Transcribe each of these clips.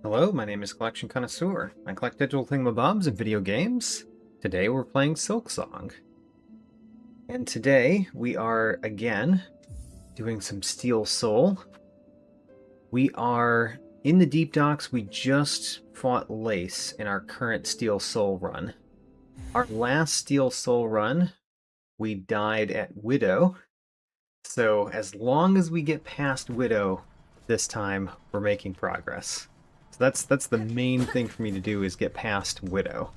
Hello, my name is Collection Connoisseur. I collect digital thingamabobs and video games. Today we're playing Silksong. And today we are, again, doing some Steel Soul. We are in the Deep Docks. We just fought Lace in our current Steel Soul run. Our last Steel Soul run, we died at Widow. So as long as we get past Widow this time, we're making progress. So that's the main thing for me to do, is get past Widow.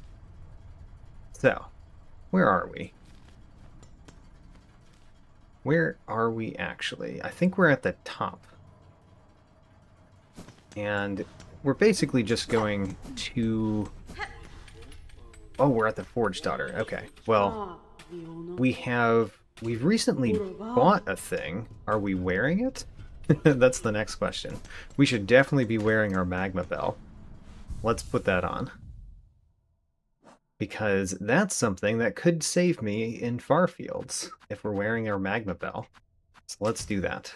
So, where are we? Where are we actually? I think we're at the top. And we're basically just going to... Oh, we're at the Forge Daughter. Okay. Well, we've recently bought a thing. Are we wearing it? That's the next question. We should definitely be wearing our magma bell. Let's put that on. Because that's something that could save me in Farfields if we're wearing our magma bell. So let's do that.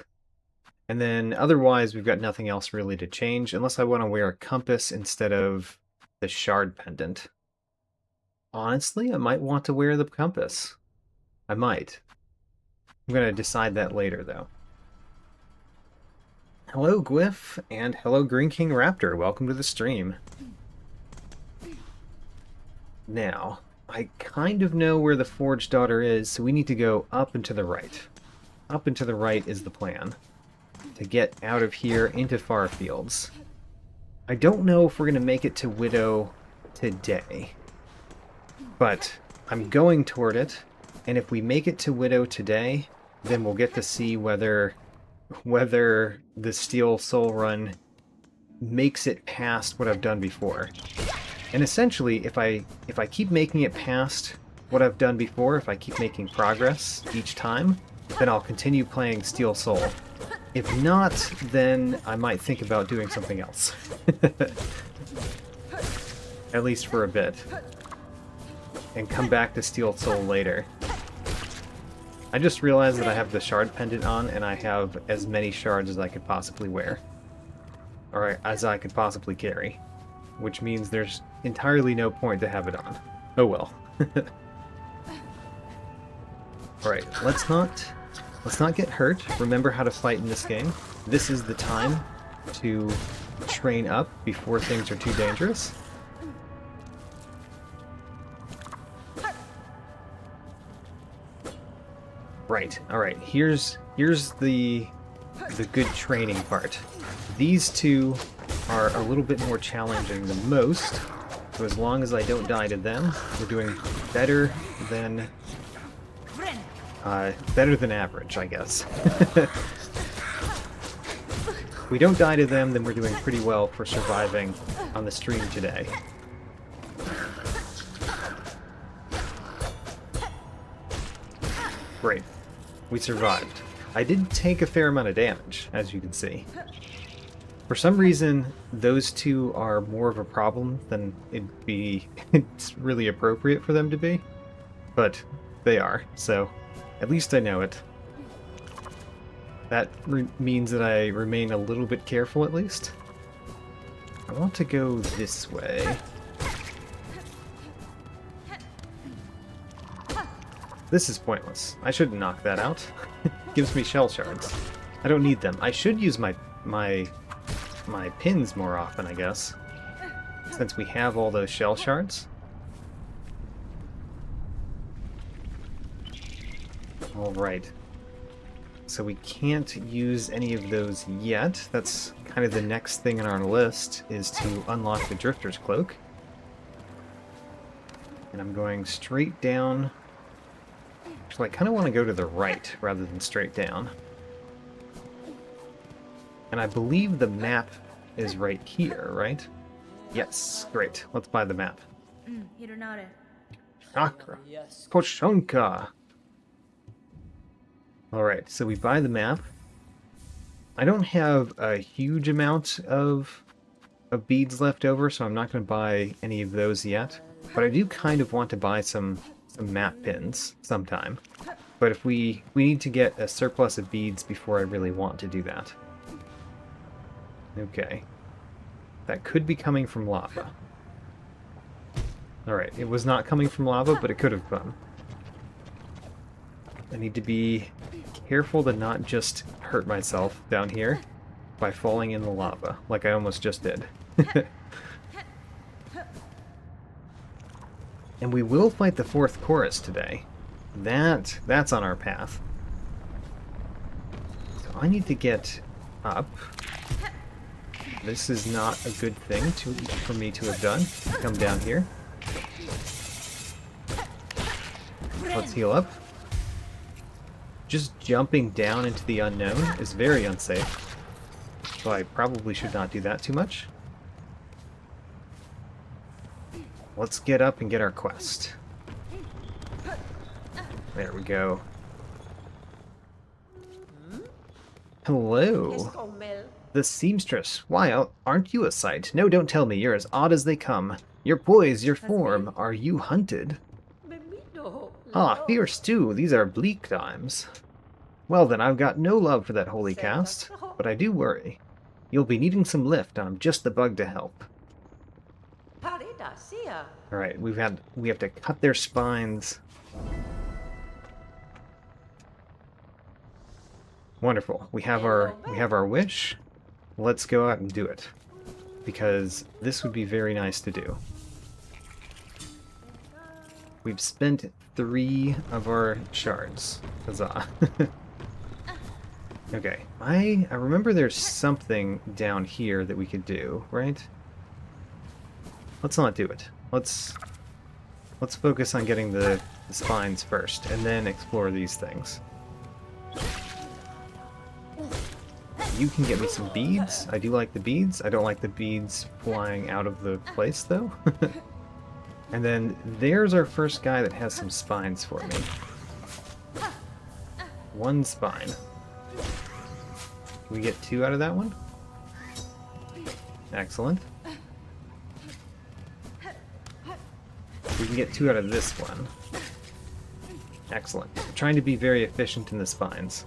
And then otherwise we've got nothing else really to change, unless I want to wear a compass instead of the shard pendant. Honestly, I might want to wear the compass. I might. I'm going to decide that later, though. Hello, Gwyff, and hello, Green King Raptor. Welcome to the stream. Now, I kind of know where the Forge Daughter is, so we need to go up and to the right. Up and to the right is the plan, to get out of here into Farfields. I don't know if we're going to make it to Widow today, but I'm going toward it, and if we make it to Widow today, then we'll get to see whether the Steel Soul run makes it past what I've done before. And essentially, if I keep making it past what I've done before, if I keep making progress each time, then I'll continue playing Steel Soul. If not, then I might think about doing something else. At least for a bit. And come back to Steel Soul later. I just realized that I have the shard pendant on, and I have as many shards as I could possibly wear. Or as I could possibly carry. Which means there's entirely no point to have it on. Oh well. Alright, let's not get hurt. Remember how to fight in this game. This is the time to train up before things are too dangerous. Right, alright, here's the good training part. These two are a little bit more challenging than most, so as long as I don't die to them, we're doing better than average, I guess. If we don't die to them, then we're doing pretty well for surviving on the stream today. Great. We survived. I did take a fair amount of damage, as you can see. For some reason, those two are more of a problem than it's really appropriate for them to be. But they are, so at least I know it. That means that I remain a little bit careful, at least. I want to go this way. This is pointless. I shouldn't knock that out. Gives me shell shards. I don't need them. I should use my pins more often, I guess. Since we have all those shell shards. Alright. So we can't use any of those yet. That's kind of the next thing on our list, is to unlock the Drifter's Cloak. And I'm going straight down. Actually, I kind of want to go to the right rather than straight down. And I believe the map is right here, right? Yes, great. Let's buy the map. Chakra. Poshonka. Alright, so we buy the map. I don't have a huge amount of beads left over, so I'm not going to buy any of those yet. But I do kind of want to buy some map pins sometime. But if we need to get a surplus of beads before I really want to do that. Okay. That could be coming from lava. Alright, it was not coming from lava, but it could have come. I need to be careful to not just hurt myself down here by falling in the lava, like I almost just did. And we will fight the fourth chorus today. That's on our path. So I need to get up. This is not a good thing for me to have done. Come down here. Let's heal up. Just jumping down into the unknown is very unsafe. So I probably should not do that too much. Let's get up and get our quest. There we go. Hello. The seamstress. Why, aren't you a sight? No, don't tell me. You're as odd as they come. Your poise, your form. Are you hunted? Ah, fierce too. These are bleak times. Well then, I've got no love for that holy caste, but I do worry. You'll be needing some lift, and I'm just the bug to help. Alright, we have to cut their spines. Wonderful. We have our wish. Let's go out and do it. Because this would be very nice to do. We've spent 3 of our shards. Huzzah. Okay. I remember there's something down here that we could do, right? Let's not do it. Let's focus on getting the spines first, and then explore these things. You can get me some beads. I do like the beads. I don't like the beads flying out of the place, though. And then there's our first guy that has some spines for me. 1 spine. Can we get 2 out of that one? Excellent. We can get 2 out of this one. Excellent. I'm trying to be very efficient in the spines,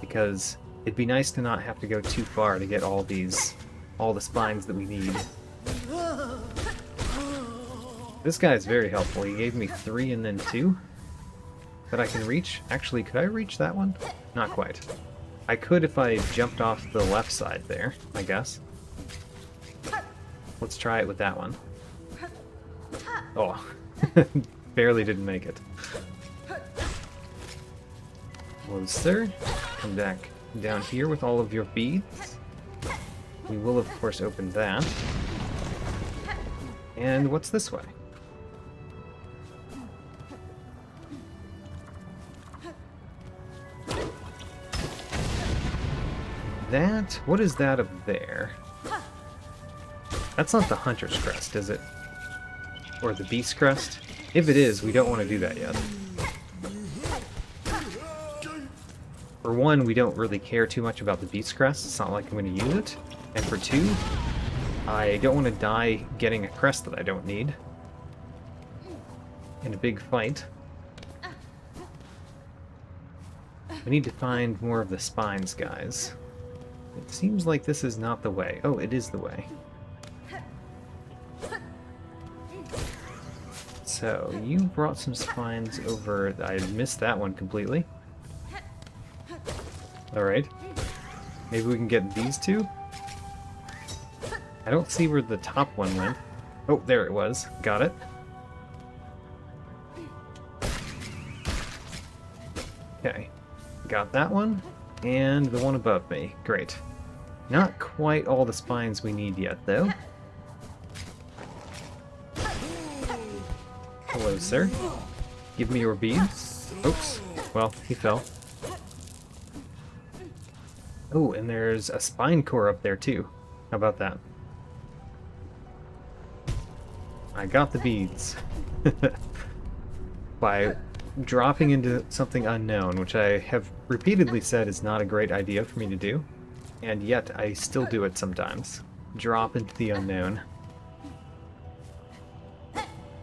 because it'd be nice to not have to go too far to get all the spines that we need. This guy is very helpful. He gave me 3 and then 2 that I can reach. Actually, could I reach that one? Not quite. I could if I jumped off the left side there, I guess. Let's try it with that one. Oh, barely didn't make it. Hello, sir. Come back down here with all of your beads. We will, of course, open that. And what's this way? What is that up there? That's not the Hunter's Crest, is it? Or the Beast Crest? If it is, we don't want to do that yet. For 1, we don't really care too much about the Beast Crest. It's not like I'm going to use it. And for 2, I don't want to die getting a crest that I don't need in a big fight. We need to find more of the spines, guys. It seems like this is not the way. Oh, it is the way. So, you brought some spines over. I missed that one completely. Alright. Maybe we can get these 2? I don't see where the top one went. Oh, there it was. Got it. Okay. Got that one. And the one above me. Great. Not quite all the spines we need yet, though. Hello, sir. Give me your beads. Oops. Well, he fell. Oh, and there's a spine core up there, too. How about that? I got the beads. By dropping into something unknown, which I have repeatedly said is not a great idea for me to do, and yet I still do it sometimes. Drop into the unknown.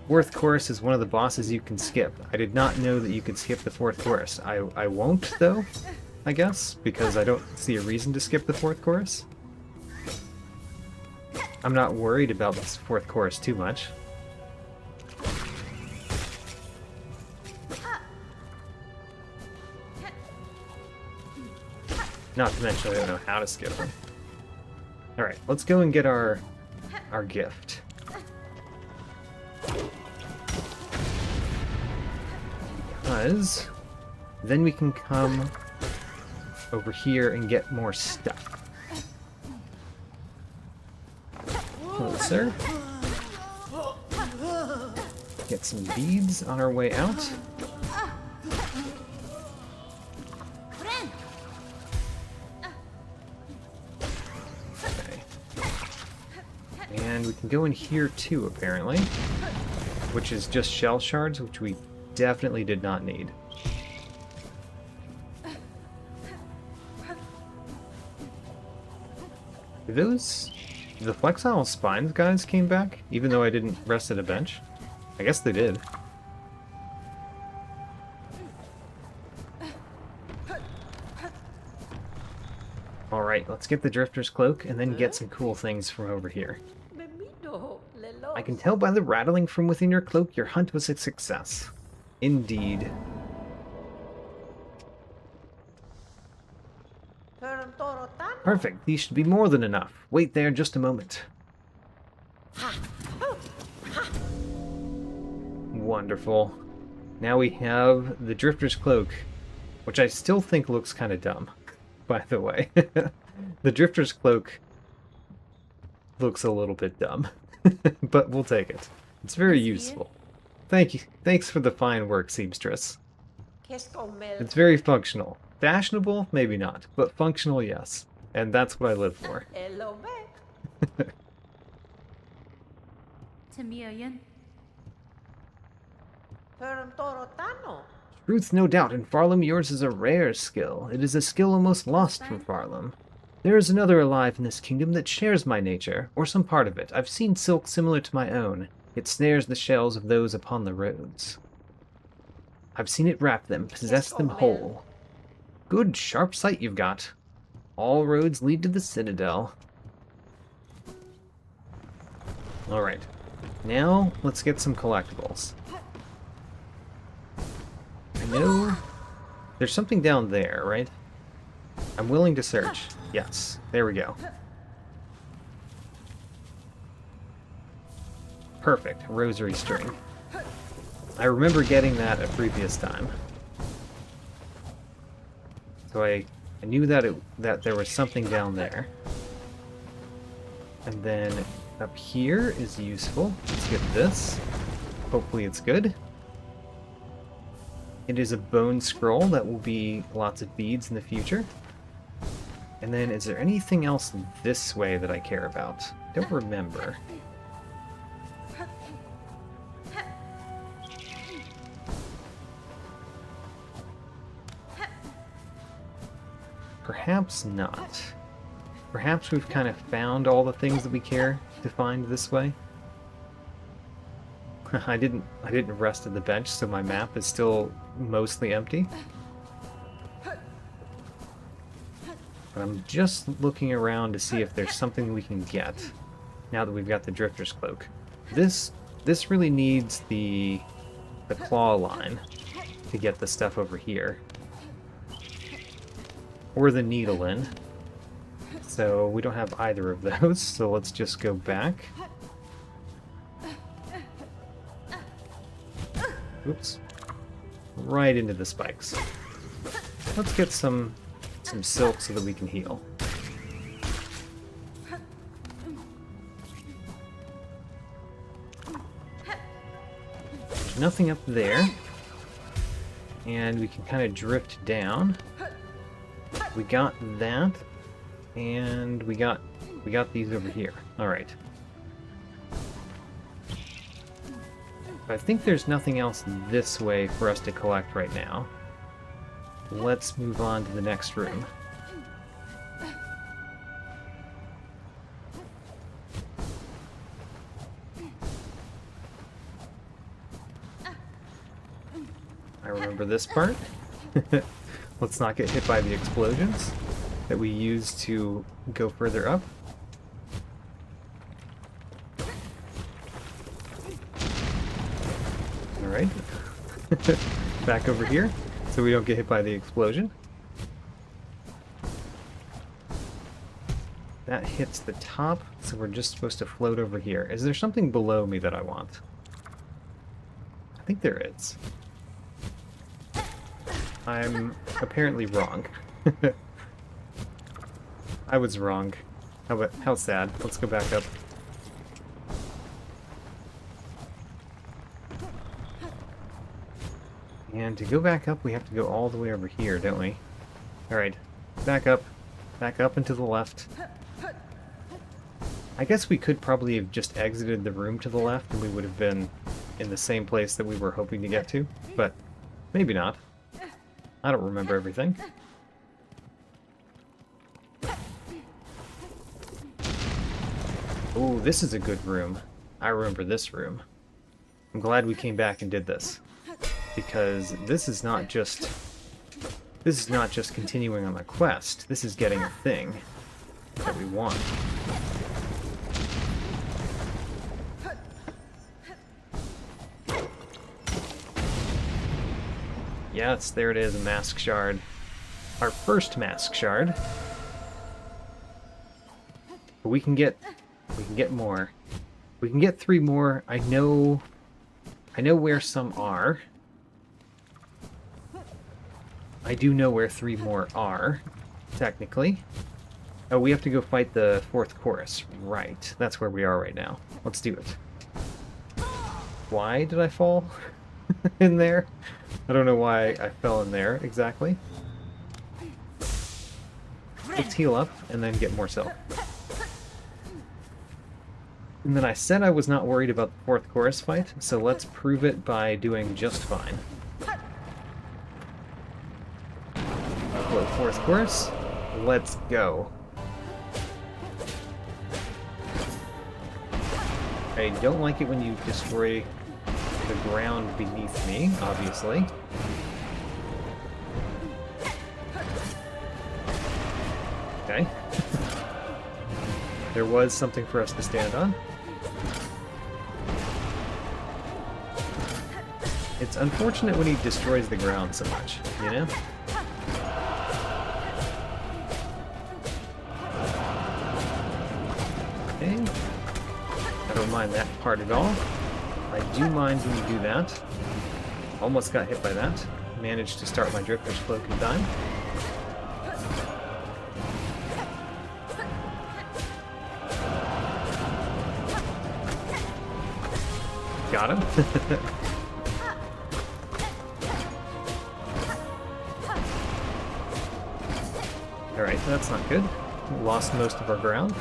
Fourth chorus is one of the bosses you can skip. I did not know that you could skip the fourth chorus. I won't, though, I guess, because I don't see a reason to skip the fourth chorus. I'm not worried about this fourth chorus too much. Not to mention I don't know how to skip them. Alright, let's go and get our gift. Because then we can come over here and get more stuff. Closer. Get some beads on our way out. Okay. And we can go in here too, apparently. Which is just shell shards, which we definitely did not need. The flexile spines guys came back, even though I didn't rest at a bench? I guess they did. Alright, let's get the Drifter's Cloak and then get some cool things from over here. I can tell by the rattling from within your cloak your hunt was a success. Indeed. Perfect. These should be more than enough. Wait there just a moment. Wonderful. Now we have the Drifter's Cloak, which I still think looks kind of dumb, by the way. The Drifter's Cloak looks a little bit dumb, but we'll take it. It's very useful. Thank you. Thanks for the fine work, Seamstress. It's very functional. Fashionable? Maybe not, but functional, yes. And that's what I live for. Truth, no doubt. In Farlam, yours is a rare skill. It is a skill almost lost from Farlam. There is another alive in this kingdom that shares my nature, or some part of it. I've seen silk similar to my own. It snares the shells of those upon the roads. I've seen it wrap them, possess them whole. Good, sharp sight you've got. All roads lead to the Citadel. Alright. Now, let's get some collectibles. I know there's something down there, right? I'm willing to search. Yes, there we go. Perfect, rosary string. I remember getting that a previous time. So I knew that that there was something down there. And then up here is useful. Let's get this. Hopefully it's good. It is a bone scroll that will be lots of beads in the future. And then is there anything else this way that I care about? Don't remember. Perhaps not. Perhaps we've kind of found all the things that we care to find this way. I didn't rest at the bench, so my map is still mostly empty. But I'm just looking around to see if there's something we can get now that we've got the Drifter's Cloak. This really needs the claw line to get the stuff over here. Or the needle in. So we don't have either of those, so let's just go back. Oops. Right into the spikes. Let's get some silk so that we can heal. There's nothing up there. And we can kind of drift down. We got that, and we got these over here. All right. I think there's nothing else this way for us to collect right now. Let's move on to the next room. I remember this part. Let's not get hit by the explosions that we use to go further up. Alright. Back over here, so we don't get hit by the explosion. That hits the top, so we're just supposed to float over here. Is there something below me that I want? I think there is. I'm apparently wrong. I was wrong. How sad. Let's go back up. And to go back up, we have to go all the way over here, don't we? Alright. Back up. Back up and to the left. I guess we could probably have just exited the room to the left and we would have been in the same place that we were hoping to get to, but maybe not. I don't remember everything. Oh, this is a good room. I remember this room. I'm glad we came back and did this, because this is not just continuing on the quest. This is getting a thing that we want. Yes, there it is, a mask shard. Our first mask shard. But we can get more. We can get 3 more. I know where some are. I do know where 3 more are, technically. Oh, we have to go fight the 4th chorus. Right. That's where we are right now. Let's do it. Why did I fall in there? I don't know why I fell in there exactly. Let's heal up and then get more self. And then I said I was not worried about the 4th chorus fight, so let's prove it by doing just fine. Upload 4th chorus. Let's go. I don't like it when you destroy the ground beneath me, obviously. Okay. There was something for us to stand on. It's unfortunate when he destroys the ground so much, you know? Okay. I don't mind that part at all. I do mind when you do that. Almost got hit by that. Managed to start my Drifter's Cloak in time. Got him. Alright, that's not good. Lost most of our ground.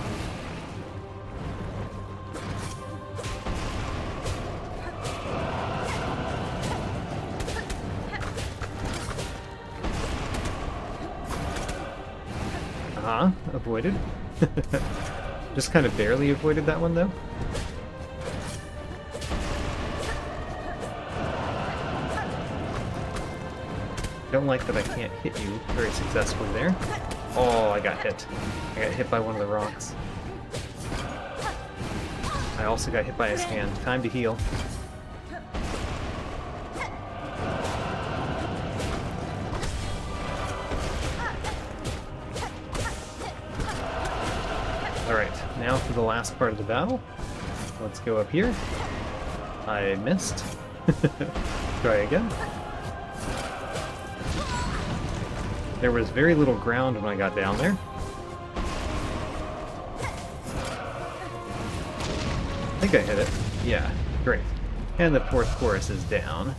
Avoided. Just kind of barely avoided that one, though. Don't like that I can't hit you very successfully there. Oh, I got hit. I got hit by one of the rocks. I also got hit by his hand. Time to heal. Alright, now for the last part of the battle. Let's go up here. I missed. Try again. There was very little ground when I got down there. I think I hit it. Yeah, great. And the 4th chorus is down.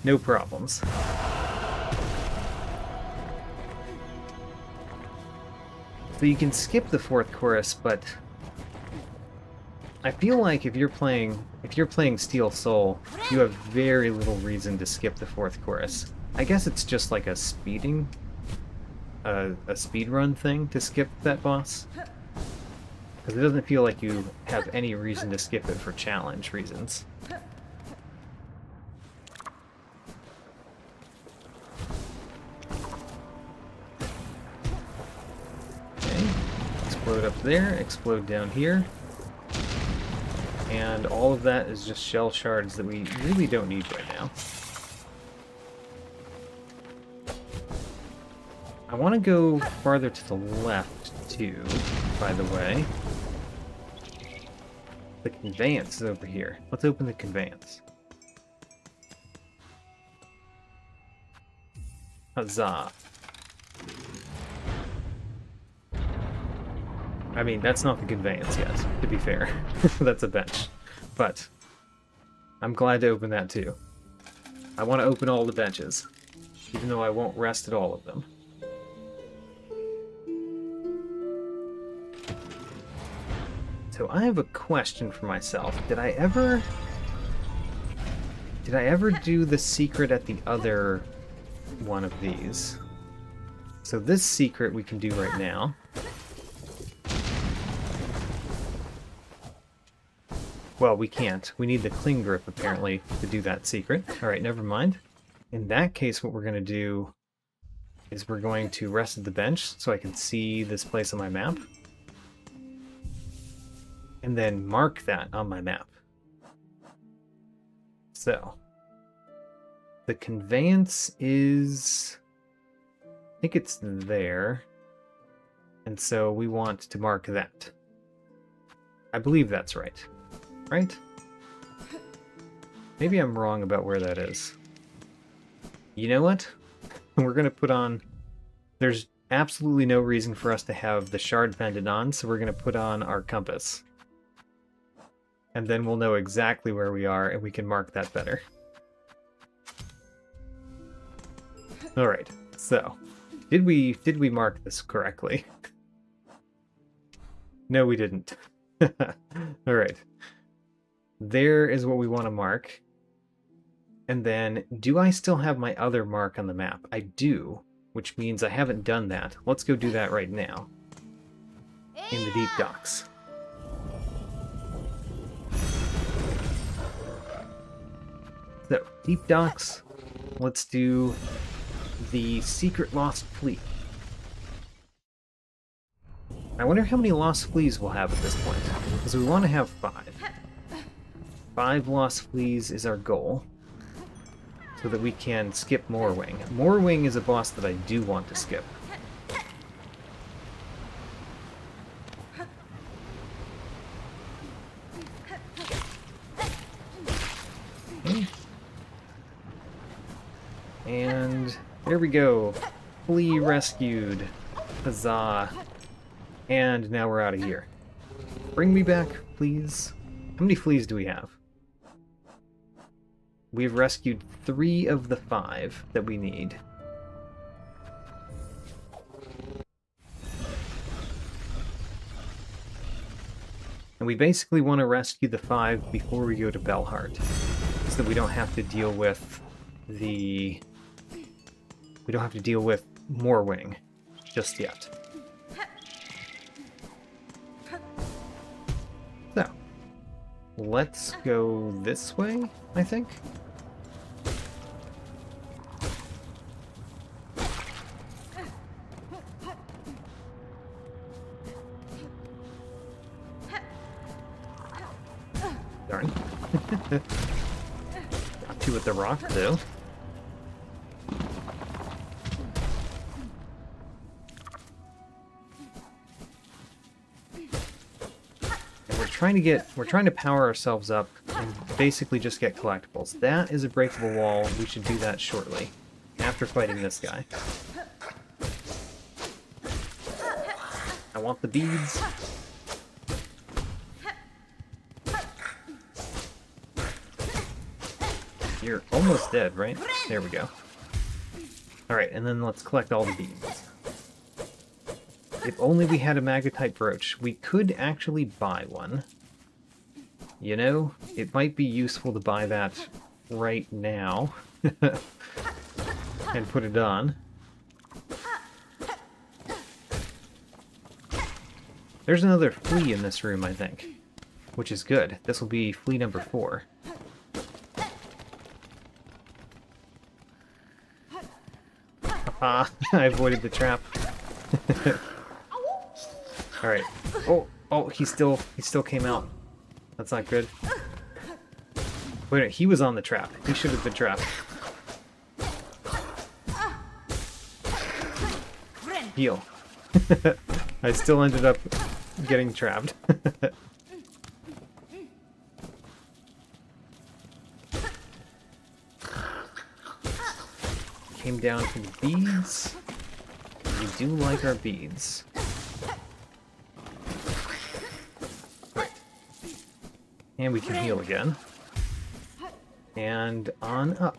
No problems. So you can skip the 4th chorus, but I feel like if you're playing Steel Soul, you have very little reason to skip the 4th chorus. I guess it's just like a speedrun thing to skip that boss. Because it doesn't feel like you have any reason to skip it for challenge reasons. Okay. Explode up there, explode down here. And all of that is just shell shards that we really don't need right now. I want to go farther to the left, too, by the way. The conveyance is over here. Let's open the conveyance. Huzzah. I mean, that's not the conveyance yet, to be fair. That's a bench. But I'm glad to open that too. I want to open all the benches, even though I won't rest at all of them. So I have a question for myself. Did I ever do the secret at the other one of these? So this secret we can do right now. Well, we can't. We need the cling grip, apparently, to do that secret. Alright, never mind. In that case, what we're going to do is we're going to rest at the bench so I can see this place on my map. And then mark that on my map. So, the conveyance is... I think it's there. And so we want to mark that. I believe that's right. Right? Maybe I'm wrong about where that is. You know what? We're going to put on... There's absolutely no reason for us to have the shard pendant on, so we're going to put on our compass. And then we'll know exactly where we are, and we can mark that better. Alright, so... Did we mark this correctly? No, we didn't. Alright. There is what we want to mark. And then, do I still have my other mark on the map? I do, which means I haven't done that. Let's go do that right now. In the deep docks. So, deep docks. Let's do the secret lost fleet. I wonder how many lost fleas we'll have at this point, because we want to have 5. 5 lost fleas is our goal, so that we can skip Moorwing. Moorwing is a boss that I do want to skip. Okay. And there we go. Flea rescued. Huzzah. And now we're out of here. Bring me back, please. How many fleas do we have? We've rescued 3 of the 5 that we need. And we basically want to rescue the 5 before we go to Belhart, so that we don't have to deal with the... We don't have to deal with Moorwing just yet. So, let's go this way, I think. Darn. Got 2 with the rock, though. We're trying to power ourselves up and basically just get collectibles. That is a breakable wall. We should do that shortly, after fighting this guy. I want the beads. You're almost dead, right? There we go. Alright, and then let's collect all the beads. If only we had a magnetite brooch. We could actually buy one. You know, it might be useful to buy that right now. And put it on. There's another flea in this room, I think. Which is good. This will be flea number 4. Ah, I avoided the trap. Alright. Oh, he still came out. That's not good. Wait a minute, he was on the trap. He should have been trapped. Heal. I still ended up getting trapped. Came down for the beads. We do like our beads. Right. And we can heal again. And on up.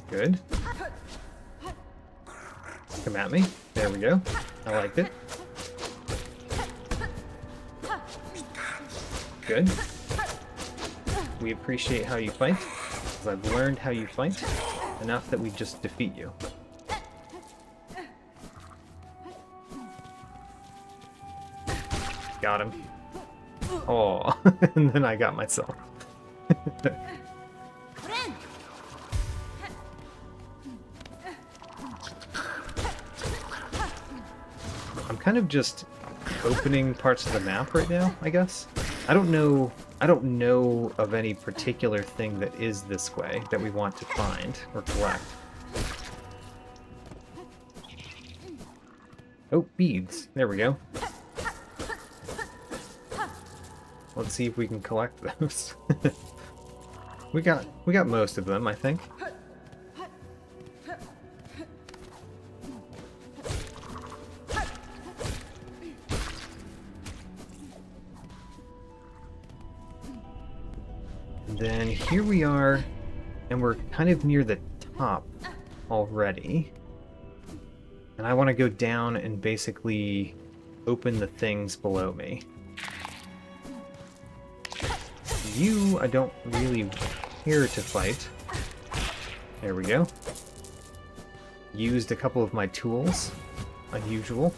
Good. Come at me. There we go. I liked it. Good. We appreciate how you fight, because I've learned how you fight enough that we just defeat you. Got him. Oh, and then I got myself. I'm kind of just opening parts of the map right now, I guess. I don't know of any particular thing that is this way that we want to find or collect. Oh, beads. There we go. Let's see if we can collect those. we got most of them, I think. Then here we are, and we're kind of near the top already. And I want to go down and basically open the things below me. You, I don't really care to fight. There we go. Used a couple of my tools. Unusual.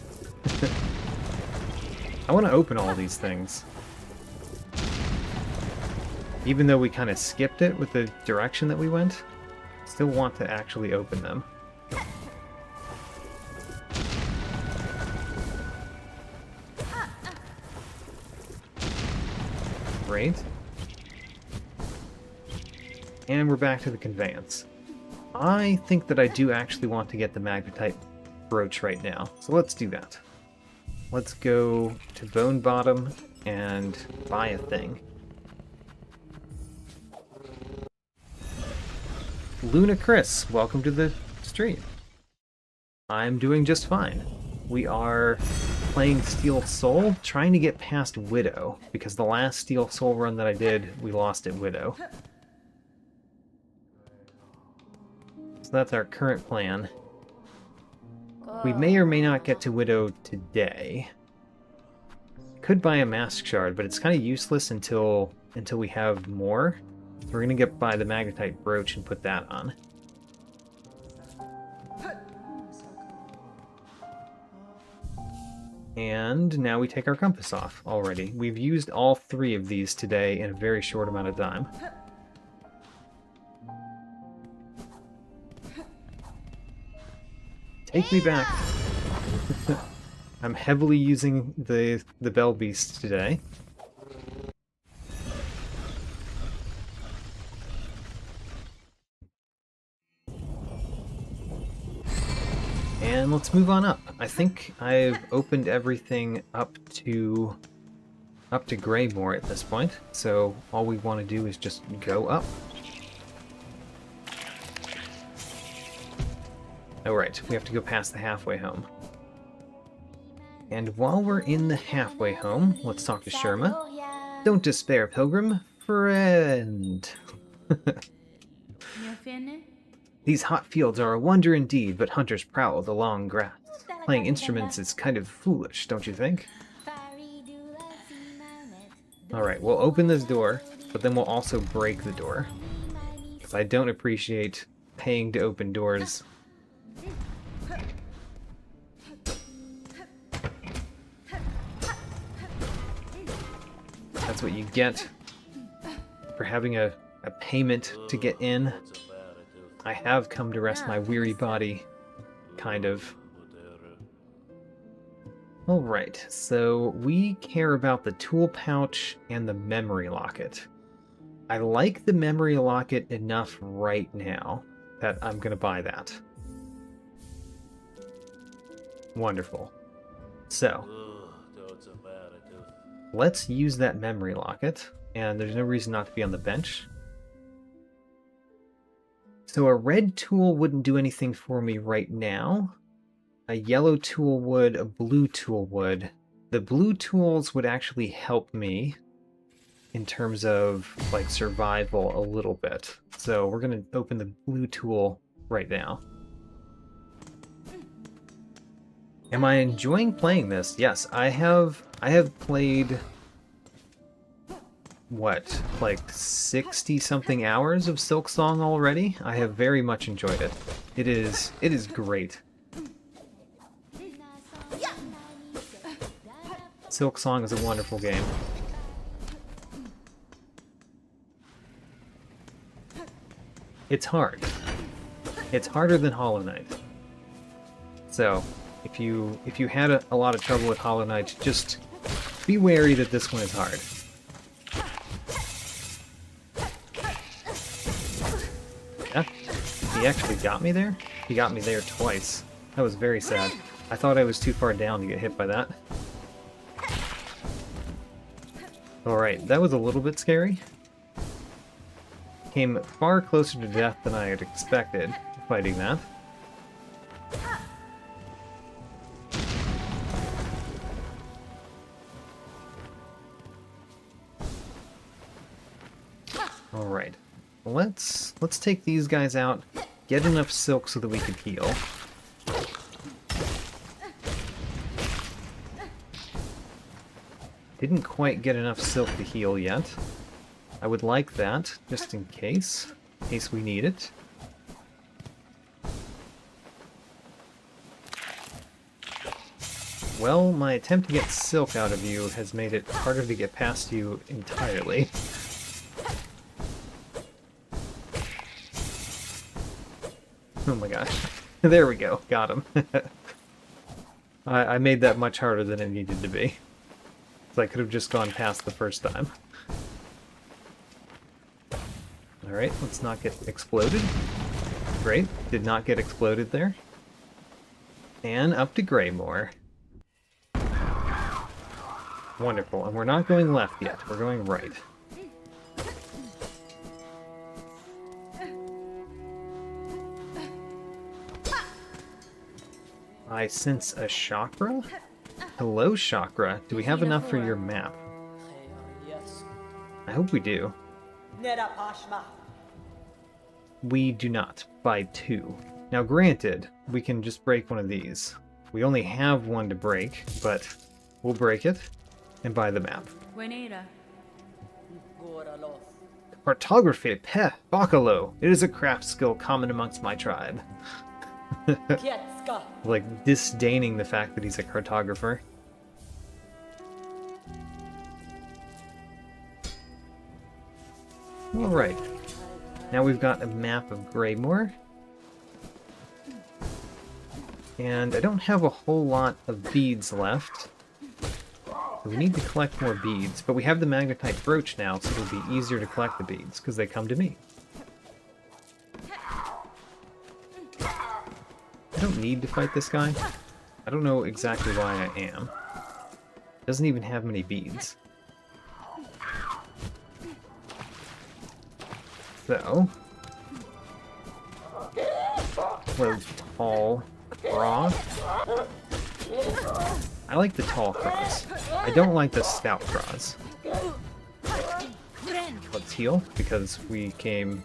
I want to open all these things. Even though we kind of skipped it with the direction that we went, still want to actually open them. Great. And we're back to the conveyance. I think that I do actually want to get the magnetite brooch right now, so let's do that. Let's go to Bone Bottom and buy a thing. Luna Chris, welcome to the stream. I'm doing just fine. We are playing Steel Soul, trying to get past Widow, because the last Steel Soul run that I did, we lost at Widow. So that's our current plan. We may or may not get to Widow today. Could buy a Mask Shard, but it's kind of useless until we have more. So we're gonna buy the magnetite brooch and put that on. And now we take our compass off already. We've used all 3 of these today in a very short amount of time. Take me back. I'm heavily using the Bell Beast today. And let's move on up. I think I've opened everything up to Greymore at this point, so all we want to do is just go up. Oh right, we have to go past the halfway home. And while we're in the halfway home, let's talk to Sherma. Don't despair, pilgrim. Friend. These hot fields are a wonder indeed, but hunters prowl the long grass. Playing instruments is kind of foolish, don't you think? Alright, we'll open this door, but then we'll also break the door. Because I don't appreciate paying to open doors. That's what you get for having a payment to get in. I have come to rest my weary body. Kind of. Alright, so we care about the tool pouch and the memory locket. I like the memory locket enough right now that I'm going to buy that. Wonderful. So, let's use that memory locket, and there's no reason not to be on the bench. So a red tool wouldn't do anything for me right now. A yellow tool would, a blue tool would. The blue tools would actually help me in terms of like survival a little bit. So we're going to open the blue tool right now. Am I enjoying playing this? Yes, I have played what, like 60 something hours of Silksong already. I have very much enjoyed it. It is great. Silksong is a wonderful game. It's hard. It's harder than Hollow Knight. So, if you had a lot of trouble with Hollow Knight, just be wary that this one is hard. Yeah, he actually got me there? He got me there twice. That was very sad. I thought I was too far down to get hit by that. Alright, that was a little bit scary. Came far closer to death than I had expected fighting that. Alright, let's take these guys out, get enough silk so that we can heal. Didn't quite get enough silk to heal yet. I would like that, just in case we need it. Well, my attempt to get silk out of you has made it harder to get past you entirely. Oh my gosh. There we go, got him. I made that much harder than it needed to be. So I could have just gone past the first time. Alright, let's not get exploded. Great, did not get exploded there. And up to Greymore. Wonderful, and we're not going left yet, we're going right. I sense a chakra? Hello, chakra. Do we have enough for your map? I hope we do. We do not. By 2. Now granted, we can just break one of these. We only have one to break, but we'll break it and buy the map. Cartography, peh, Bacalo. It is a craft skill common amongst my tribe. Like, disdaining the fact that he's a cartographer. Alright. Now we've got a map of Greymore. And I don't have a whole lot of beads left. So we need to collect more beads, but we have the magnetite brooch now, so it'll be easier to collect the beads, because they come to me. I don't need to fight this guy. I don't know exactly why I am. Doesn't even have many beads. So, what a tall cross. I like the tall cross. I don't like the stout cross. Let's heal, because we came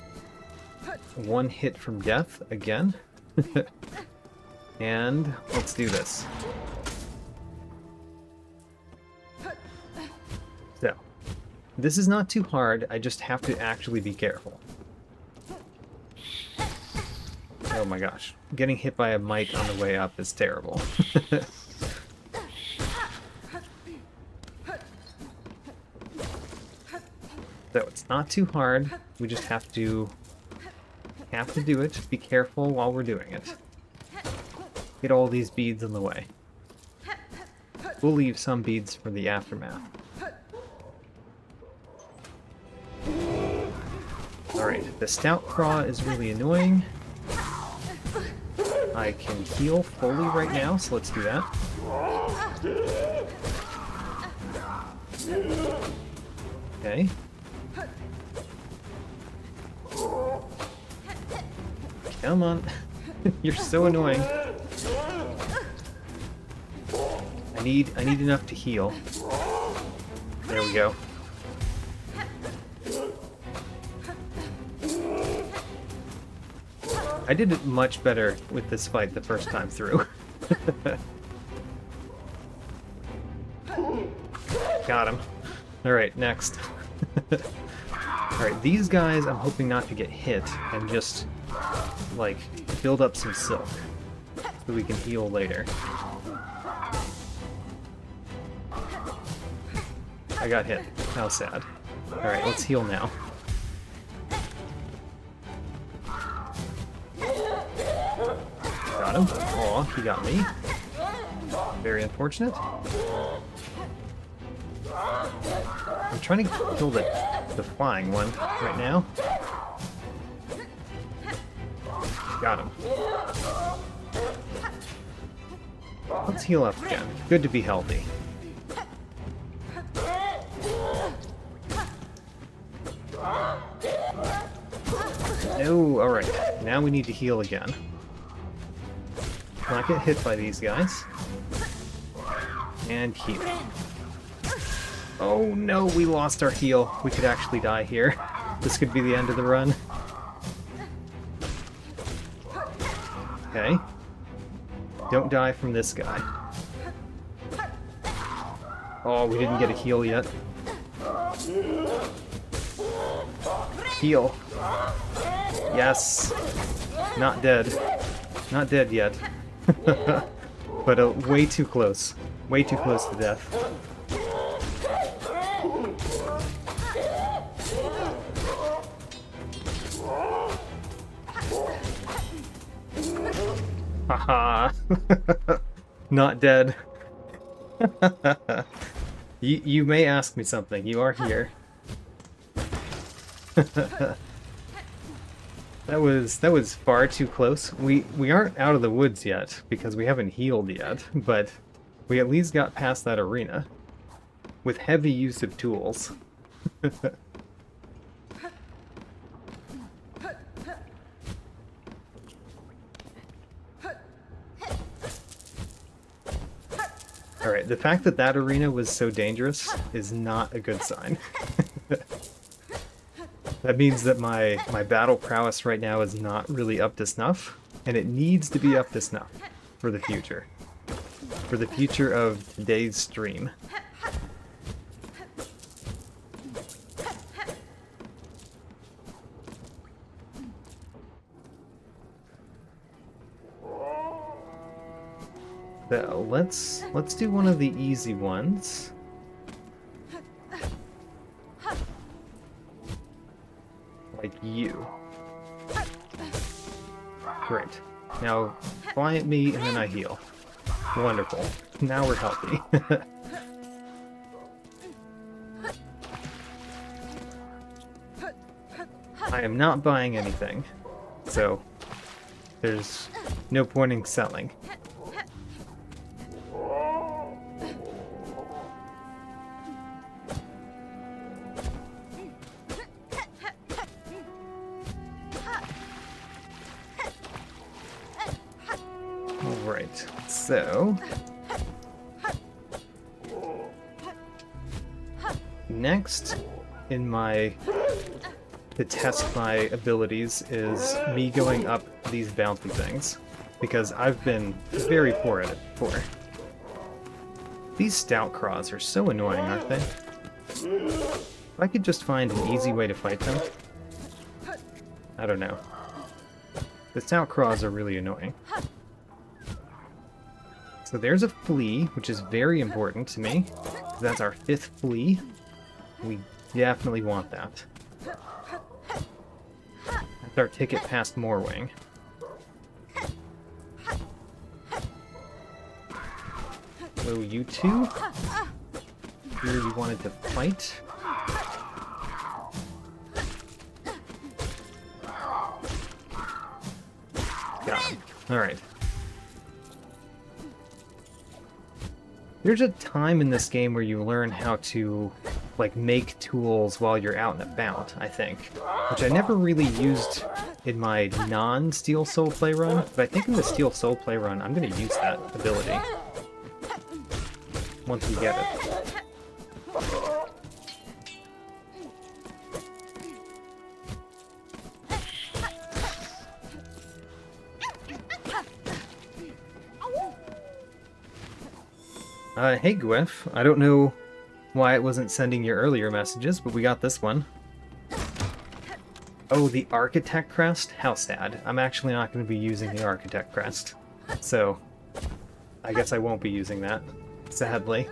one hit from death again. And let's do this. So, this is not too hard, I just have to actually be careful. Oh my gosh, getting hit by a mic on the way up is terrible. So it's not too hard, we just have to Have to do it. Be careful while we're doing it. Get all these beads in the way. We'll leave some beads for the aftermath. Alright, the Stout Craw is really annoying. I can heal fully right now, so let's do that. Okay. Come on. You're so annoying. I need enough to heal. There we go. I did it much better with this fight the first time through. Got him. Alright, next. Alright, these guys I'm hoping not to get hit and just, like, build up some silk so we can heal later. I got hit. How sad. Alright, let's heal now. Got him. Aw, he got me. Very unfortunate. I'm trying to kill the flying one right now. Got him. Let's heal up again. Good to be healthy. No, alright. Now we need to heal again. Not get hit by these guys. And heal. Oh no, we lost our heal. We could actually die here. This could be the end of the run. Okay. Don't die from this guy. Oh, we didn't get a heal yet. Heal. Yes. Not dead. Not dead yet. But way too close. Way too close to death. Haha. Not dead. You may ask me something. You are here. That was far too close. We aren't out of the woods yet because we haven't healed yet, but we at least got past that arena with heavy use of tools. Alright, the fact that that arena was so dangerous is not a good sign. That means that my battle prowess right now is not really up to snuff, and it needs to be up to snuff for the future. For the future of today's stream. So let's do one of the easy ones. Like you. Great. Now fly at me and then I heal. Wonderful. Now we're healthy. I am not buying anything, so there's no point in selling. Alright, so next in to test my abilities is me going up these bouncy things, because I've been very poor at it before. These Stout Craws are so annoying, aren't they? If I could just find an easy way to fight them. I don't know. The Stout Craws are really annoying. So there's a flea, which is very important to me. That's our 5th flea. We definitely want that. our ticket past Moorwing. So you two? Here you wanted to fight? Got him. Alright. There's a time in this game where you learn how to, like, make tools while you're out and about, I think. Which I never really used in my non-Steel Soul playrun, but I think in the Steel Soul playrun, I'm going to use that ability. Once we get it. Hey Gwef, I don't know why it wasn't sending your earlier messages, but we got this one. Oh, the Architect Crest? How sad. I'm actually not going to be using the Architect Crest. So, I guess I won't be using that, sadly.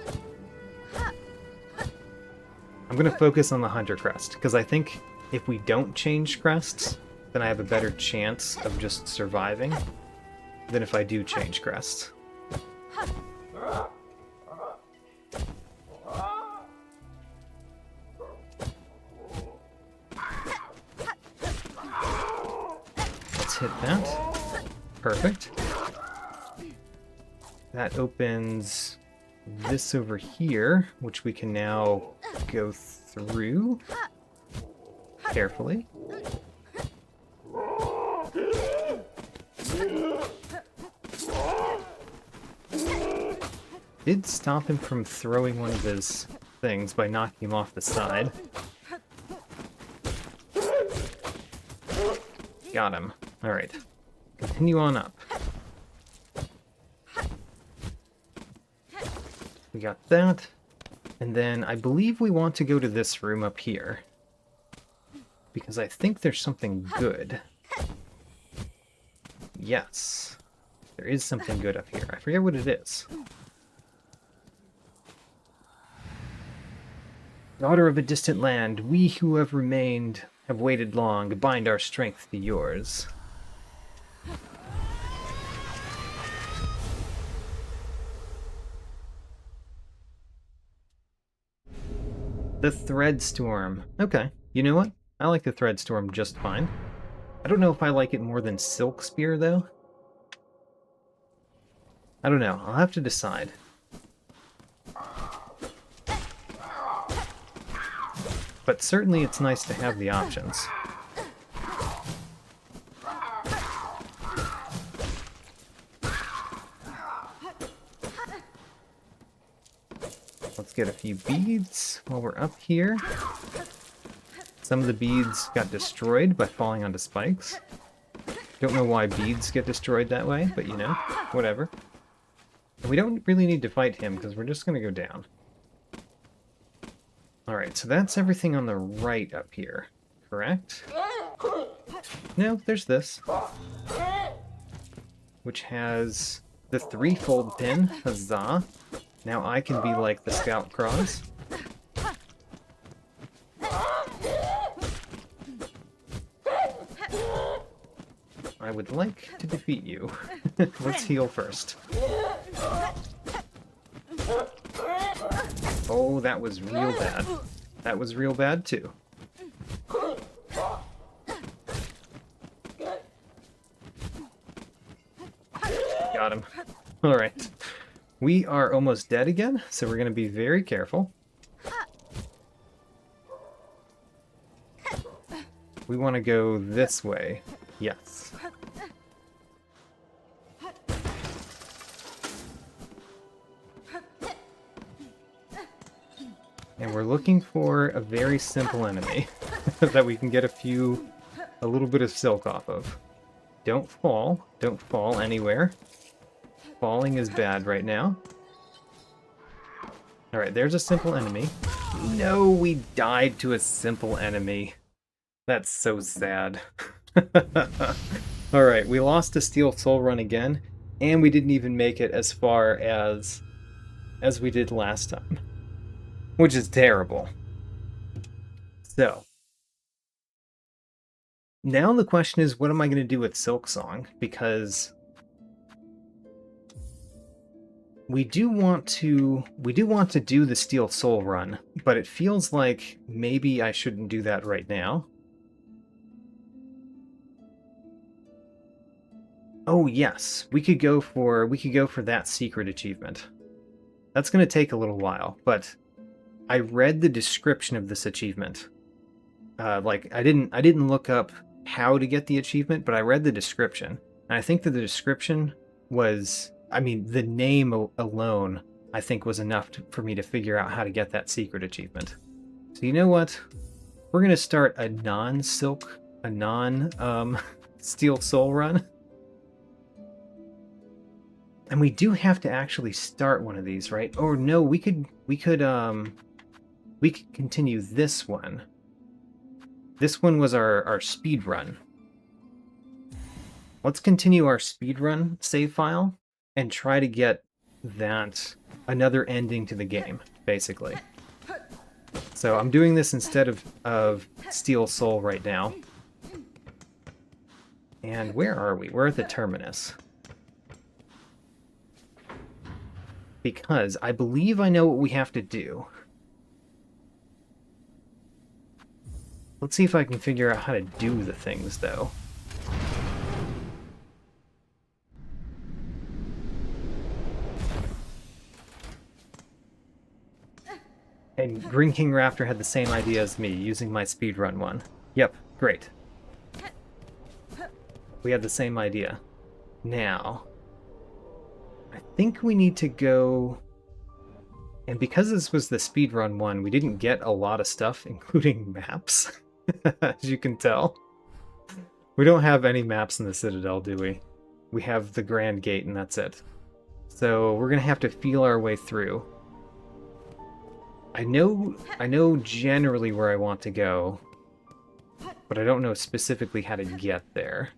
I'm going to focus on the Hunter Crest, because I think if we don't change crests, then I have a better chance of just surviving than if I do change crests. Hit that. Perfect. That opens this over here, which we can now go through carefully. Did stop him from throwing one of his things by knocking him off the side. Got him. Alright. Continue on up. We got that. And then I believe we want to go to this room up here. Because I think there's something good. Yes. There is something good up here. I forget what it is. Daughter of a distant land, we who have remained have waited long, bind our strength to yours. The Threadstorm. Okay, you know what? I like the Threadstorm just fine. I don't know if I like it more than Silk Spear, though. I don't know. I'll have to decide. But certainly it's nice to have the options. Let's get a few beads while we're up here. Some of the beads got destroyed by falling onto spikes. Don't know why beads get destroyed that way, but you know, whatever. And we don't really need to fight him because we're just going to go down. Alright, so that's everything on the right up here, correct? No, there's this. Which has the threefold pin, huzzah. Now I can be like the Scout Cross. I would like to defeat you. Let's heal first. Oh, that was real bad. That was real bad, too. Got him. Alright. We are almost dead again, so we're going to be very careful. We want to go this way. Yes. And we're looking for a very simple enemy that we can get a little bit of silk off of. Don't fall. Don't fall anywhere. Falling is bad right now. Alright, there's a simple enemy. No, we died to a simple enemy. That's so sad. Alright, we lost a Steel Soul run again, and we didn't even make it as far as we did last time. Which is terrible. So, Now the question is, what am I going to do with Silksong? Because we do want to do the Steel Soul run, but it feels like maybe I shouldn't do that right now. Oh yes, we could go for that secret achievement. That's going to take a little while, but I read the description of this achievement. Like I didn't look up how to get the achievement, but I read the description, and I think that the description was, I mean, the name alone, I think, was enough for me to figure out how to get that secret achievement. So you know what? We're gonna start a non-Steel Soul run. And we do have to actually start one of these, right? Or no, we could continue this one. This one was our speed run. Let's continue our speed run save file and try to get that another ending to the game, basically. So I'm doing this instead of Steel Soul right now. And where are we? We're at the terminus. Because I believe I know what we have to do. Let's see if I can figure out how to do the things, though. And Green King Raptor had the same idea as me, using my speedrun one. Yep, great. We had the same idea. Now, I think we need to go... And because this was the speedrun one, we didn't get a lot of stuff, including maps, as you can tell. We don't have any maps in the Citadel, do we? We have the Grand Gate, and that's it. So we're going to have to feel our way through. I know generally where I want to go, but I don't know specifically how to get there.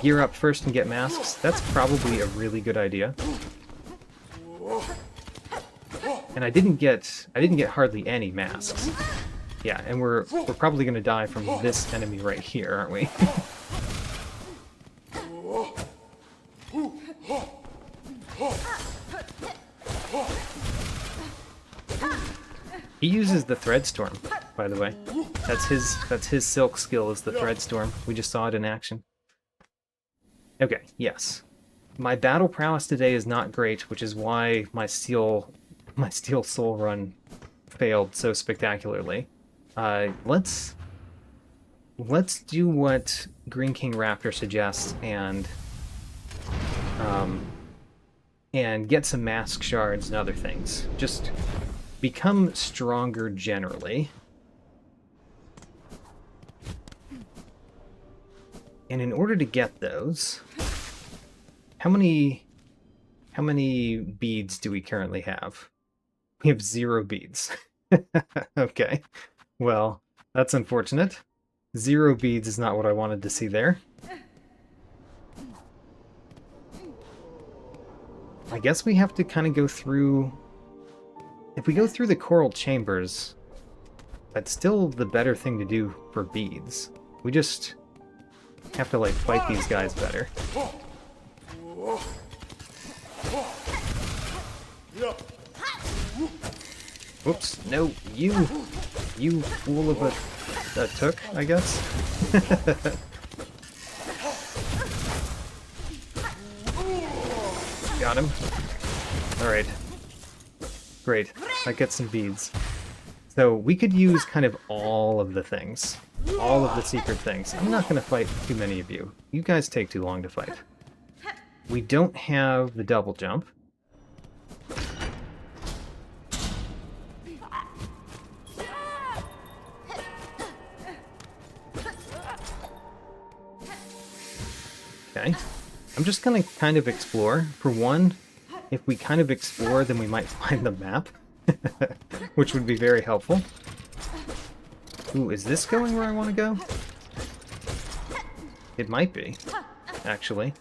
Gear up first and get masks. That's probably a really good idea. And I didn't get hardly any masks. Yeah, and we're probably gonna die from this enemy right here, aren't we? He uses the Threadstorm, by the way. That's his silk skill, is the Threadstorm. We just saw it in action. Okay, yes. My battle prowess today is not great, which is why my Steel Soul run failed so spectacularly. Let's do what Green King Raptor suggests and get some mask shards and other things. Just become stronger generally. And in order to get those, how many beads do we currently have? We have 0 beads. Okay. Well, that's unfortunate. 0 beads is not what I wanted to see there. I guess we have to kind of go through... If we go through the coral chambers, that's still the better thing to do for beads. We just have to, like, fight these guys better. Whoops, no, you fool of a took, I guess. Got him. Alright. Great, that gets some beads. So we could use kind of all of the things. All of the secret things. I'm not going to fight too many of you. You guys take too long to fight. We don't have the double jump. Okay. I'm just going to kind of explore. For one, if we kind of explore, then we might find the map, which would be very helpful. Ooh, is this going where I want to go? It might be, actually.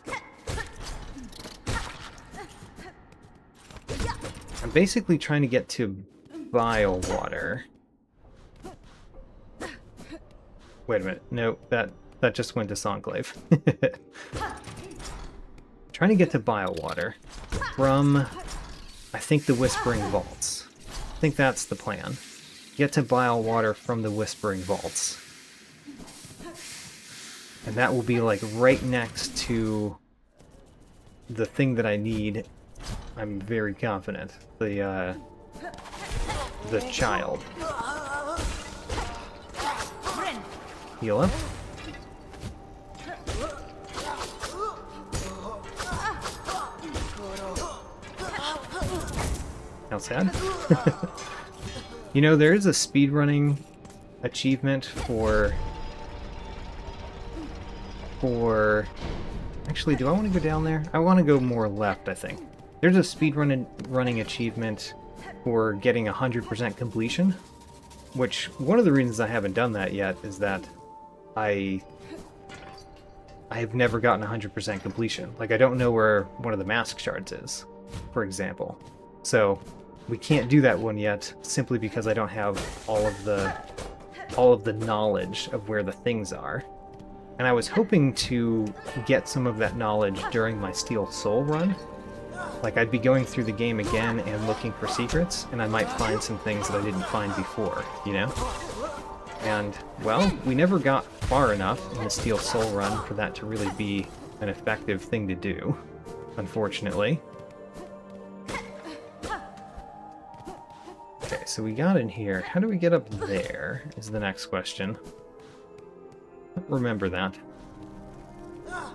I'm basically trying to get to bile water. Wait a minute. No, that just went to Songclave. Trying to get to Biowater from, I think, the Whispering Vaults. I think that's the plan. Get to Biowater from the Whispering Vaults. And that will be, like, right next to the thing that I need. I'm very confident. The child. Heal up. How sad. You know, there is a speedrunning achievement for... Actually, do I want to go down there? I want to go more left, I think. There's a speedrunning achievement for getting 100% completion, which one of the reasons I haven't done that yet is that I have never gotten 100% completion. Like, I don't know where one of the mask shards is, for example. So we can't do that one yet, simply because I don't have all of the knowledge of where the things are. And I was hoping to get some of that knowledge during my Steel Soul run. Like, I'd be going through the game again and looking for secrets, and I might find some things that I didn't find before, you know? And, well, we never got far enough in the Steel Soul run for that to really be an effective thing to do, unfortunately. Okay, so we got in here. How do we get up there, is the next question. Remember that. Huh.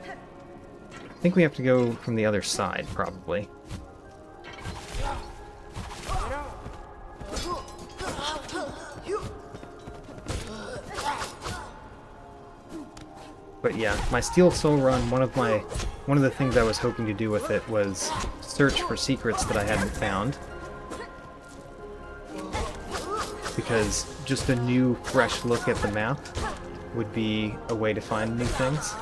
I think we have to go from the other side, probably. But yeah, my Steel Soul run, one of the things I was hoping to do with it was search for secrets that I hadn't found. Because just a new, fresh look at the map would be a way to find new things.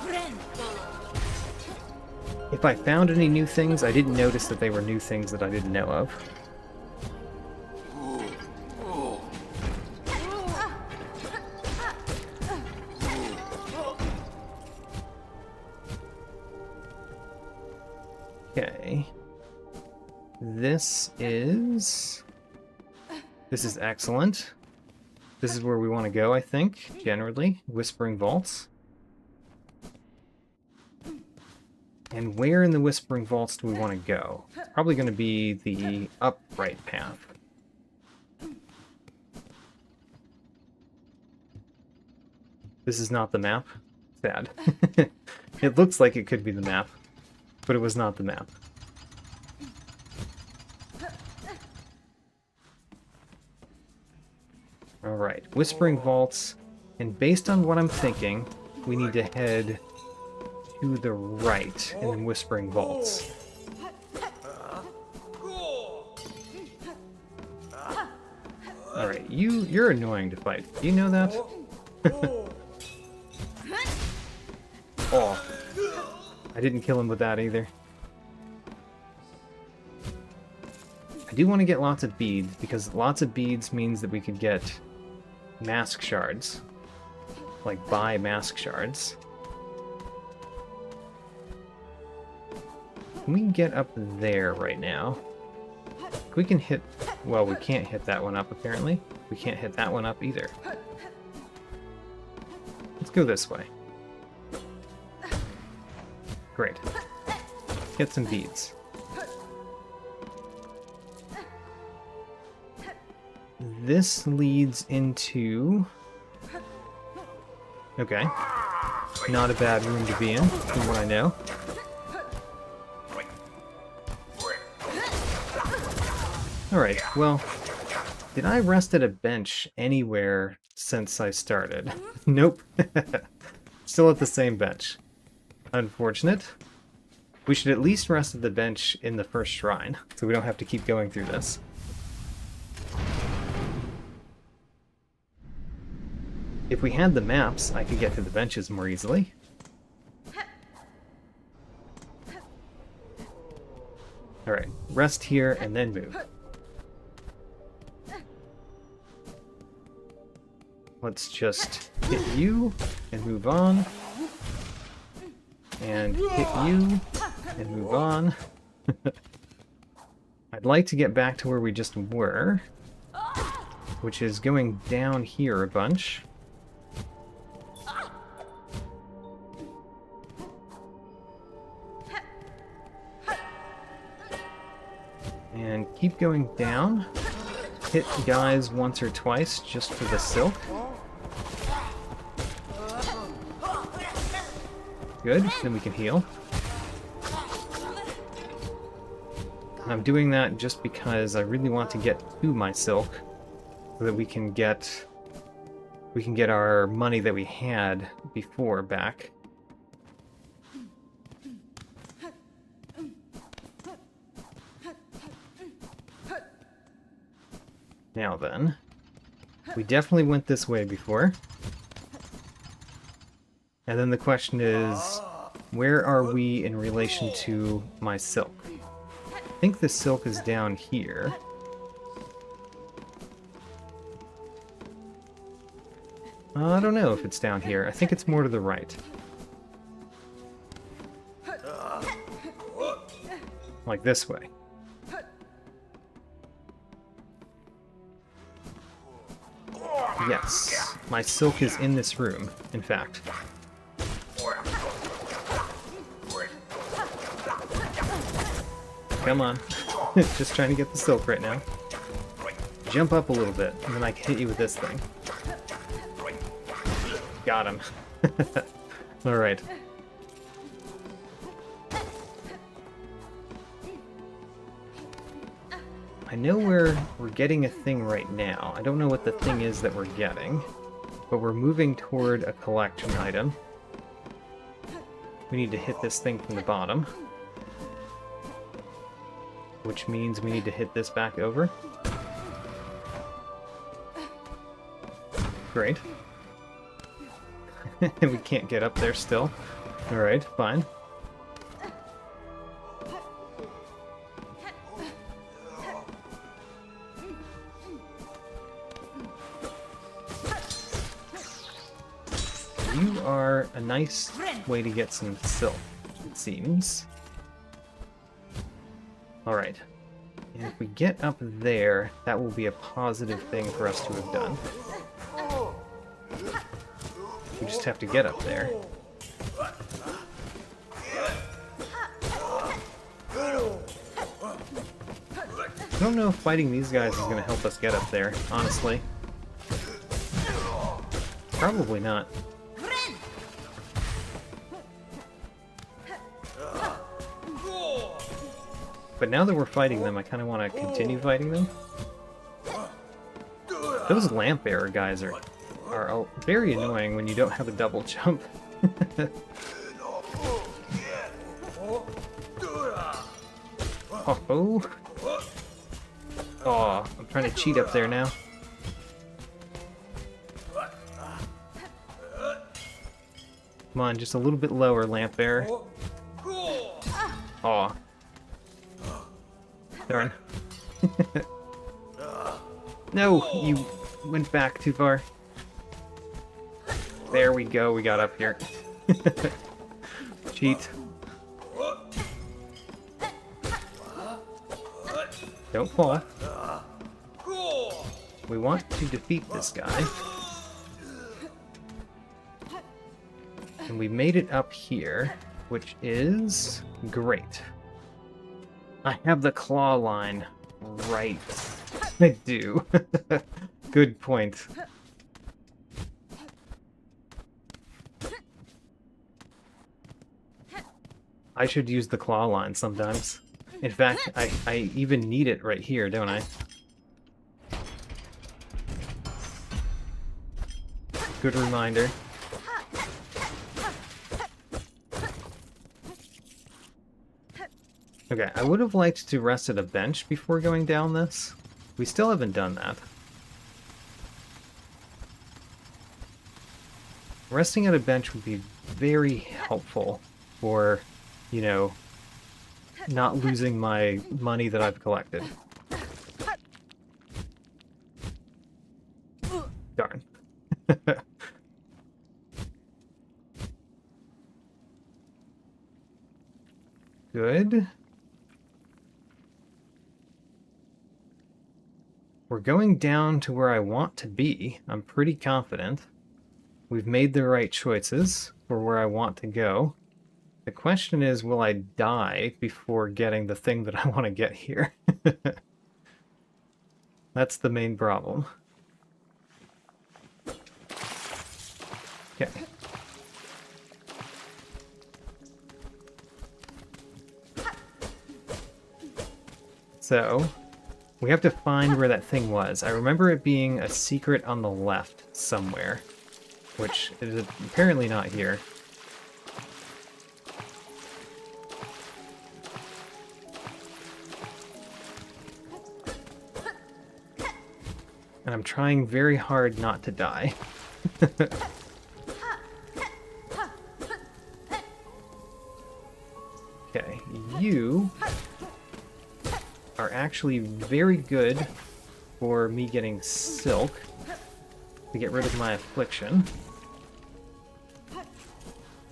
If I found any new things, I didn't notice that they were new things that I didn't know of. Okay. This is excellent. This is where we want to go, I think, generally. Whispering Vaults. And where in the Whispering Vaults do we want to go? It's probably going to be the upright path. This is not the map. Sad. It looks like it could be the map, but it was not the map. Alright, Whispering Vaults, and based on what I'm thinking, we need to head to the right in the Whispering Vaults. Alright, you're annoying to fight. Do you know that? Oh. I didn't kill him with that either. I do want to get lots of beads, because lots of beads means that we could get mask shards. Like, buy mask shards. Can we get up there right now? We can hit... Well, we can't hit that one up, apparently. We can't hit that one up either. Let's go this way. Great. Get some beads. This leads into... Okay. Not a bad room to be in, from what I know. Alright, well, did I rest at a bench anywhere since I started? Nope. Still at the same bench. Unfortunate. We should at least rest at the bench in the first shrine, so we don't have to keep going through this. If we had the maps, I could get to the benches more easily. Alright, rest here and then move. Let's just hit you and move on. And hit you and move on. I'd like to get back to where we just were, which is going down here a bunch. And keep going down. Hit guys once or twice just for the silk. Good, then we can heal. And I'm doing that just because I really want to get to my silk so that we can get our money that we had before back. Now then, we definitely went this way before. And then the question is, where are we in relation to my silk? I think the silk is down here. I don't know if it's down here. I think it's more to the right. Like this way. Yes, my silk is in this room, in fact. Come on. Just trying to get the silk right now. Jump up a little bit, and then I can hit you with this thing. Got him. Alright. I know where we're getting a thing right now. I don't know what the thing is that we're getting, but we're moving toward a collection item. We need to hit this thing from the bottom, which means we need to hit this back over. Great. We can't get up there still. Alright, fine. You are a nice way to get some silk, it seems. Alright. And if we get up there, that will be a positive thing for us to have done. We just have to get up there. I don't know if fighting these guys is going to help us get up there, honestly. Probably not. But now that we're fighting them, I kind of want to continue fighting them. Those lamp bearer guys are very annoying when you don't have a double jump. Oh, I'm trying to cheat up there now. Come on, just a little bit lower, lamp bearer. Aw. Darn. No, you went back too far. There we go, we got up here. Cheat. Don't fall. We want to defeat this guy. And we made it up here, which is great. I have the claw line right. I do. Good point. I should use the claw line sometimes. In fact, I even need it right here, don't I? Good reminder. Okay, I would have liked to rest at a bench before going down this. We still haven't done that. Resting at a bench would be very helpful for, you know, not losing my money that I've collected. Darn. Good. We're going down to where I want to be. I'm pretty confident. We've made the right choices for where I want to go. The question is, will I die before getting the thing that I want to get here? That's the main problem. Okay. So, we have to find where that thing was. I remember it being a secret on the left somewhere, which is apparently not here. And I'm trying very hard not to die. Okay, you are actually very good for me getting silk to get rid of my affliction,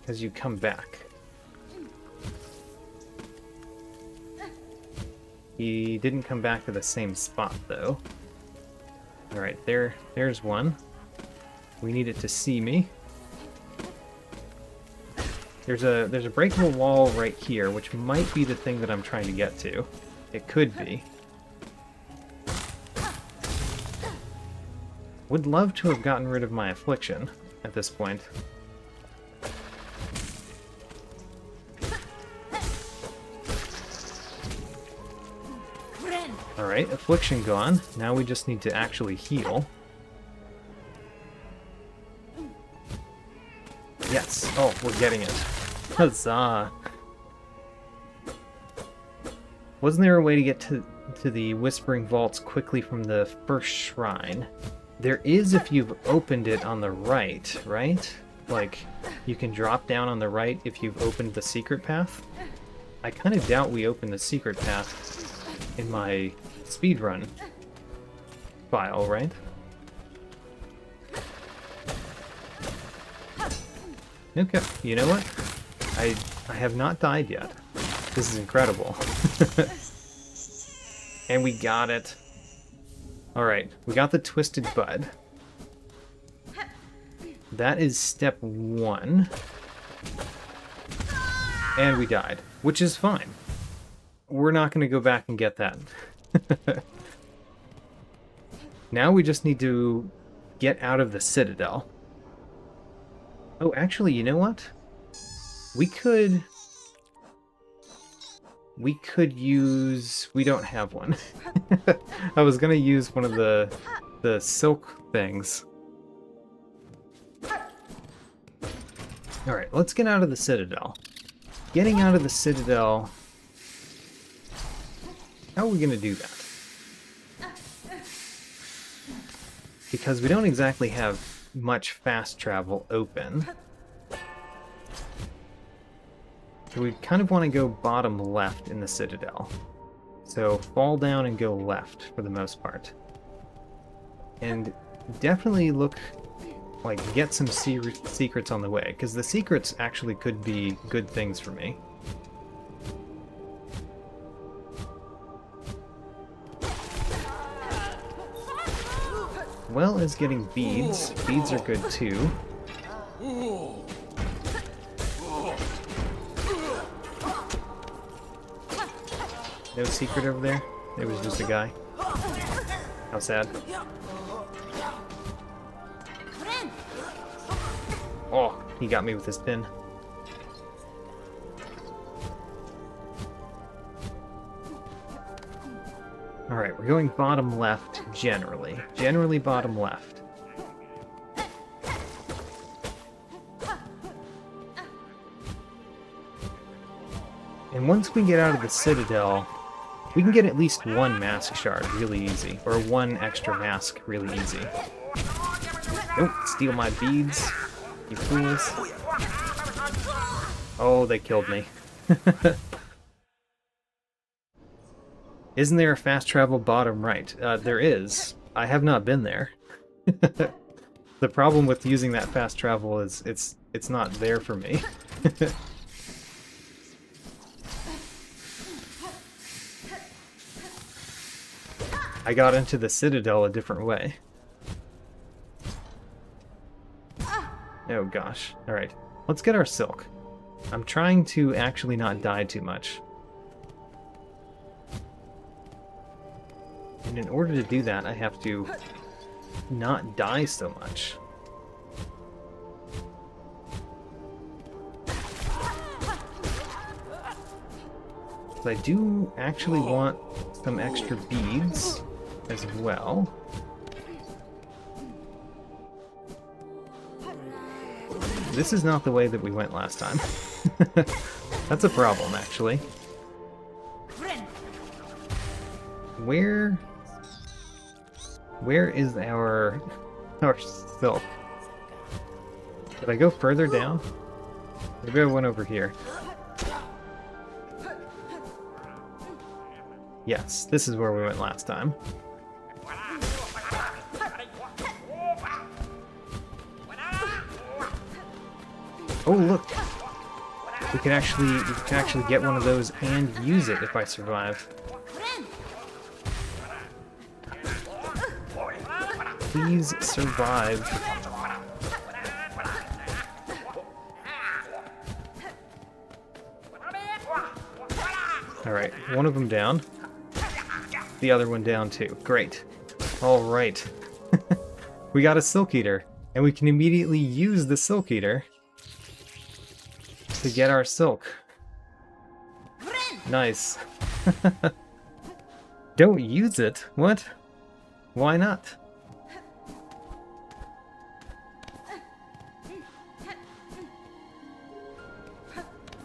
as you come back. He didn't come back to the same spot, though. Alright, there's one. We need it to see me. There's a breakable wall right here, which might be the thing that I'm trying to get to. It could be. Would love to have gotten rid of my affliction at this point. Alright, affliction gone. Now we just need to actually heal. Yes! Oh, we're getting it. Huzzah! Wasn't there a way to get to the Whispering Vaults quickly from the first shrine? There is if you've opened it on the right, right? Like, you can drop down on the right if you've opened the secret path. I kind of doubt we opened the secret path in my speedrun file, right? Okay, you know what? I have not died yet. This is incredible. And we got it. Alright, we got the Twisted Bud. That is step 1. And we died, which is fine. We're not going to go back and get that. Now we just need to get out of the Citadel. Oh, actually, you know what? We could use... We don't have one. I was gonna use one of the silk things. Alright, let's get out of the Citadel. Getting out of the Citadel... How are we gonna do that? Because we don't exactly have much fast travel open. So we kind of want to go bottom left in the Citadel. So fall down and go left for the most part. And definitely look, like, get some secrets on the way, because the secrets actually could be good things for me. Well as getting beads. Beads are good too. No secret over there? It was just a guy. How sad. Oh, he got me with his pin. Alright, we're going bottom left generally. Generally bottom left. And once we get out of the Citadel, we can get at least one mask shard really easy. Or one extra mask really easy. Don't steal my beads, you fools. Oh, they killed me. Isn't there a fast travel bottom right? There is. I have not been there. The problem with using that fast travel is it's not there for me. I got into the Citadel a different way. Oh gosh. Alright. Let's get our silk. I'm trying to actually not die too much. And in order to do that, I have to not die so much. I do actually want some extra beads as well. This is not the way that we went last time. That's a problem, actually. Where is our silk? Did I go further down? Maybe I went over here. Yes, this is where we went last time. Oh, look! We can actually get one of those and use it if I survive. Please survive. Alright, one of them down. The other one down too. Great. Alright. We got a Silk Eater, and we can immediately use the Silk Eater to get our silk. Nice. Don't use it? What? Why not?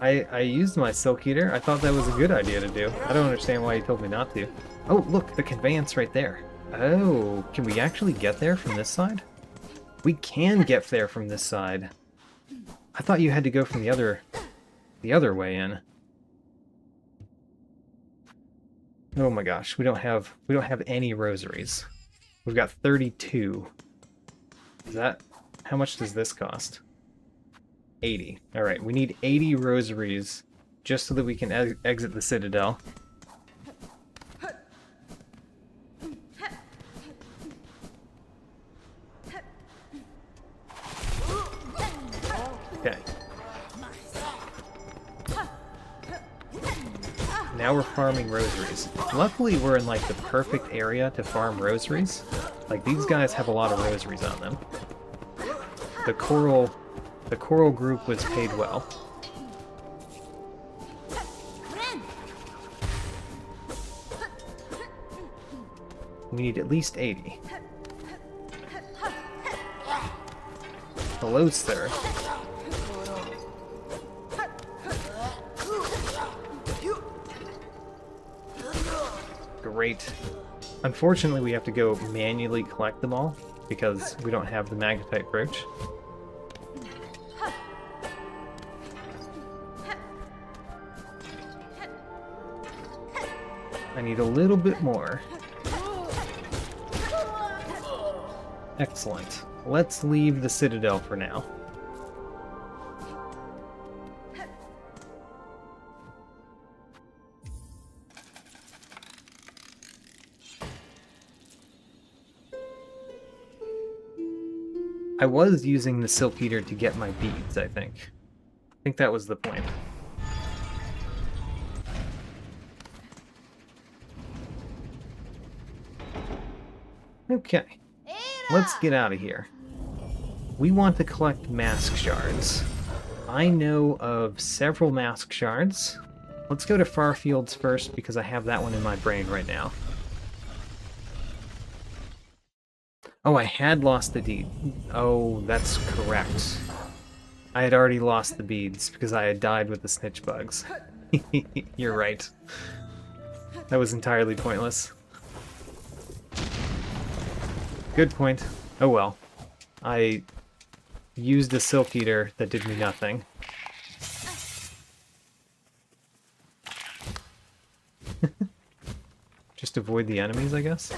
I used my Silk Eater. I thought that was a good idea to do. I don't understand why you told me not to. Oh, look, the conveyance right there. Oh, can we actually get there from this side? We can get there from this side. I thought you had to go from the other way in. Oh my gosh, we don't have any rosaries. We've got 32. Is that, how much does this cost? 80. All right, we need 80 rosaries just so that we can exit the Citadel. Okay. Now we're farming rosaries. Luckily, we're in like the perfect area to farm rosaries. Like, these guys have a lot of rosaries on them. The coral group was paid well. We need at least 80. Hello, sir. Great. Unfortunately, we have to go manually collect them all because we don't have the magnetite brooch. I need a little bit more. Excellent. Let's leave the Citadel for now. I was using the Silk Eater to get my beads, I think. I think that was the point. Okay, let's get out of here. We want to collect mask shards. I know of several mask shards. Let's go to Farfields first because I have that one in my brain right now. Oh, I had lost the deed. Oh, that's correct. I had already lost the beads because I had died with the snitch bugs. You're right. That was entirely pointless. Good point. Oh well. I used a Silk Eater that did me nothing. Just avoid the enemies, I guess?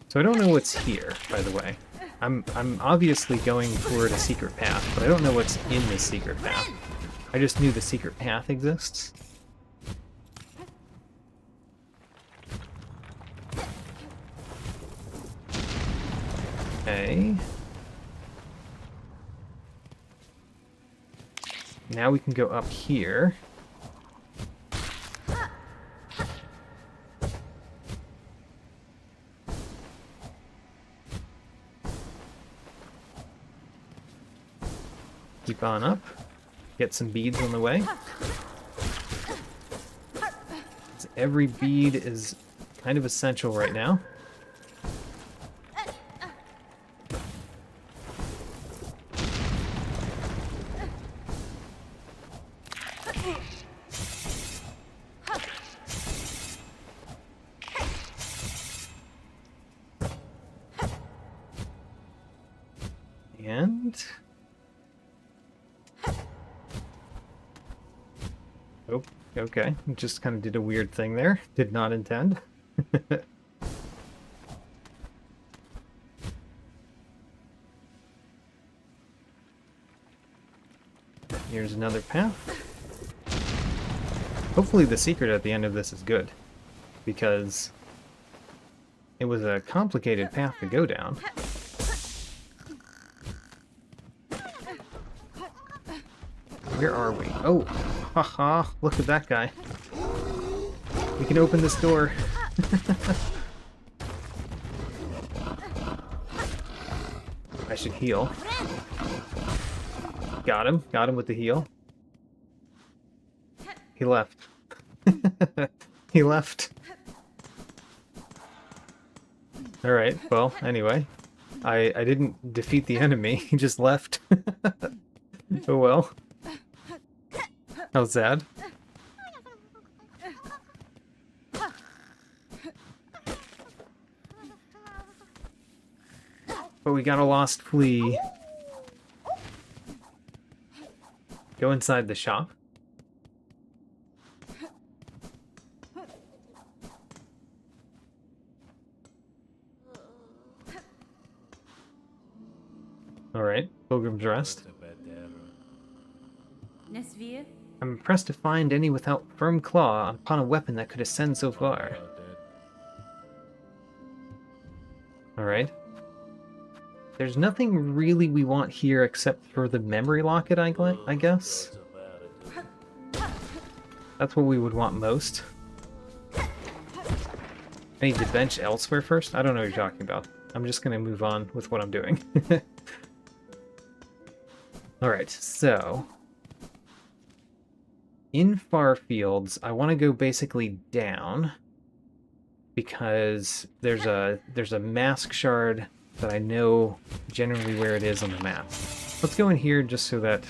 So I don't know what's here, by the way. I'm obviously going toward a secret path, but I don't know what's in this secret path. I just knew the secret path exists. Okay. Now we can go up here. Keep on up. Get some beads on the way. Every bead is kind of essential right now. And... oh, okay. Just kind of did a weird thing there. Did not intend. Here's another path. Hopefully the secret at the end of this is good, because it was a complicated path to go down. Where are we? Oh, haha, look at that guy. We can open this door. I should heal. Got him with the heal. He left. He left. Alright, well, anyway. I didn't defeat the enemy, he just left. Oh well. How sad. But we got a lost flea. Go inside the shop. Alright, Pilgrim's Rest. I'm impressed to find any without firm claw upon a weapon that could ascend so far. Alright. There's nothing really we want here except for the memory locket, I guess. That's what we would want most. I need to bench elsewhere first? I don't know what you're talking about. I'm just gonna move on with what I'm doing. Alright, so... in Far Fields, I want to go basically down, because there's a mask shard that I know generally where it is on the map. Let's go in here just so that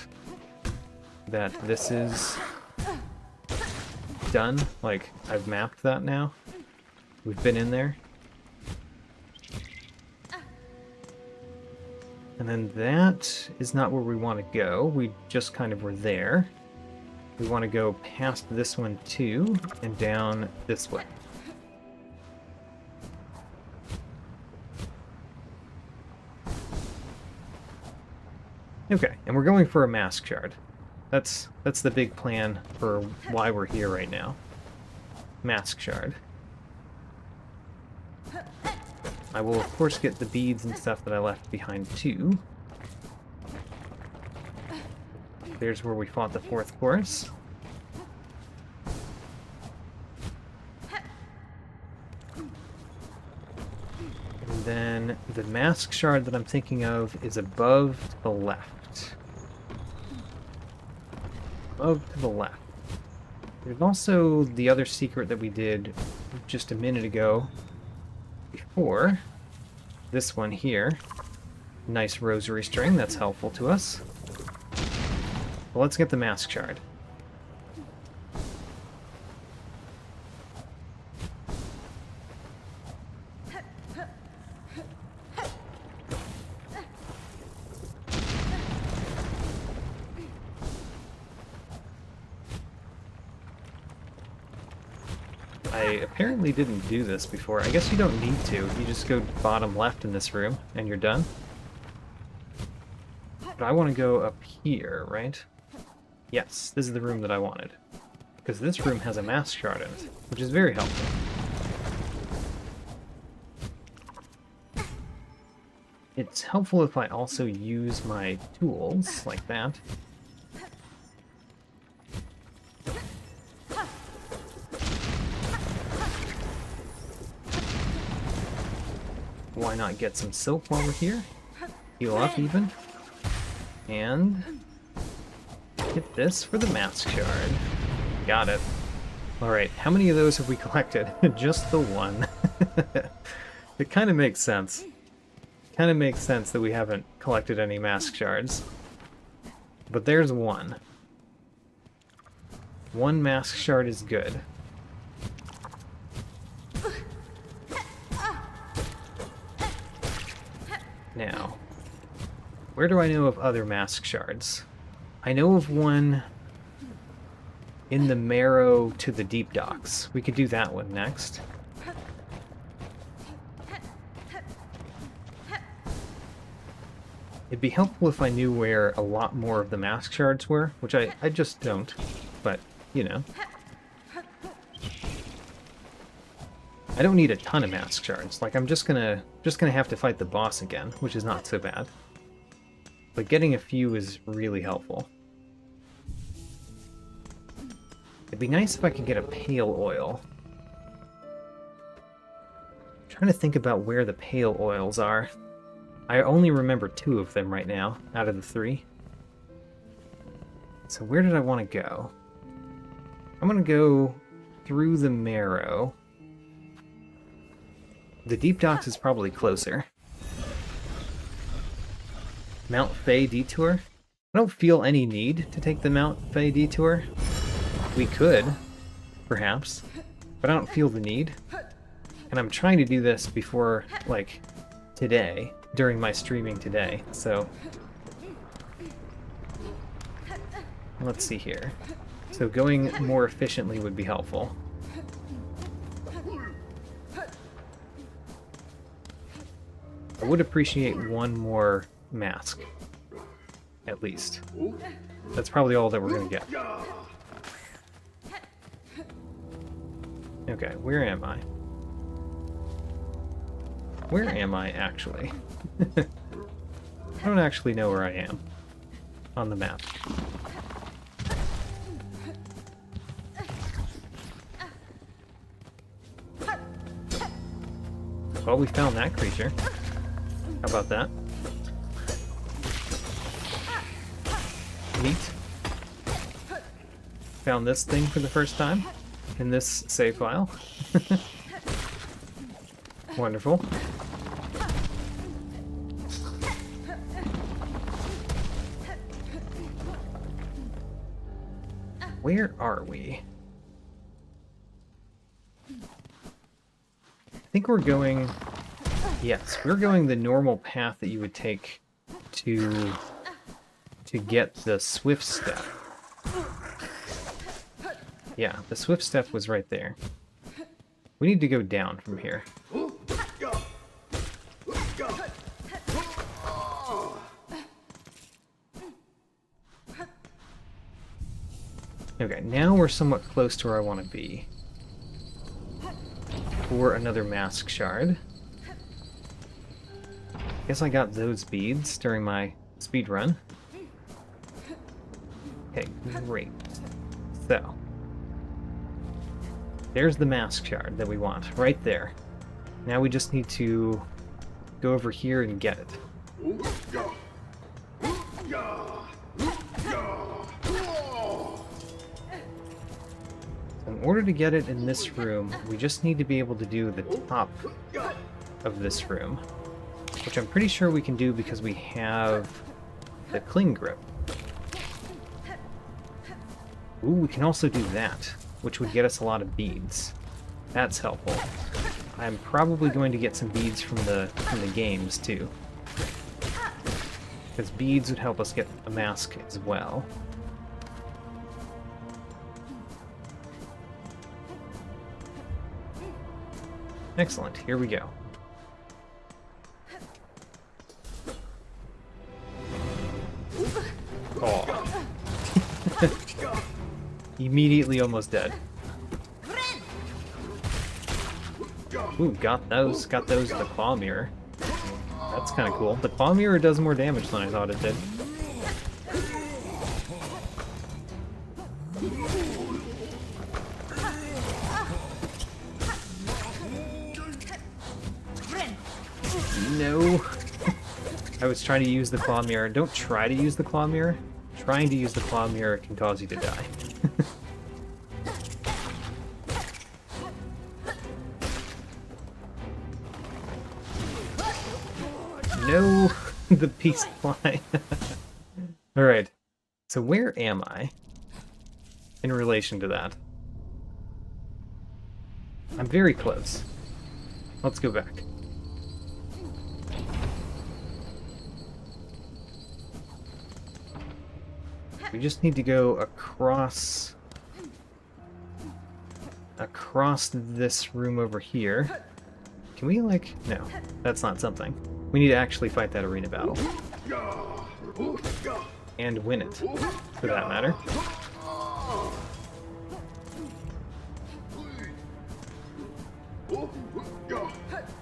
this is done. Like, I've mapped that now. We've been in there. And then that is not where we want to go. We just kind of were there. We want to go past this one too, and down this way. Okay, and we're going for a mask shard. That's the big plan for why we're here right now. Mask shard. I will of course get the beads and stuff that I left behind too. There's where we fought the fourth course. And then the mask shard that I'm thinking of is above to the left. Above to the left. There's also the other secret that we did just a minute ago before. This one here. Nice rosary string, that's helpful to us. Well, let's get the mask shard. I apparently didn't do this before. I guess you don't need to. You just go bottom left in this room, and you're done. But I want to go up here, right? Yes, this is the room that I wanted. Because this room has a mask shard in it, which is very helpful. It's helpful if I also use my tools, like that. Why not get some silk while we're here? Heal up even. And get this for the mask shard. Got it. Alright, how many of those have we collected? Just the one. It kind of makes sense. Kind of makes sense that we haven't collected any mask shards. But there's one. One mask shard is good. Now, where do I know of other mask shards? I know of one in the Marrow to the Deep Docks. We could do that one next. It'd be helpful if I knew where a lot more of the mask shards were, which I just don't, but, you know. I don't need a ton of mask shards. Like, I'm just gonna have to fight the boss again, which is not so bad. But getting a few is really helpful. It'd be nice if I could get a pale oil. I'm trying to think about where the pale oils are. I only remember 2 of them right now, out of the 3. So where did I want to go? I'm going to go through the Marrow. The Deep Docks is probably closer. Mount Fay Detour? I don't feel any need to take the Mount Fay Detour. We could, perhaps, but I don't feel the need. And I'm trying to do this before, like, today. During my streaming today, so let's see here. So going more efficiently would be helpful. I would appreciate one more mask, at least. That's probably all that we're gonna get. Okay, where am I? Where am I, actually? I don't actually know where I am on the map. Well, we found that creature. How about that? Neat. Found this thing for the first time in this save file. Wonderful. Where are we? I think we're going... Yes, we're going the normal path that you would take to get the Swift Step. Yeah, the Swift Step was right there. We need to go down from here. Okay, now we're somewhat close to where I want to be. For another mask shard. Guess I got those beads during my speed run. Okay, great. So, there's the mask shard that we want, right there. Now we just need to go over here and get it. In order to get it in this room, we just need to be able to do the top of this room, which I'm pretty sure we can do because we have the cling grip. Ooh, we can also do that, which would get us a lot of beads. That's helpful. I'm probably going to get some beads from the games too, because beads would help us get a mask as well. Excellent, here we go. Oh. Immediately almost dead. Ooh, got those with the claw mirror. That's kind of cool. The claw mirror does more damage than I thought it did. No. I was trying to use the claw mirror. Don't try to use the claw mirror. Trying to use the claw mirror can cause you to die. No, the beast fly. Alright, so where am I in relation to that? I'm very close. Let's go back. We just need to go across this room over here. Can we, like... No, that's not something. We need to actually fight that arena battle. And win it, for that matter.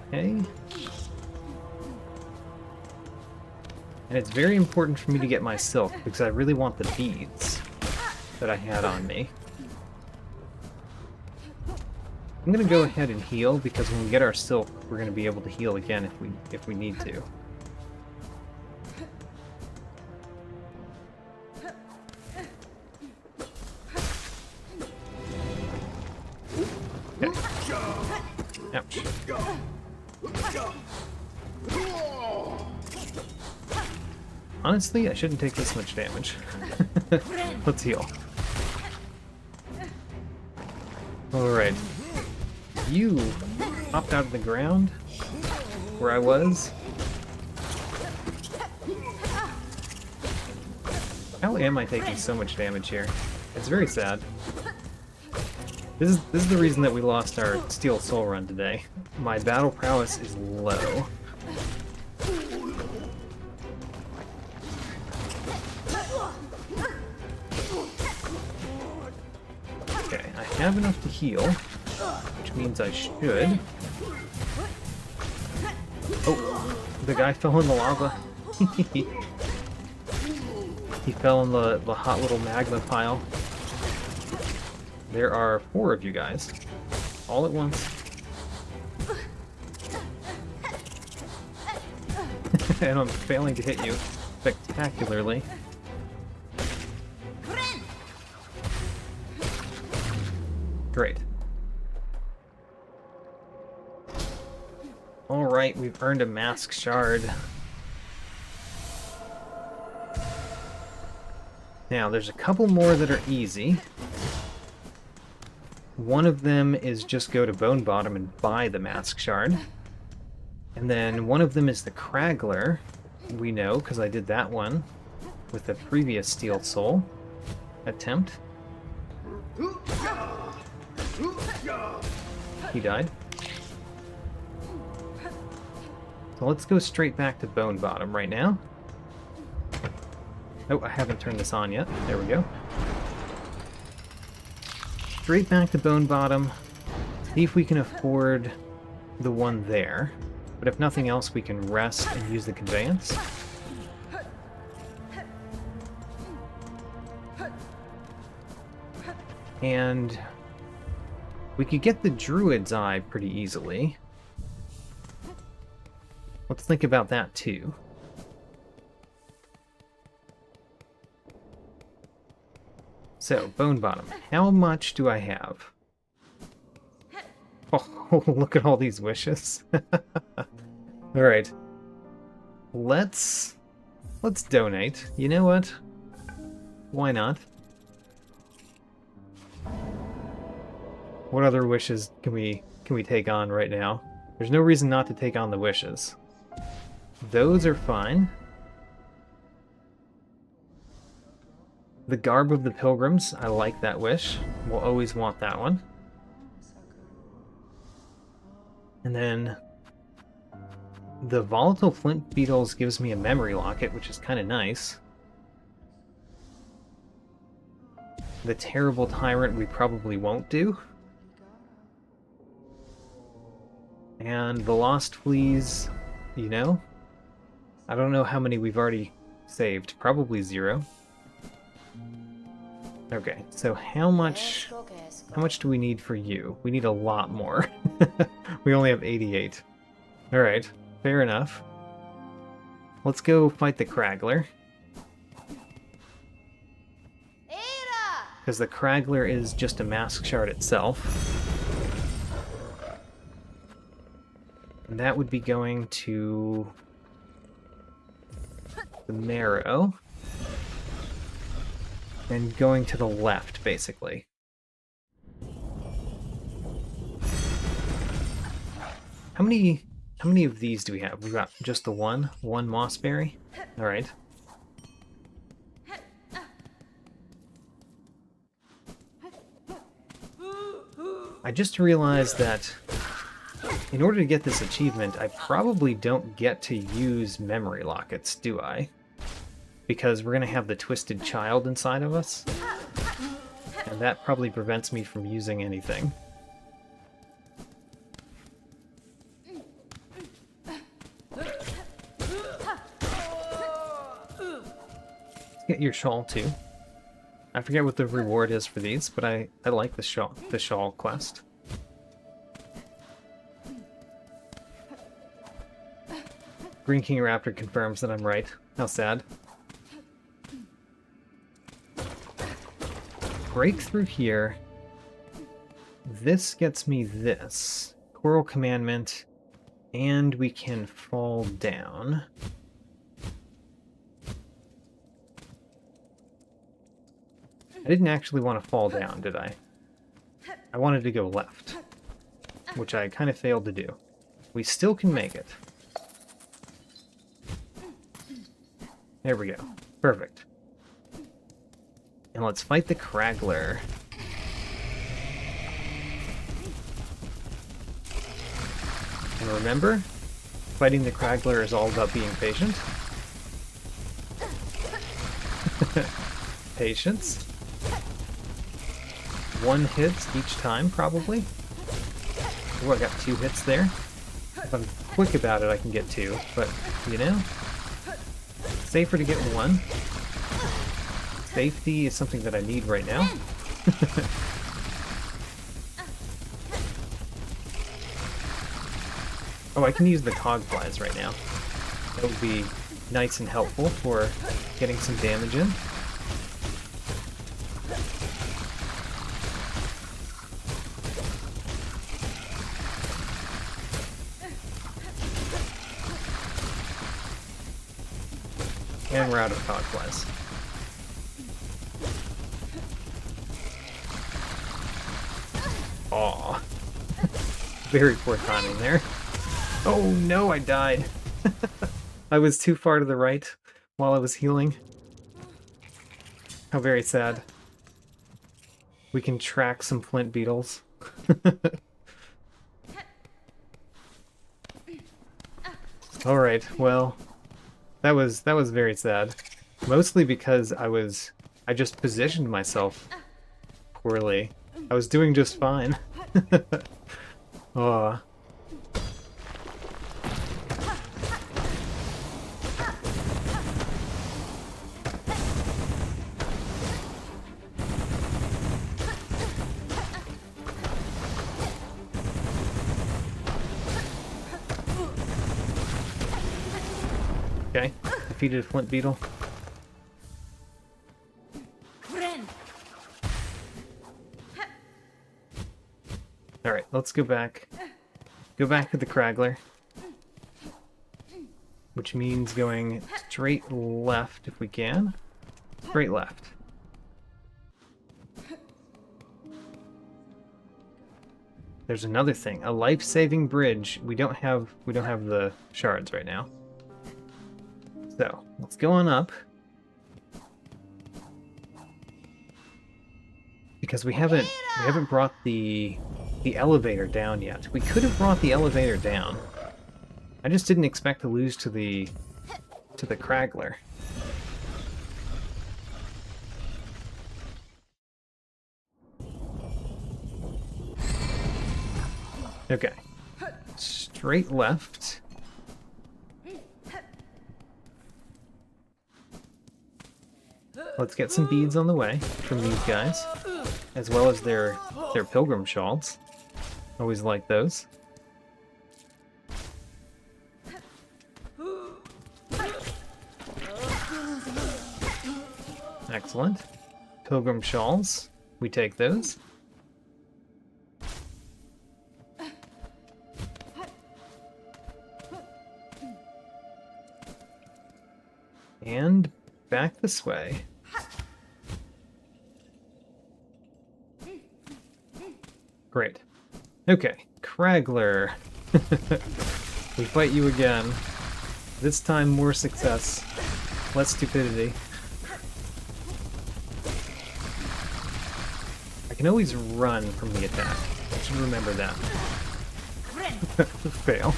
Okay. And it's very important for me to get my silk, because I really want the beads that I had on me. I'm gonna go ahead and heal, because when we get our silk, we're gonna be able to heal again if we need to. Okay. Ouch. Honestly, I shouldn't take this much damage. Let's heal. Alright. You popped out of the ground where I was. How am I taking so much damage here? It's very sad. This is the reason that we lost our Steel Soul run today. My battle prowess is low. Okay, I have enough to heal, which means I should. Oh, the guy fell in the lava. He fell in the hot little magma pile. There are 4 of you guys, all at once. And I'm failing to hit you spectacularly. Great. Alright, we've earned a mask shard. Now, there's a couple more that are easy. One of them is just go to Bone Bottom and buy the mask shard. And then one of them is the Craggler. We know, because I did that one with the previous Steel Soul attempt. He died. So let's go straight back to Bone Bottom right now. Oh, I haven't turned this on yet. There we go. Straight back to Bone Bottom. See if we can afford the one there. But if nothing else, we can rest and use the conveyance. And we could get the Druid's Eye pretty easily. Let's think about that too. So, Bone Bottom, how much do I have? Oh, look at all these wishes. Alright. Let's donate. You know what? Why not? What other wishes can we take on right now? There's no reason not to take on the wishes. Those are fine. The Garb of the Pilgrims, I like that wish. We'll always want that one. And then the volatile flint beetles gives me a memory locket, which is kind of nice. The terrible tyrant we probably won't do. And the lost fleas, you know? I don't know how many we've already saved. Probably 0. Okay, so how much do we need for you? We need a lot more. We only have 88. Alright, fair enough. Let's go fight the Kraggler. Because the Kraggler is just a mask shard itself. And that would be going to the Marrow. And going to the left, basically. How many of these do we have? We've got just the one mossberry? Alright. I just realized that in order to get this achievement, I probably don't get to use memory lockets, do I? Because we're going to have the twisted child inside of us. And that probably prevents me from using anything. Get your shawl too. I forget what the reward is for these, but I like the shawl quest. Green King Raptor confirms that I'm right. How sad. Break through here. This gets me this. Coral Commandment. And we can fall down. I didn't actually want to fall down, did I? I wanted to go left, which I kind of failed to do. We still can make it. There we go. Perfect. And let's fight the Kraggler. And remember, fighting the Kraggler is all about being patient. Patience. 1 hit each time, probably. Oh, I got 2 hits there. If I'm quick about it, I can get 2, but, you know, safer to get 1. Safety is something that I need right now. Oh, I can use the cogflies right now. That would be nice and helpful for getting some damage in. And we're out of cogflies. Aw. Very poor timing there. Oh no, I died. I was too far to the right while I was healing. How very sad. We can track some flint beetles. Alright, well, that was very sad. Mostly because I just positioned myself poorly. I was doing just fine. Aw. Okay, defeated a flint beetle. Alright, let's go back. Go back to the Kraggler. Which means going straight left if we can. Straight left. There's another thing, a life-saving bridge. We don't have the shards right now. So, let's go on up. Because we haven't brought the the elevator down yet. We could have brought the elevator down. I just didn't expect to lose to the Kraggler. Okay. Straight left. Let's get some beads on the way from these guys, as well as their pilgrim shawls. Always like those. Excellent. Pilgrim shawls. We take those. And back this way. Great. Okay, Kraggler. We fight you again. This time more success. Less stupidity. I can always run from the attack. I should remember that. Fail.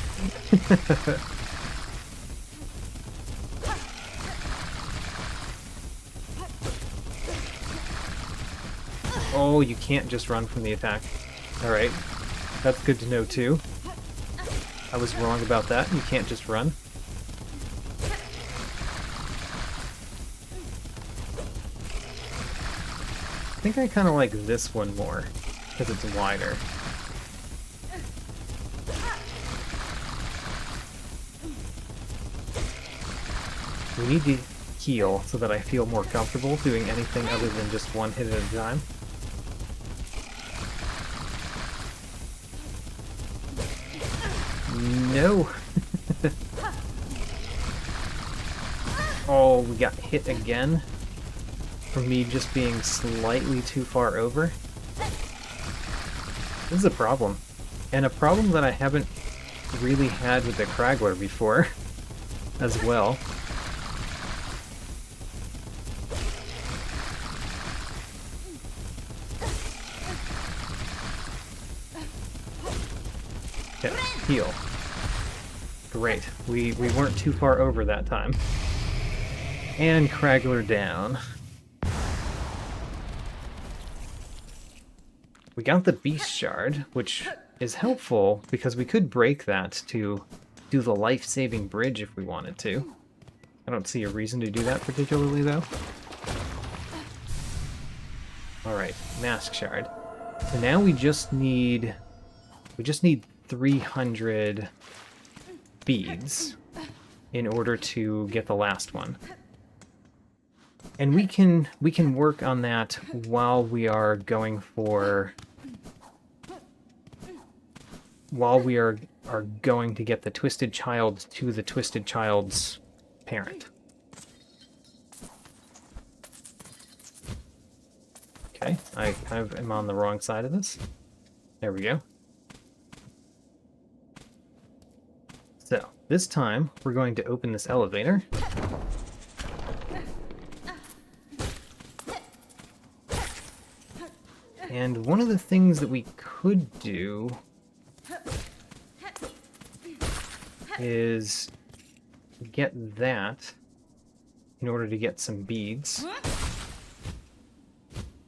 Oh, you can't just run from the attack. Alright. That's good to know too. I was wrong about that. You can't just run. I think I kind of like this one more, because it's wider. We need to heal so that I feel more comfortable doing anything other than just one hit at a time. No! Oh, we got hit again from me just being slightly too far over. This is a problem. And a problem that I haven't really had with the Kraggler before as well. Okay, heal. Great. We weren't too far over that time. And Kraggler down. We got the Beast Shard, which is helpful because we could break that to do the life-saving bridge if we wanted to. I don't see a reason to do that particularly, though. Alright, Mask Shard. So now we just need 300 beads in order to get the last one. And we can work on that while we are going for... while we are going to get the Twisted Child to the Twisted Child's parent. Okay, I kind of am on the wrong side of this. There we go. So, this time, we're going to open this elevator. And one of the things that we could do is get that in order to get some beads.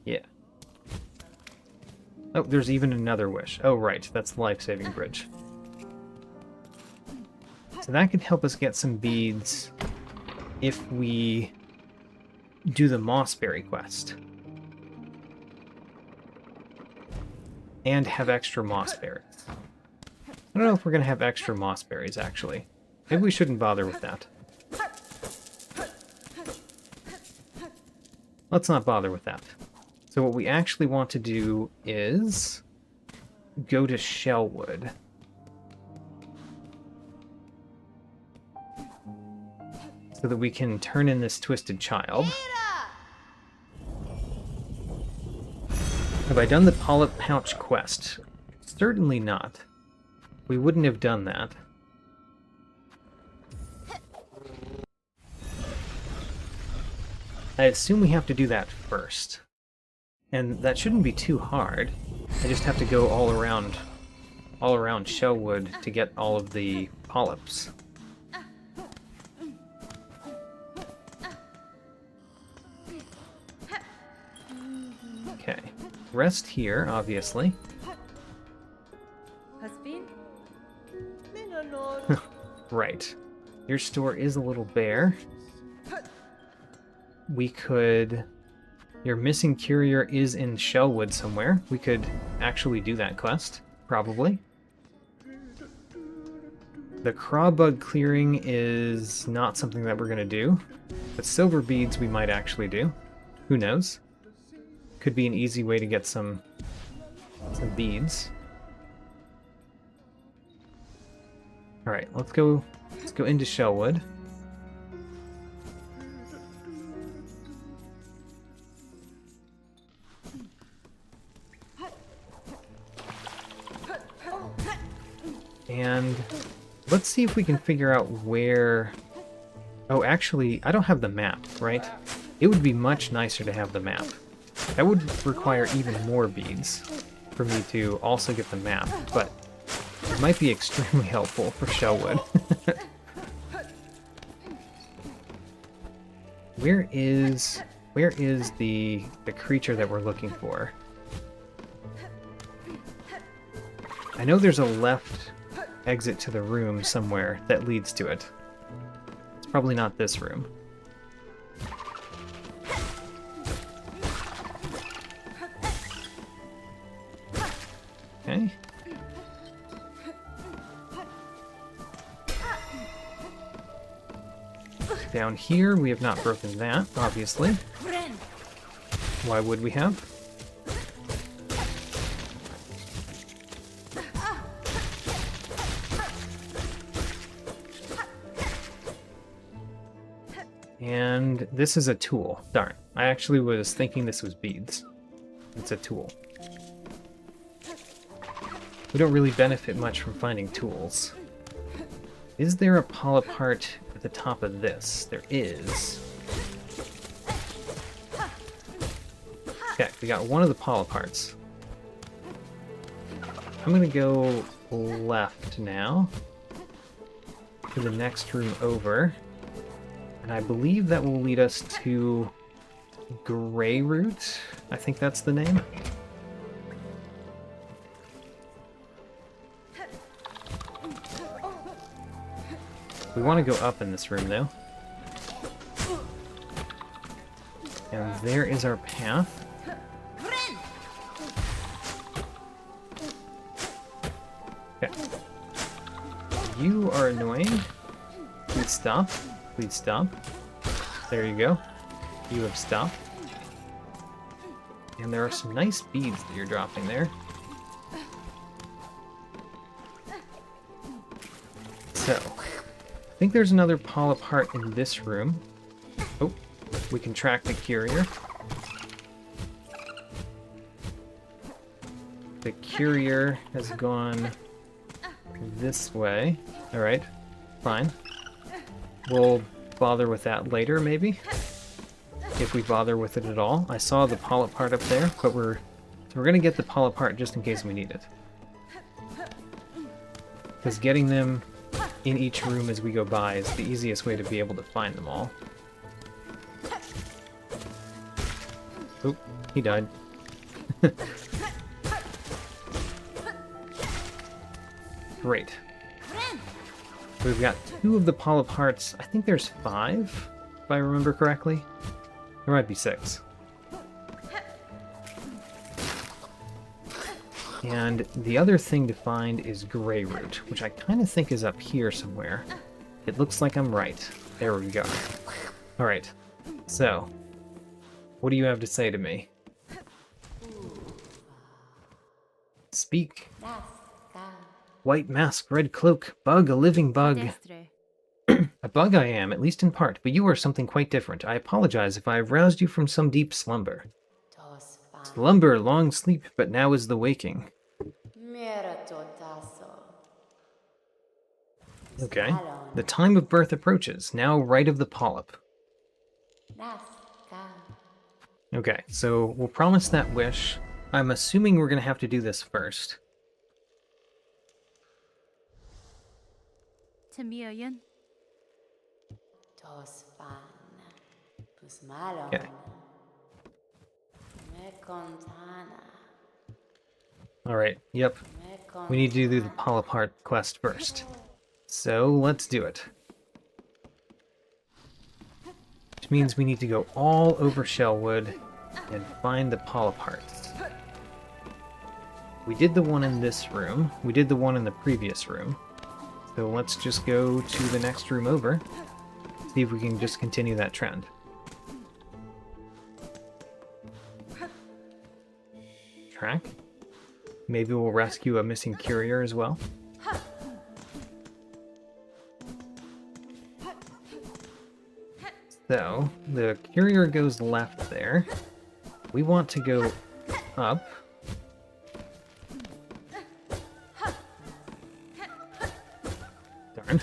Yeah. Oh, there's even another wish. Oh, right, that's the life-saving bridge. So that could help us get some beads if we do the Mossberry quest. And have extra mossberries. I don't know if we're going to have extra mossberries, actually. Maybe we shouldn't bother with that. Let's not bother with that. So what we actually want to do is go to Shellwood. So that we can turn in this Twisted Child. Have I done the Polyp Pouch quest? Certainly not. We wouldn't have done that. I assume we have to do that first. And that shouldn't be too hard. I just have to go all around Shellwood to get all of the polyps. Okay. Rest here, obviously. Right. Your store is a little bare. We could... Your missing courier is in Shellwood somewhere. We could actually do that quest, probably. The craw bug clearing is not something that we're going to do, but silver beads we might actually do. Who knows? Could be an easy way to get some beads. All right, let's go into Shellwood. And let's see if we can figure out where... Oh, actually, I don't have the map, right? It would be much nicer to have the map. That would require even more beads for me to also get the map, but it might be extremely helpful for Shellwood. Where is the creature that we're looking for? I know there's a left exit to the room somewhere that leads to it. It's probably not this room. Okay. Down here, we have not broken that, obviously. Why would we have? And this is a tool. Darn. I actually was thinking this was beads. It's a tool. We don't really benefit much from finding tools. Is there a polyp heart at the top of this? There is. Okay, we got one of the polyp hearts. I'm gonna go left now to the next room over. And I believe that will lead us to Greyroot. I think that's the name. We want to go up in this room, though. And there is our path. Okay. You are annoying. Please stop. Please stop. There you go. You have stopped. And there are some nice beads that you're dropping there. So, I think there's another polyp heart in this room. Oh, we can track the courier. The courier has gone this way. Alright, fine. We'll bother with that later, maybe? If we bother with it at all. I saw the polyp heart up there, but we're gonna get the polyp heart just in case we need it. Because getting them in each room as we go by is the easiest way to be able to find them all. Oop, he died. Great. We've got 2 of the polyp hearts. I think there's 5, if I remember correctly. There might be 6. And the other thing to find is Greyroot, which I kind of think is up here somewhere. It looks like I'm right. There we go. Alright, so, what do you have to say to me? Speak. White mask, red cloak, bug, a living bug. A bug I am, at least in part, but you are something quite different. I apologize if I have roused you from some deep slumber. Slumber, long sleep, but now is the waking. Okay. The time of birth approaches, now right of the polyp. Okay, so we'll promise that wish. I'm assuming we're going to have to do this first. Tamiyan. Okay. Alright, yep. We need to do the Polypart quest first. So, let's do it. Which means we need to go all over Shellwood and find the Polyparts. We did the one in this room. We did the one in the previous room. So let's just go to the next room over. See if we can just continue that trend. Track. Maybe we'll rescue a missing courier as well. So, the courier goes left there. We want to go up. Darn.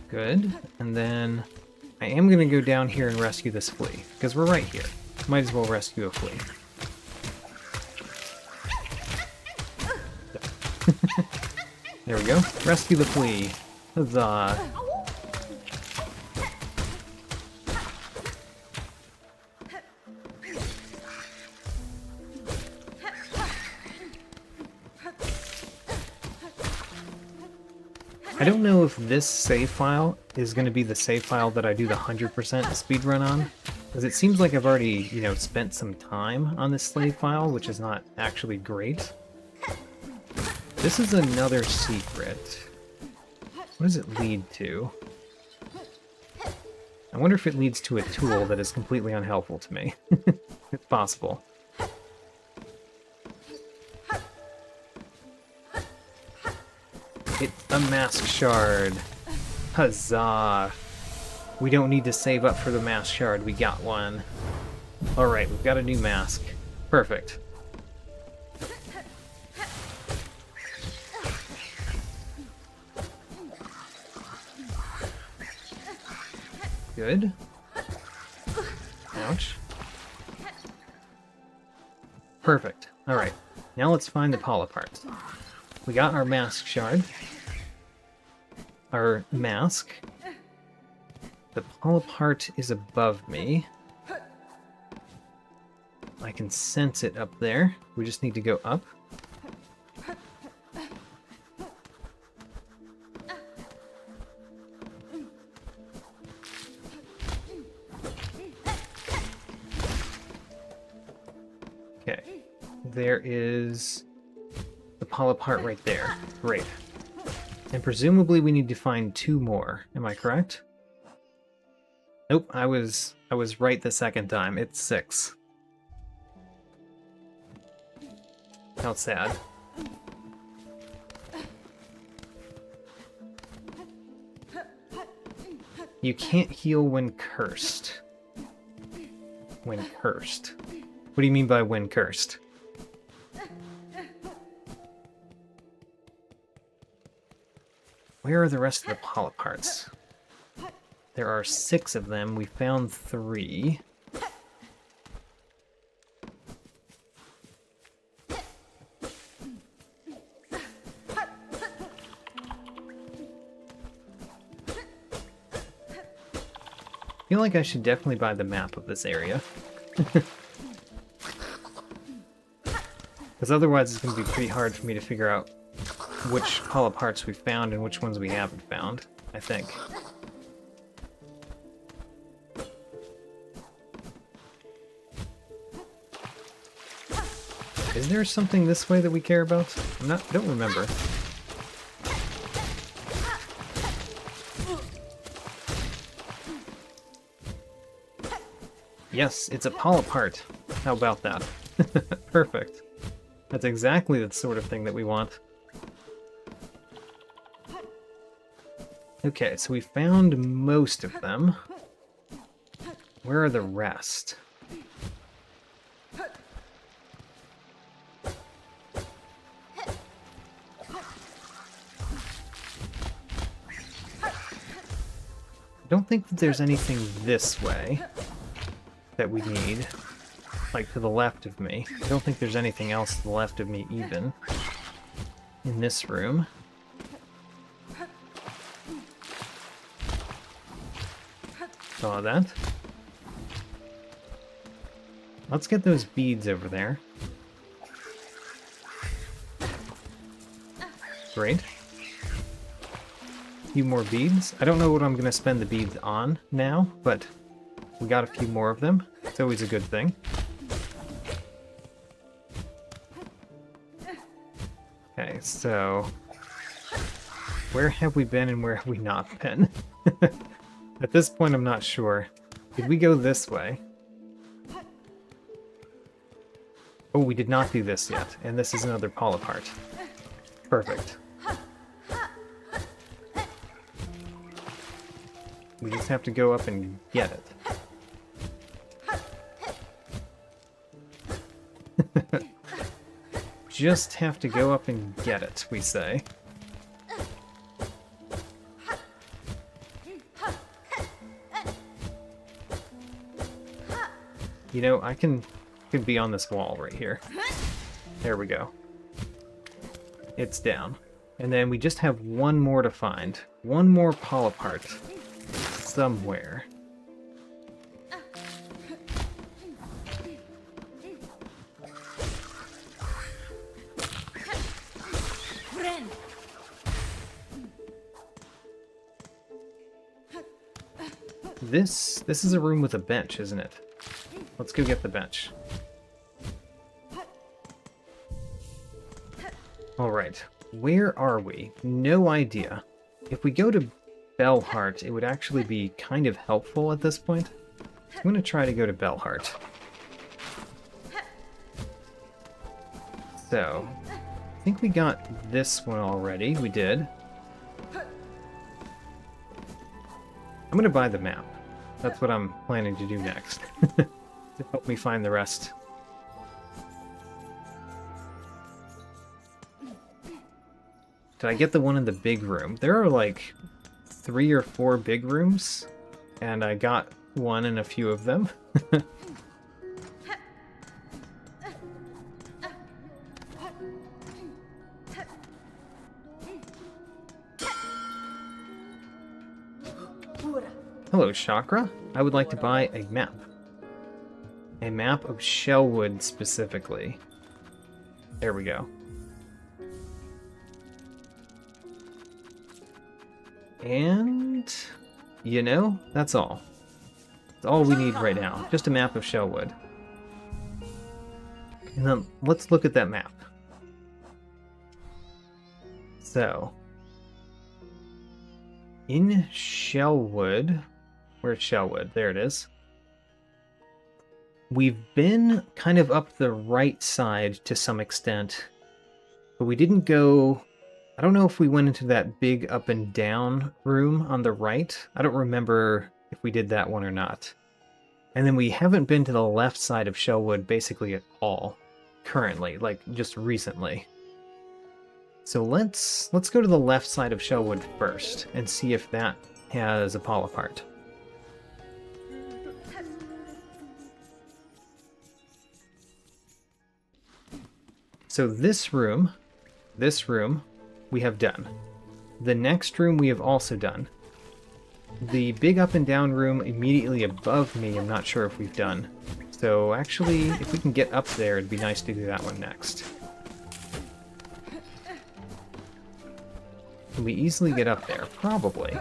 Good. And then I am going to go down here and rescue this flea, because we're right here. Might as well rescue a flea. There we go. Rescue the flea. Huzzah. I don't know if this save file is going to be the save file that I do the 100% speedrun on, because it seems like I've already, spent some time on this save file, which is not actually great. This is another secret. What does it lead to? I wonder if it leads to a tool that is completely unhelpful to me. It's possible. It's a mask shard. Huzzah! We don't need to save up for the mask shard, we got one. Alright, we've got a new mask. Perfect. Good. Ouch. Perfect. Alright, now let's find the Polyparts. We got our mask shard. Our mask. The Polypart is above me. I can sense it up there. We just need to go up. Okay. There is the Polypart right there. Great. And presumably we need to find 2 more. Am I correct? Nope, I was right the second time. It's 6. How sad. You can't heal when cursed. When cursed. What do you mean by when cursed? Where are the rest of the Polyparts? There are 6 of them. We found 3. I feel like I should definitely buy the map of this area. Because otherwise it's going to be pretty hard for me to figure out which Polyparts we found and which ones we haven't found, I think. Is there something this way that we care about? I don't remember. Yes, it's a Polypart. How about that? Perfect. That's exactly the sort of thing that we want. Okay, so we found most of them. Where are the rest? don't think that there's anything this way that we need. Like, to the left of me. I don't think there's anything else to the left of me, even. In this room. Saw that. Let's get those beads over there. Great. A few more beads. I don't know what I'm going to spend the beads on now, but we got a few more of them. It's always a good thing. Okay, so where have we been and where have we not been? At this point, I'm not sure. Did we go this way? Oh, we did not do this yet, and this is another pull apart. Perfect. We just have to go up and get it. Just have to go up and get it, we say. You know, I can be on this wall right here. There we go. It's down. And then we just have one more to find. One more pull apart. Somewhere. This is a room with a bench, isn't it? Let's go get the bench. Alright, where are we? No idea. If we go to Bellheart, it would actually be kind of helpful at this point. I'm going to try to go to Bellheart. So, I think we got this one already. We did. I'm going to buy the map. That's what I'm planning to do next. To help me find the rest. Did I get the one in the big room? There are like 3 or 4 big rooms, and I got one in a few of them. Hello, Chakra. I would like to buy a map. A map of Shellwood, specifically. There we go. And, you know, that's all. That's all we need right now. Just a map of Shellwood. And then let's look at that map. So, in Shellwood, where's Shellwood? There it is. We've been kind of up the right side to some extent, but we didn't go... I don't know if we went into that big up and down room on the right. I don't remember if we did that one or not. And then we haven't been to the left side of Shellwood basically at all, currently, like just recently. So let's go to the left side of Shellwood first and see if that has a pull apart. So this room, we have done. The next room we have also done. The big up and down room immediately above me, I'm not sure if we've done. So actually, if we can get up there, it'd be nice to do that one next. Can we easily get up there? Probably.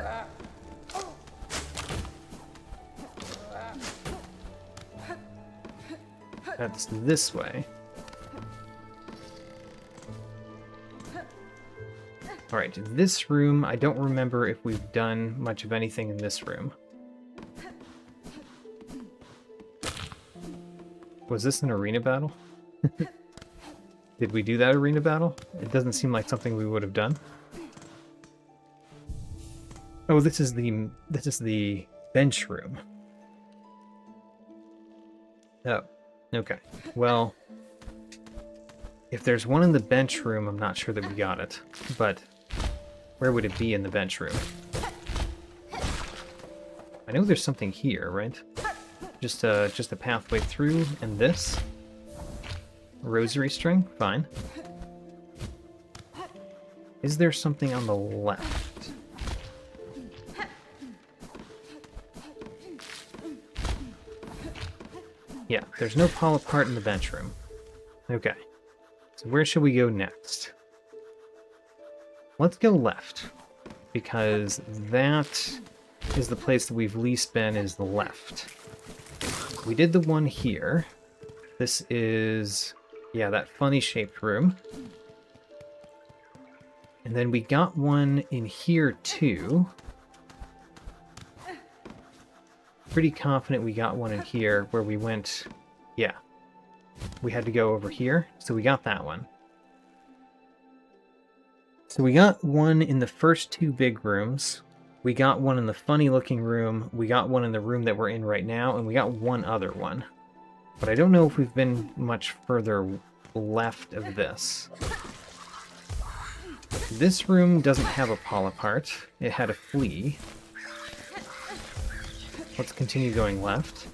That's this way. Alright, this room, I don't remember if we've done much of anything in this room. Was this an arena battle? Did we do that arena battle? It doesn't seem like something we would have done. Oh, this is the bench room. Oh, okay. Well, if there's one in the bench room, I'm not sure that we got it, but where would it be in the bench room? I know there's something here, right? Just a pathway through, and this. Rosary string? Fine. Is there something on the left? Yeah, there's no polypart in the bench room. Okay. So where should we go next? Let's go left. Because that is the place that we've least been, is the left. We did the one here. This is, yeah, that funny shaped room. And then we got one in here too. Pretty confident we got one in here where we went, yeah. We had to go over here, so we got that one. So we got one in the first two big rooms. We got one in the funny looking room. We got one in the room that we're in right now, and we got one other one. But I don't know if we've been much further left of this. This room doesn't have a polypart. It had a flea. Let's continue going left.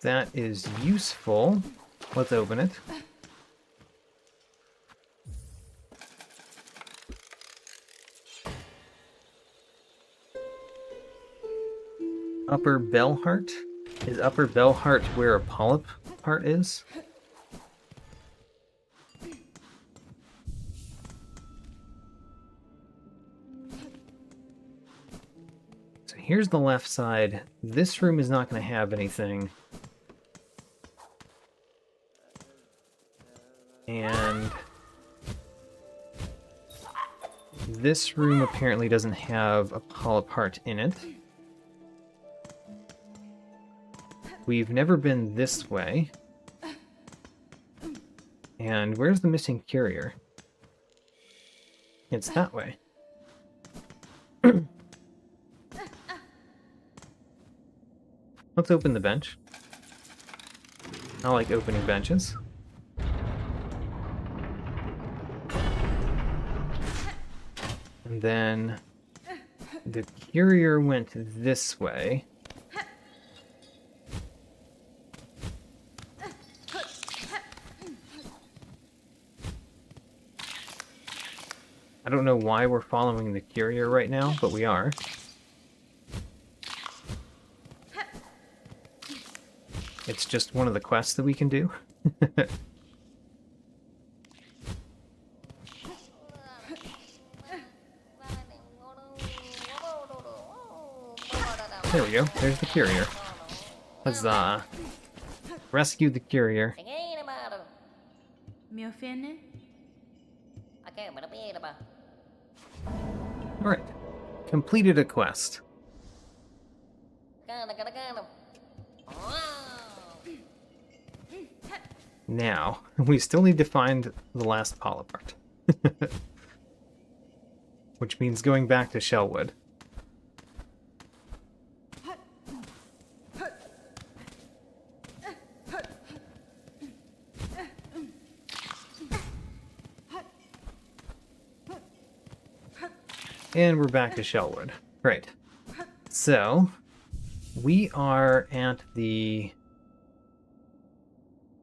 That is useful. Let's open it. Upper bell heart? Is upper bell heart where a polyp part is? So here's the left side. This room is not going to have anything. And this room apparently doesn't have a polypart in it. We've never been this way. And where's the missing courier? It's that way. Let's open the bench. I like opening benches. And then the courier went this way. I don't know why we're following the courier right now, but we are. It's just one of the quests that we can do. There we go. There's the courier. Let's rescue the courier. Alright. Completed a quest. Now, we still need to find the last polypart. Which means going back to Shellwood. And we're back to Shellwood. Right. So, we are at the...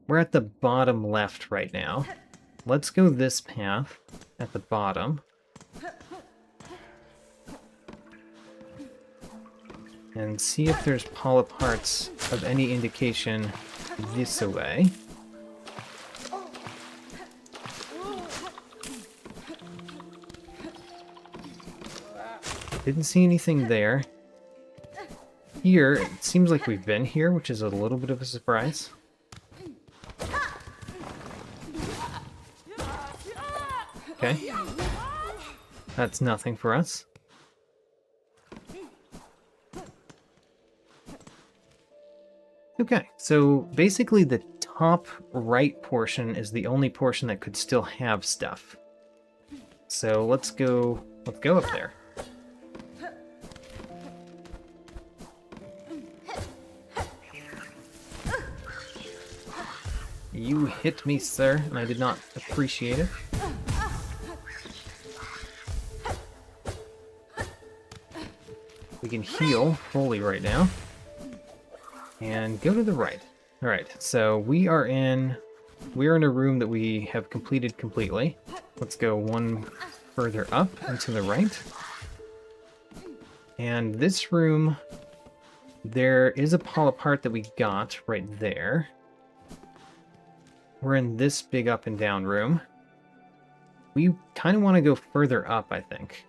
We're at the bottom left right now. Let's go this path at the bottom. And see if there's polyparts of any indication this way. Didn't see anything there. Here, it seems like we've been here, which is a little bit of a surprise. Okay. That's nothing for us. Okay, so basically the top right portion is the only portion that could still have stuff. So let's go up there. You hit me, sir, and I did not appreciate it. We can heal fully right now. And go to the right. Alright, so we're in a room that we have completed completely. Let's go one further up and to the right. And this room, there is a polypart that we got right there. We're in this big up and down room. We kind of want to go further up, I think.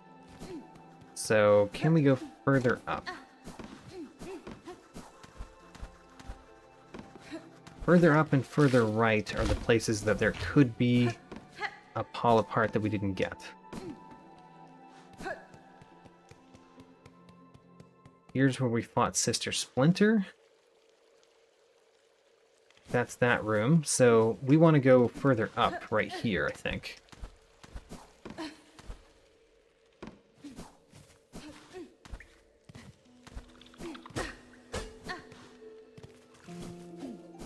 So, can we go further up? Further up and further right are the places that there could be a polypart that we didn't get. Here's where we fought Sister Splinter. That's that room. So we want to go further up right here, I think.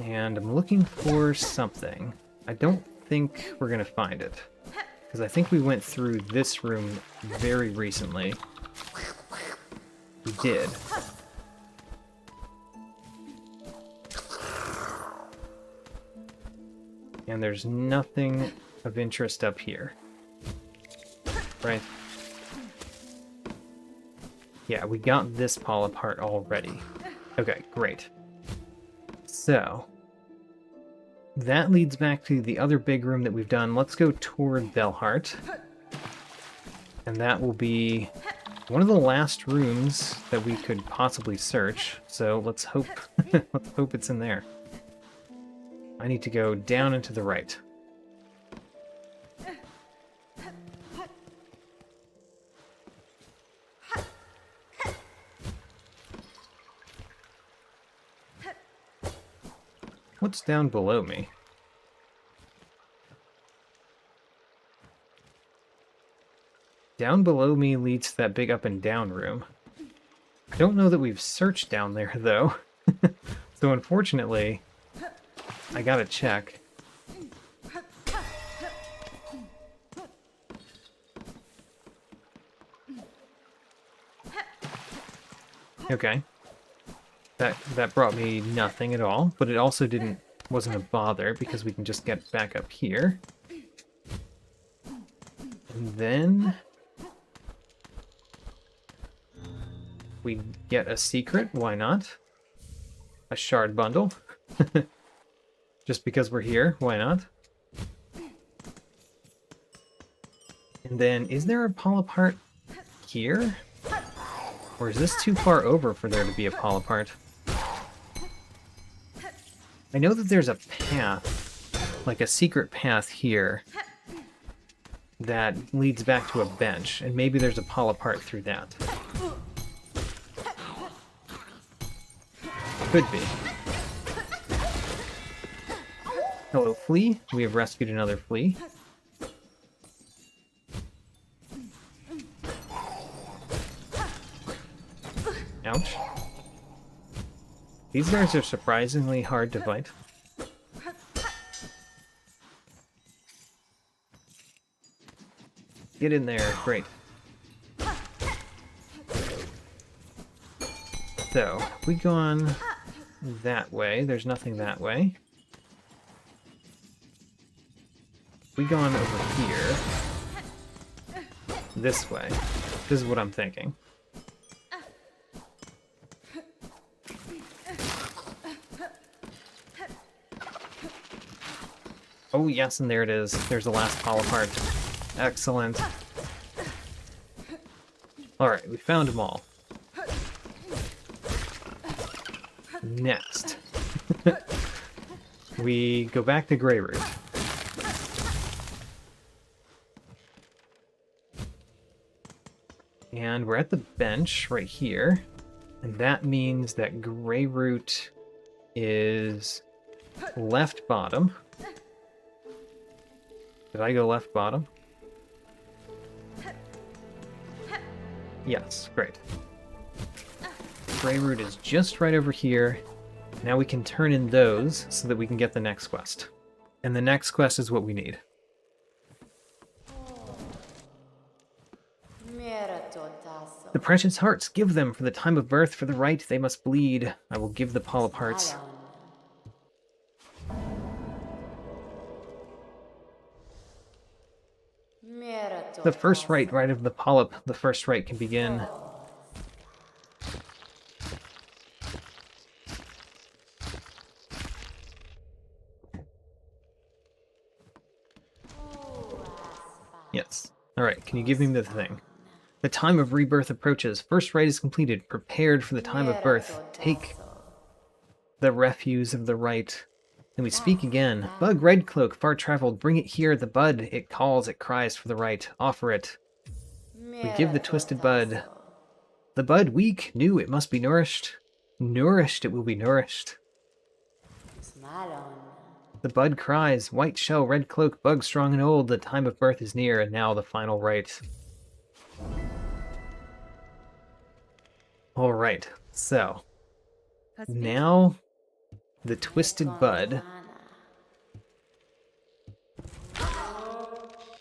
And I'm looking for something. I don't think we're going to find it. Because I think we went through this room very recently. We did. And there's nothing of interest up here. Right? Yeah, we got this polypart already. Okay, great. So, that leads back to the other big room that we've done. Let's go toward Belhart. And that will be one of the last rooms that we could possibly search. So let's hope let's hope it's in there. I need to go down and to the right. What's down below me? Down below me leads to that big up and down room. I don't know that we've searched down there, though. So unfortunately, I gotta check. Okay. That brought me nothing at all, but it also wasn't a bother because we can just get back up here. And then we get a secret, why not? A shard bundle. Just because we're here, why not? And then, is there a polypart here? Or is this too far over for there to be a polypart? I know that there's a path, like a secret path here, that leads back to a bench, and maybe there's a polypart through that. Could be. Hello, flea. We have rescued another flea. Ouch. These guys are surprisingly hard to fight. Get in there, great. So, we go on that way. There's nothing that way. We go on over here. This way. This is what I'm thinking. Oh yes, and there it is. There's the last polypart. Excellent. Alright, we found them all. Next. We go back to Greyroot. And we're at the bench right here. And that means that Greyroot is left bottom. Did I go left bottom? Yes, great. Greyroot is just right over here. Now we can turn in those so that we can get the next quest. And the next quest is what we need. The precious hearts, give them for the time of birth. For the right, they must bleed. I will give the polyp hearts. The first rite of the polyp. The first rite can begin. Yes. Alright, can you give me the thing? The time of rebirth approaches. First rite is completed. Prepared for the time of birth. Take the refuse of the rite. Then we speak again. Bug red cloak, far traveled. Bring it here. The bud. It calls, it cries for the rite. Offer it. We give the twisted bud. The bud weak, new, it must be nourished. Nourished, it will be nourished. The bud cries, white shell, red cloak, bug strong and old. The time of birth is near, and now the final rite. Alright, so now the twisted bud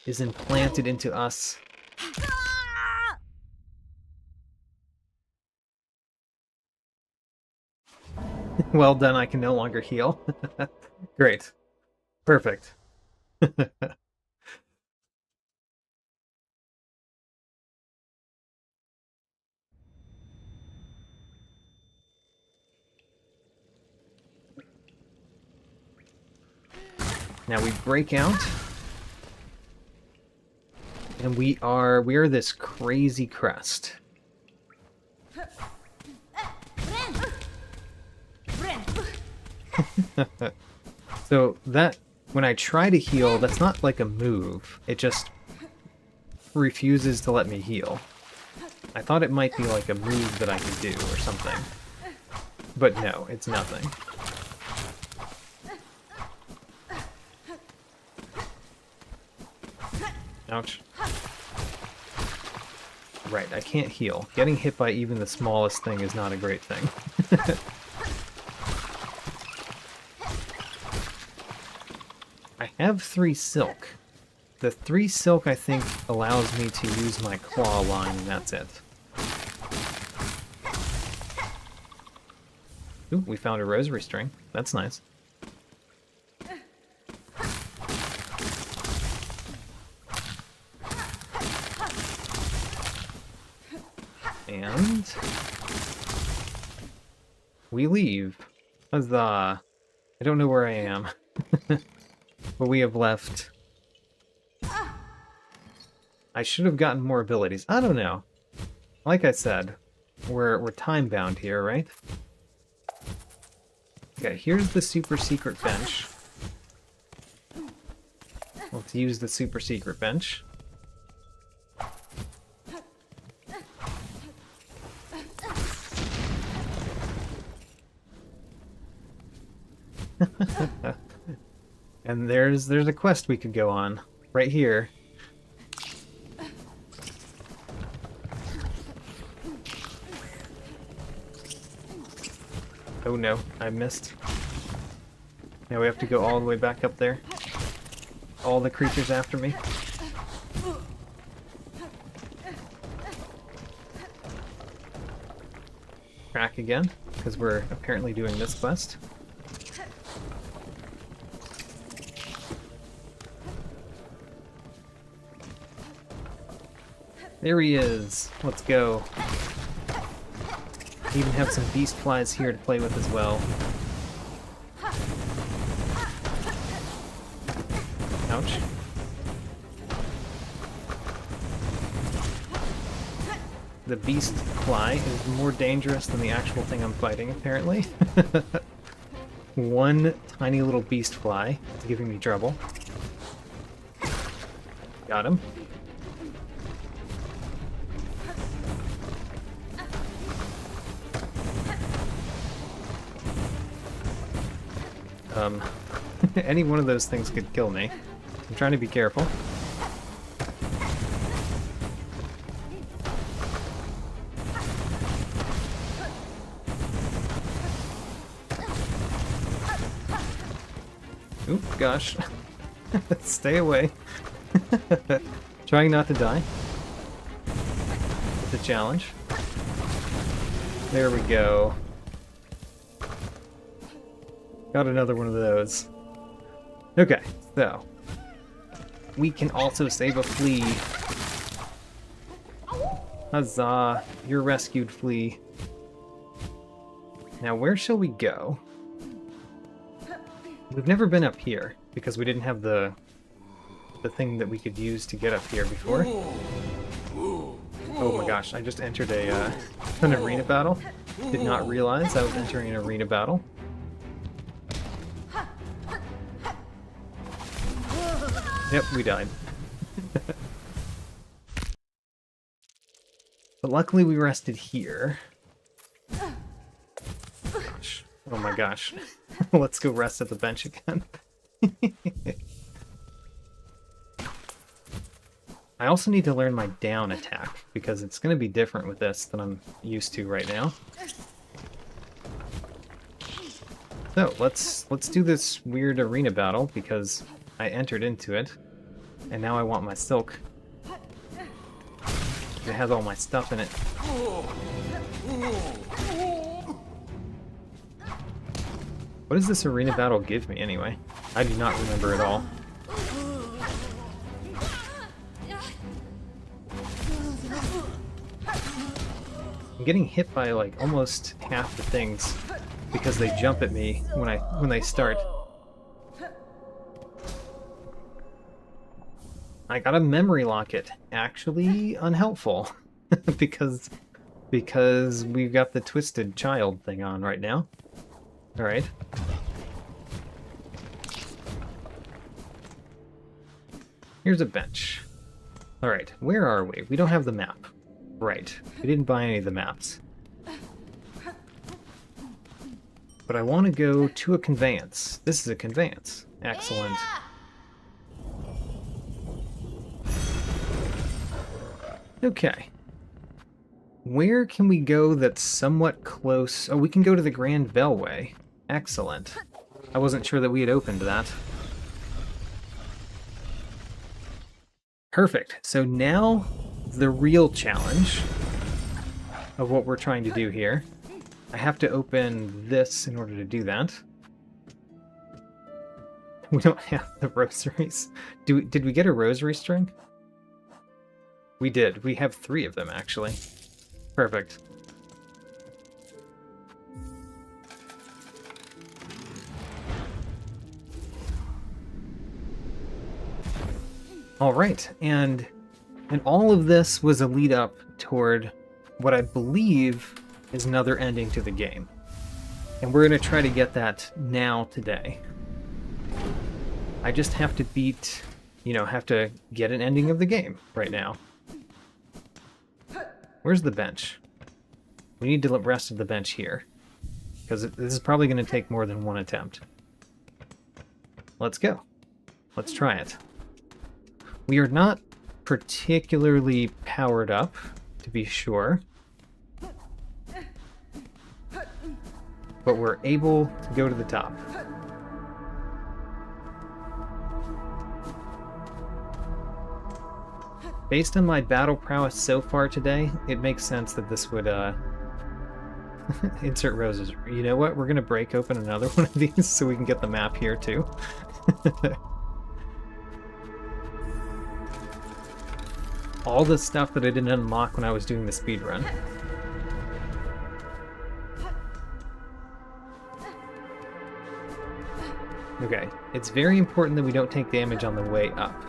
is implanted into us. Well done, I can no longer heal. Great. Perfect. Now we break out. And we are this crazy crest. So that, when I try to heal, that's not like a move. It just refuses to let me heal. I thought it might be like a move that I could do or something. But no, it's nothing. Ouch. Right, I can't heal. Getting hit by even the smallest thing is not a great thing. I have 3 silk. The 3 silk, I think, allows me to use my claw line, and that's it. Ooh, we found a rosary string. That's nice. And we leave. Huzzah. I don't know where I am. But we have left. I should have gotten more abilities. I don't know. Like I said, we're time bound here, right? Okay, here's the super secret bench. Let's use the super secret bench. And there's a quest we could go on right here. Oh no, I missed. Now we have to go all the way back up there. All the creatures after me. Crack again, because we're apparently doing this quest. There he is. Let's go. Even have some beast flies here to play with as well. Ouch. The beast fly is more dangerous than the actual thing I'm fighting, apparently. One tiny little beast fly is giving me trouble. Got him. Any one of those things could kill me. I'm trying to be careful. Oop, gosh. Stay away. Trying not to die. challenge. There we go. Got another one of those. Okay, so we can also save a flea. Huzzah, you're rescued, flea. Now, where shall we go? We've never been up here because we didn't have the thing that we could use to get up here before. Oh my gosh, I just entered an arena battle. Did not realize I was entering an arena battle. Yep, we died. But luckily we rested here. Gosh. Oh my gosh. Let's go rest at the bench again. I also need to learn my down attack, because it's going to be different with this than I'm used to right now. So, let's do this weird arena battle, because I entered into it, and now I want my silk. It has all my stuff in it. What does this arena battle give me, anyway? I do not remember at all. I'm getting hit by, like, almost half the things because they jump at me when they start. I got a memory locket. Actually unhelpful. because we've got the twisted child thing on right now. Alright. Here's a bench. Alright, where are we? We don't have the map. Right. We didn't buy any of the maps. But I want to go to a conveyance. This is a conveyance. Excellent. Okay. Where can we go that's somewhat close? Oh, we can go to the Grand Bellway. Excellent. I wasn't sure that we had opened that. Perfect. So now the real challenge of what we're trying to do here. I have to open this in order to do that. We don't have the rosaries. Did we get a rosary string? We did. We have 3 of them, actually. Perfect. All right, and all of this was a lead up toward what I believe is another ending to the game. And we're going to try to get that now today. I just have to beat, have to get an ending of the game right now. Where's the bench? We need to rest at the bench here, because this is probably going to take more than one attempt. Let's go. Let's try it. We are not particularly powered up, to be sure. But we're able to go to the top. Based on my battle prowess so far today, it makes sense that this would, insert roses. You know what? We're gonna break open another one of these so we can get the map here, too. All the stuff that I didn't unlock when I was doing the speedrun. Okay, it's very important that we don't take damage on the way up.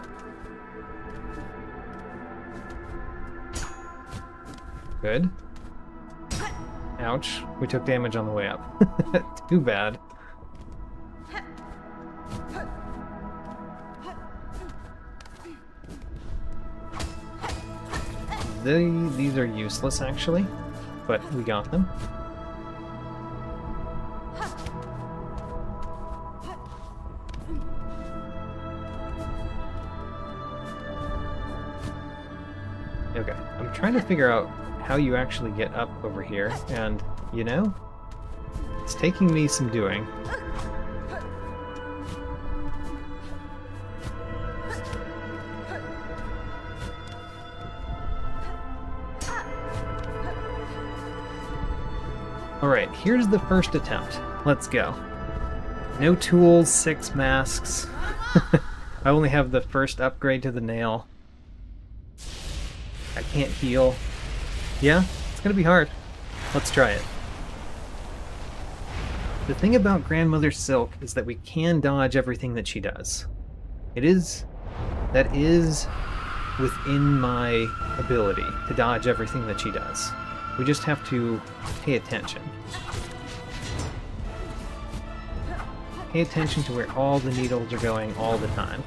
Good. Ouch, we took damage on the way up. Too bad. These are useless, actually, but we got them. Okay, I'm trying to figure out how you actually get up over here, and, it's taking me some doing. Alright, here's the first attempt. Let's go. No tools, 6 masks. I only have the first upgrade to the nail. I can't heal. Yeah, it's gonna be hard. Let's try it. The thing about Grandmother Silk is that we can dodge everything that she does. That is within my ability to dodge everything that she does. We just have to pay attention. Pay attention to where all the needles are going all the time.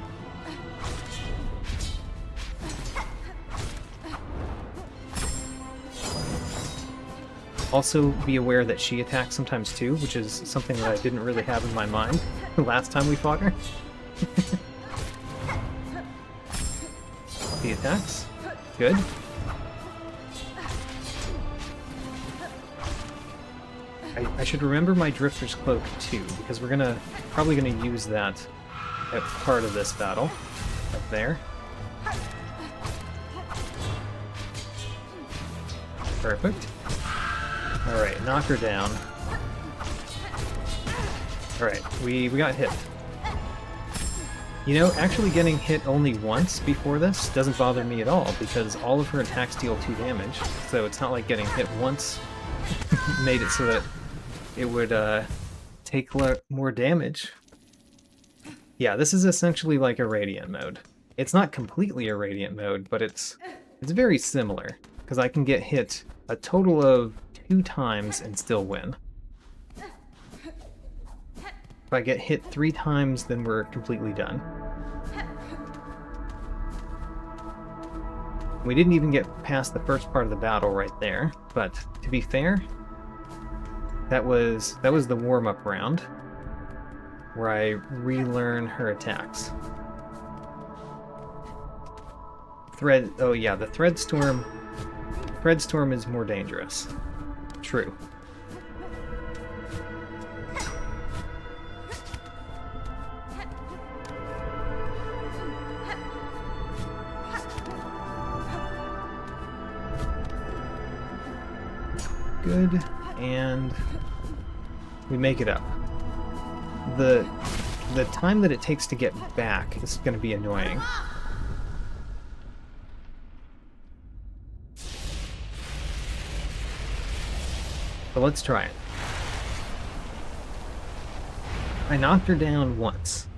Also be aware that she attacks sometimes too, which is something that I didn't really have in my mind the last time we fought her. The attacks. Good. I should remember my Drifter's Cloak too, because we're probably gonna use that at part of this battle. Up there. Perfect. Alright, knock her down. Alright, we got hit. You know, actually getting hit only once before this doesn't bother me at all, because all of her attacks deal 2 damage, so it's not like getting hit once made it so that it would take more damage. Yeah, this is essentially like a Radiant mode. It's not completely a Radiant mode, but it's very similar, because I can get hit a total of 2 times and still win. If I get hit 3 times, then we're completely done. We didn't even get past the first part of the battle right there, but to be fair, that was the warm-up round, where I relearn her attacks. Oh yeah, the Threadstorm is more dangerous. True. Good, and we make it up. The time that it takes to get back is going to be annoying. But let's try it. I knocked her down once.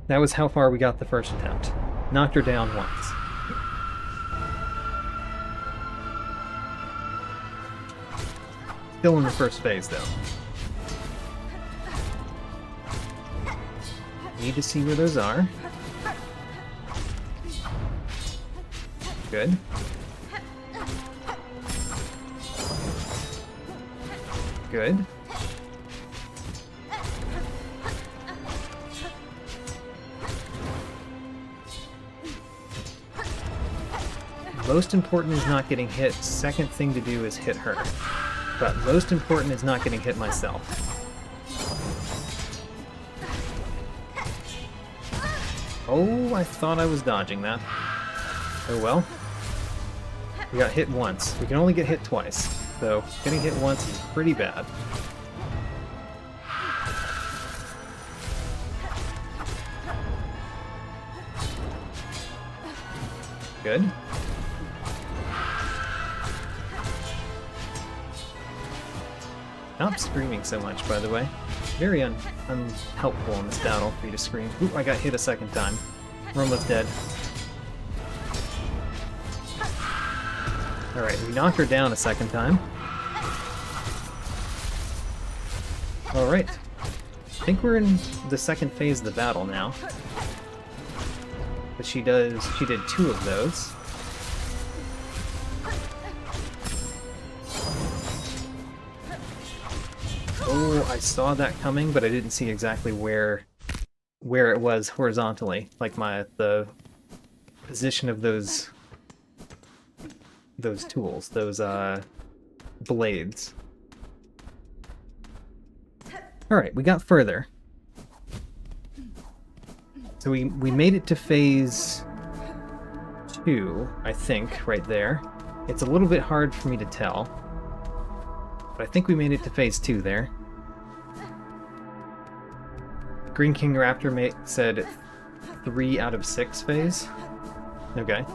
That was how far we got the first attempt. Knocked her down once. Still in the first phase, though. Need to see where those are. Good. Good. Most important is not getting hit. Second thing to do is hit her. But most important is not getting hit myself. Oh, I thought I was dodging that. Oh well. We got hit once. We can only get hit twice. So, getting hit once is pretty bad. Good. Stop screaming so much, by the way. Very unhelpful in this battle for you to scream. Ooh, I got hit a second time. We're almost dead. Alright, we knocked her down a second time. Alright. I think we're in the second phase of the battle now. But she did 2 of those. Oh, I saw that coming, but I didn't see exactly where it was horizontally, like the position of those tools, those blades. All right, we got further. So we made it to phase 2, I think, right there. It's a little bit hard for me to tell. But I think we made it to phase 2 there. Green King Raptor said 3 out of 6 phase. Okay.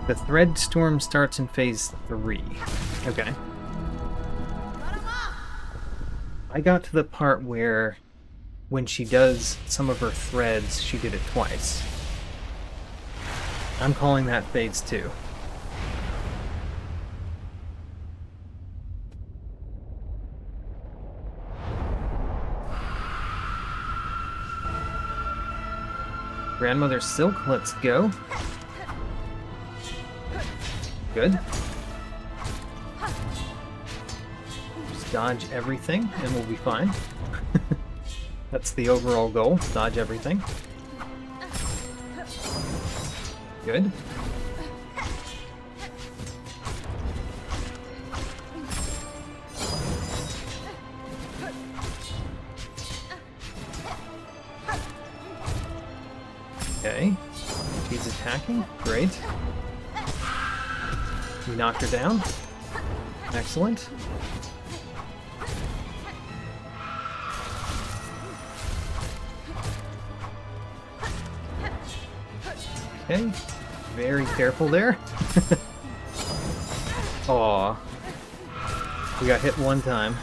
The Thread Storm starts in phase 3. Okay. I got to the part where when she does some of her threads, she did it twice. I'm calling that phase 2. Grandmother Silk, let's go. Good. Just dodge everything and we'll be fine. That's the overall goal, dodge everything. Good. Okay. She's attacking. Great. We knocked her down. Excellent. Okay. Very careful there. Aw. We got hit one time.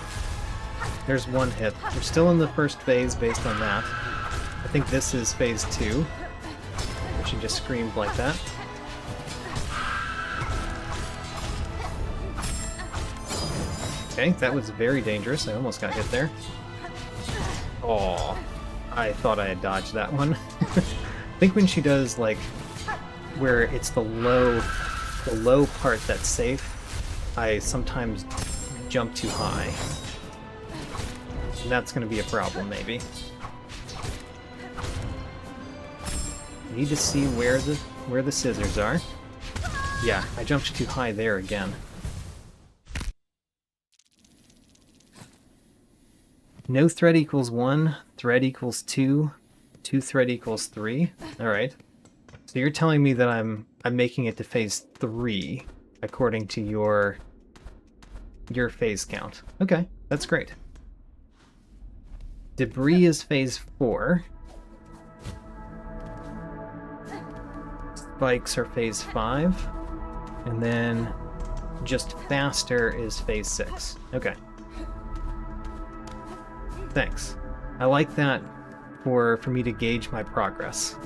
There's one hit. We're still in the first phase based on that. I think this is phase 2. She just screamed like that. Okay, that was very dangerous. I almost got hit there. Oh, I thought I had dodged that one. I think when she does, like, where it's the low part that's safe, I sometimes jump too high. And that's going to be a problem, maybe. Need to see where the scissors are. Yeah, I jumped too high there again. No thread equals 1, thread equals 2, 2 thread equals 3. Alright. So you're telling me that I'm making it to phase 3 according to your phase count. Okay, that's great. Debris is phase 4. Spikes are phase 5. And then just faster is phase 6. Okay. Thanks. I like that for me to gauge my progress.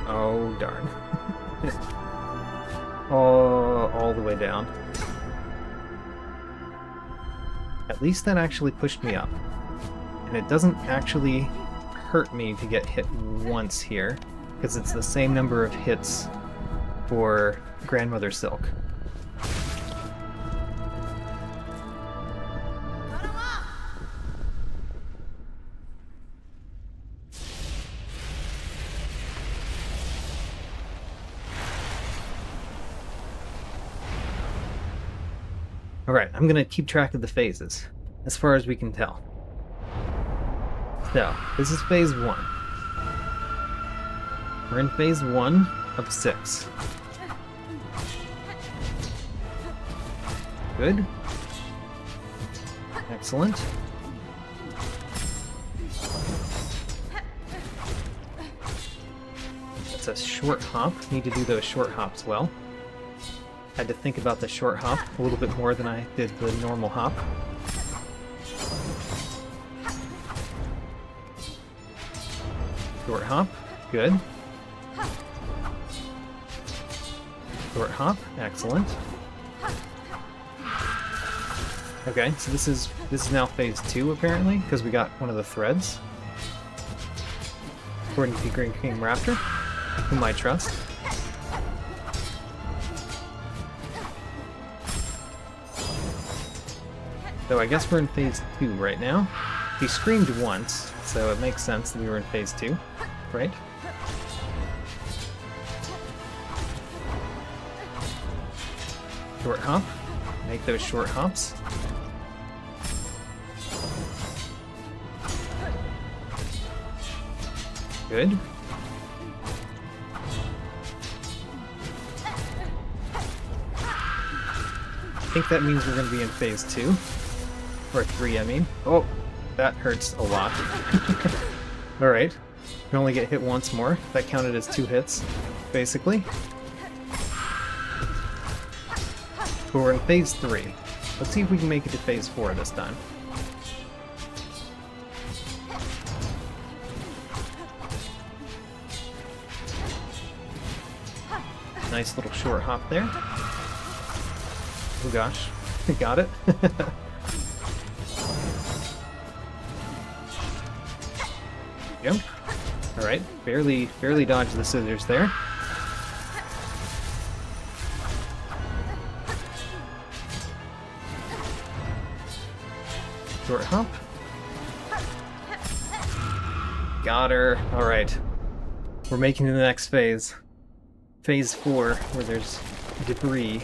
Oh, darn. Oh, all the way down. At least that actually pushed me up. And it doesn't actually hurt me to get hit once here, because it's the same number of hits for Grandmother Silk. Alright, I'm gonna keep track of the phases, as far as we can tell. So, this is phase 1. We're in phase 1 of 6. Good. Excellent. That's a short hop. Need to do those short hops well. Had to think about the short hop a little bit more than I did the normal hop. Short hop, good. Short hop, excellent. Okay, so this is now phase 2 apparently, because we got one of the threads. According to Green King Raptor, whom I trust. So I guess we're in phase 2 right now. He screamed once, so it makes sense that we were in phase 2, right? Short hop. Make those short hops. Good. I think that means we're going to be in phase 2. Or 3, I mean. Oh, that hurts a lot. Alright. We can only get hit once more. That counted as 2 hits, basically. But we're in phase 3. Let's see if we can make it to phase 4 this time. Nice little short hop there. Oh gosh, got it. Yep. Alright, barely dodged the scissors there. Short hop. Got her. Alright. We're making it to the next phase. Phase 4, where there's debris.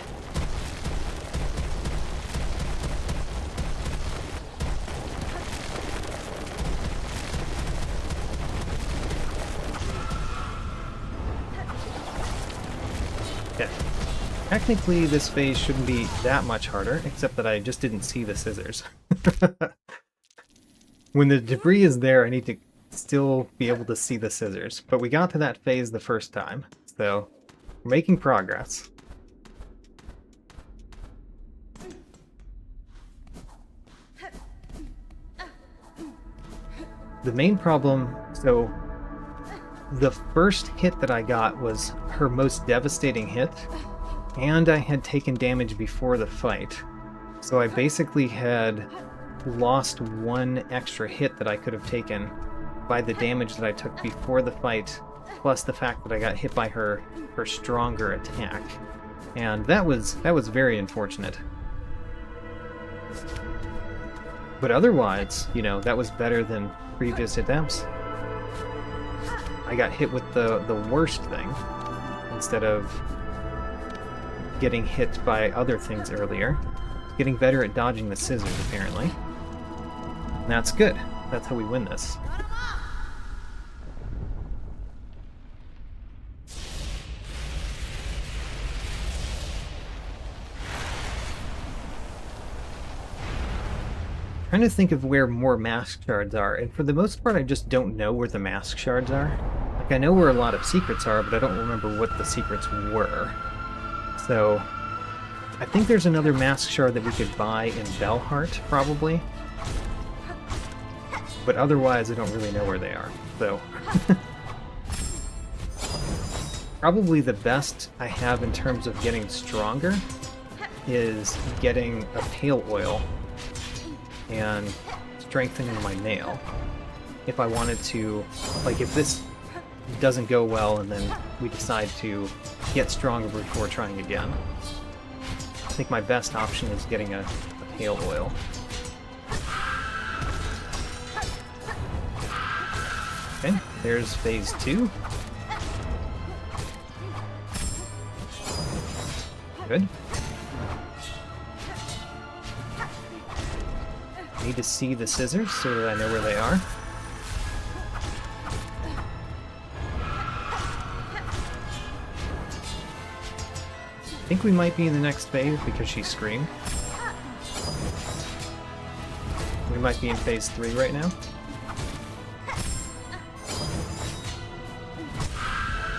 Okay. Technically, this phase shouldn't be that much harder, except that I just didn't see the scissors. When the debris is there, I need to still be able to see the scissors. But we got to that phase the first time, so we're making progress. The main problem, so the first hit that I got was her most devastating hit, and I had taken damage before the fight. So I basically had lost one extra hit that I could have taken by the damage that I took before the fight, plus the fact that I got hit by her stronger attack. And that was very unfortunate. But otherwise, you know, that was better than previous attempts. I got hit with the worst thing instead of getting hit by other things earlier. Getting better at dodging the scissors, apparently. And that's good. That's how we win this. Trying to think of where more mask shards are, and for the most part I just don't know where the mask shards are. Like, I know where a lot of secrets are, but I don't remember what the secrets were. So I think there's another mask shard that we could buy in Bellheart, probably. But otherwise I don't really know where they are, so... Probably the best I have in terms of getting stronger is getting a pale oil and strengthening my nail. If I wanted to, like, if this doesn't go well and then we decide to get stronger before trying again, I think my best option is getting a pale oil. Okay, there's phase 2. Good. I need to see the scissors so that I know where they are. I think we might be in the next phase because she screamed. We might be in phase 3 right now.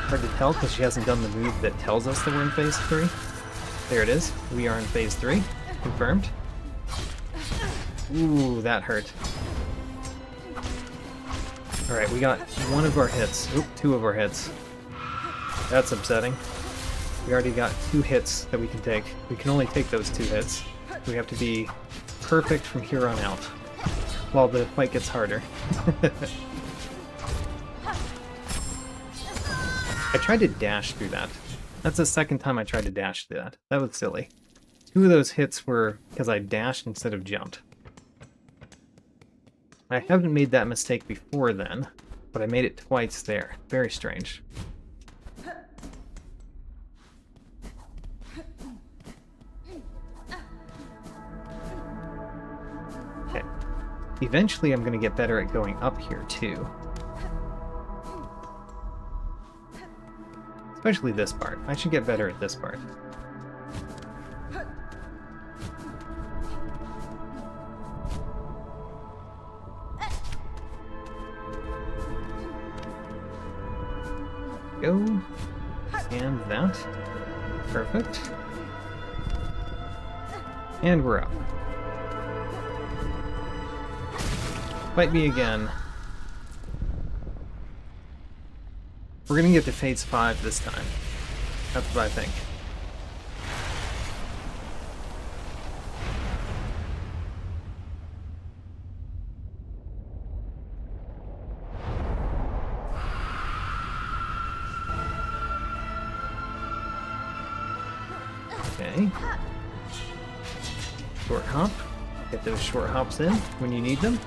Hard to tell because she hasn't done the move that tells us that we're in phase 3. There it is. We are in phase 3. Confirmed. Ooh, that hurt. Alright, we got one of our hits. Oop, 2 of our hits. That's upsetting. We already got 2 hits that we can take. We can only take those 2 hits. We have to be perfect from here on out, while the fight gets harder. I tried to dash through that. That's the second time I tried to dash through that. That was silly. 2 of those hits were because I dashed instead of jumped. I haven't made that mistake before then, but I made it twice there. Very strange. Okay. Eventually I'm going to get better at going up here, too. Especially this part. I should get better at this part. Go. And that. Perfect. And we're up. Fight me again. We're gonna get to phase 5 this time. That's what I think. Okay. Short hop. Get those short hops in when you need them.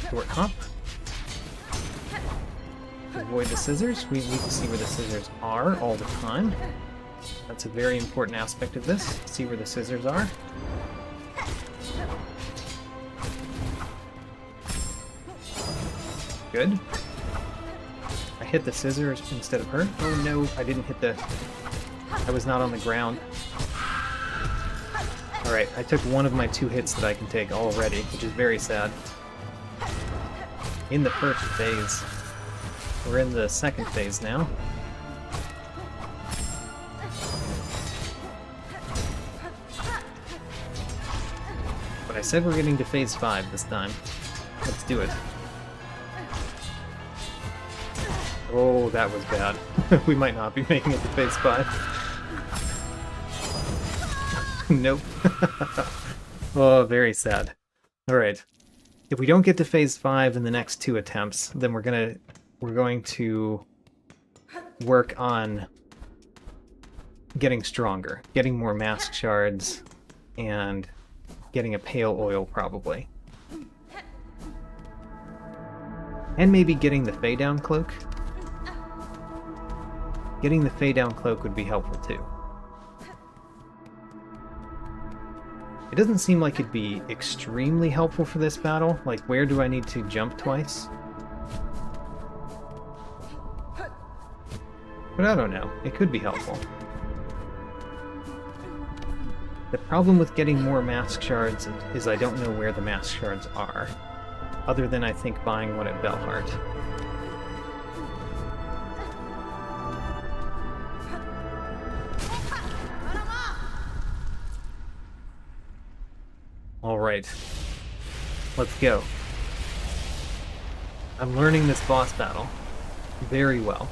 Short hop. Avoid the scissors. We need to see where the scissors are all the time. That's a very important aspect of this. See where the scissors are. Good. I hit the scissors instead of her. Oh no, I didn't hit the... I was not on the ground. Alright, I took one of my 2 hits that I can take already, which is very sad. In the first phase. We're in the second phase now. But I said we're getting to phase 5 this time. Let's do it. Oh, that was bad. We might not be making it to phase 5. Nope. Oh, very sad. Alright. If we don't get to phase 5 in the next 2 attempts, then we're going to work on getting stronger, getting more mask shards, and getting a pale oil, probably. And maybe getting the Fey Down cloak. Getting the Fey Down cloak would be helpful too. It doesn't seem like it'd be extremely helpful for this battle. Like, where do I need to jump twice? But I don't know. It could be helpful. The problem with getting more mask shards is I don't know where the mask shards are. Other than, I think, buying one at Belheart. Alright. Let's go. I'm learning this boss battle very well.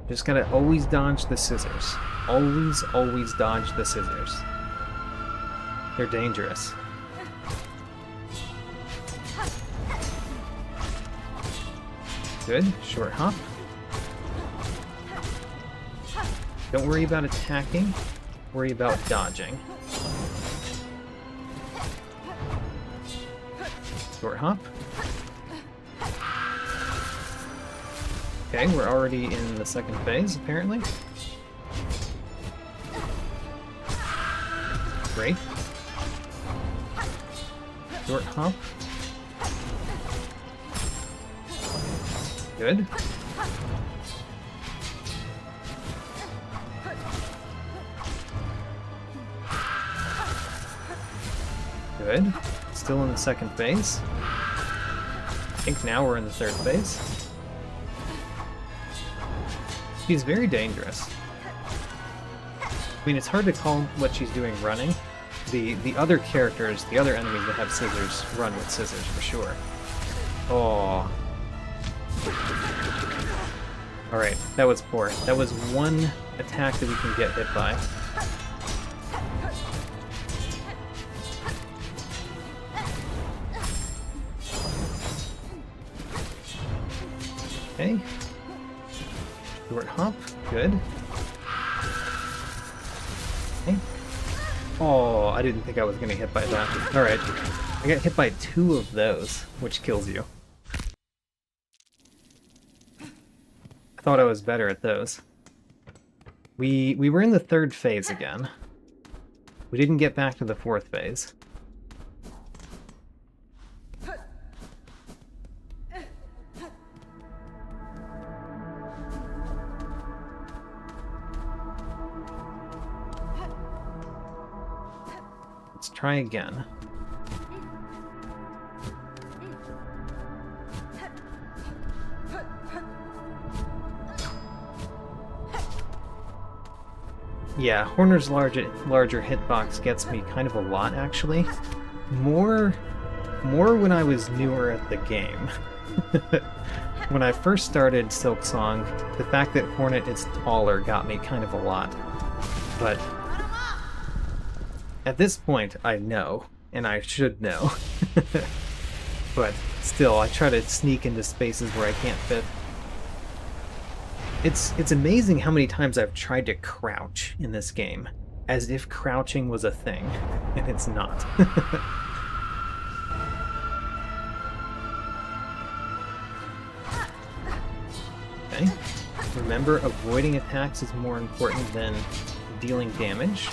Just gotta always dodge the scissors. Always, always dodge the scissors. They're dangerous. Good. Short hop. Don't worry about attacking. Worry about dodging. Short hop. Okay, we're already in the second phase, apparently. Great. Short hop. Good. Good. Still in the second phase. I think now we're in the third phase. She's very dangerous. I mean, it's hard to call what she's doing running. The other characters, the other enemies that have scissors, run with scissors for sure. Oh. Alright, that was poor. That was one attack that we can get hit by. Okay. Short hop, good. Okay. Oh, I didn't think I was going to get hit by that. Alright. I got hit by 2 of those, which kills you. I thought I was better at those. We were in the 3rd phase again. We didn't get back to the 4th phase. Let's try again. Yeah, Horner's larger hitbox gets me kind of a lot, actually. More when I was newer at the game. When I first started Silksong, the fact that Hornet is taller got me kind of a lot. But at this point, I know, and I should know. But still, I try to sneak into spaces where I can't fit. It's amazing how many times I've tried to crouch in this game, as if crouching was a thing, and it's not. Okay. Remember, avoiding attacks is more important than dealing damage,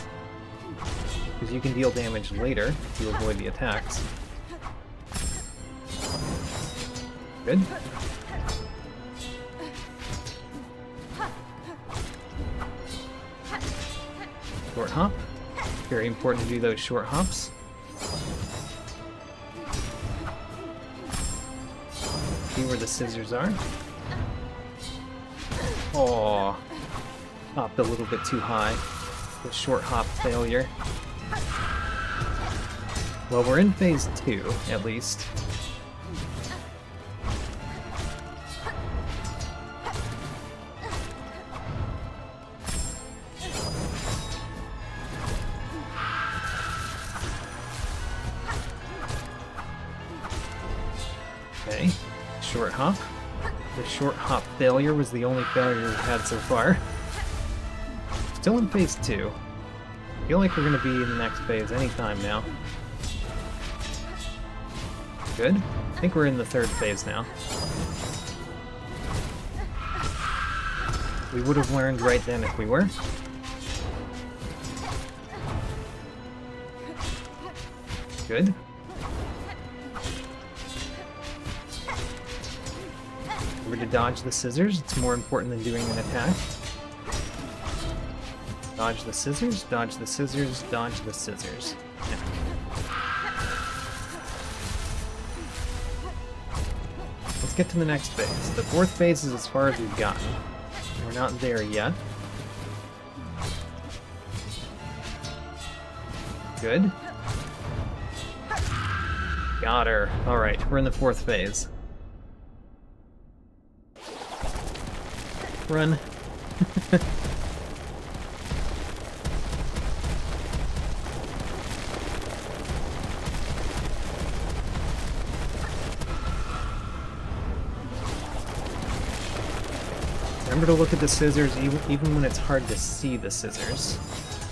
because you can deal damage later if you avoid the attacks. Good. Short hop. Very important to do those short hops. See where the scissors are. Oh, hopped a little bit too high. The short hop failure. Well, we're in phase 2, at least. Okay, short hop. The short hop failure was the only failure we've had so far. Still in phase 2. I feel like we're going to be in the next phase anytime now. Good. I think we're in the 3rd phase now. We would have learned right then if we were. Good. Remember to dodge the scissors. It's more important than doing an attack. Dodge the scissors, dodge the scissors, dodge the scissors. Yeah. Let's get to the next phase. The 4th phase is as far as we've gotten. We're not there yet. Good. Got her. Alright, we're in the 4th phase. Run. Remember to look at the scissors even when it's hard to see the scissors.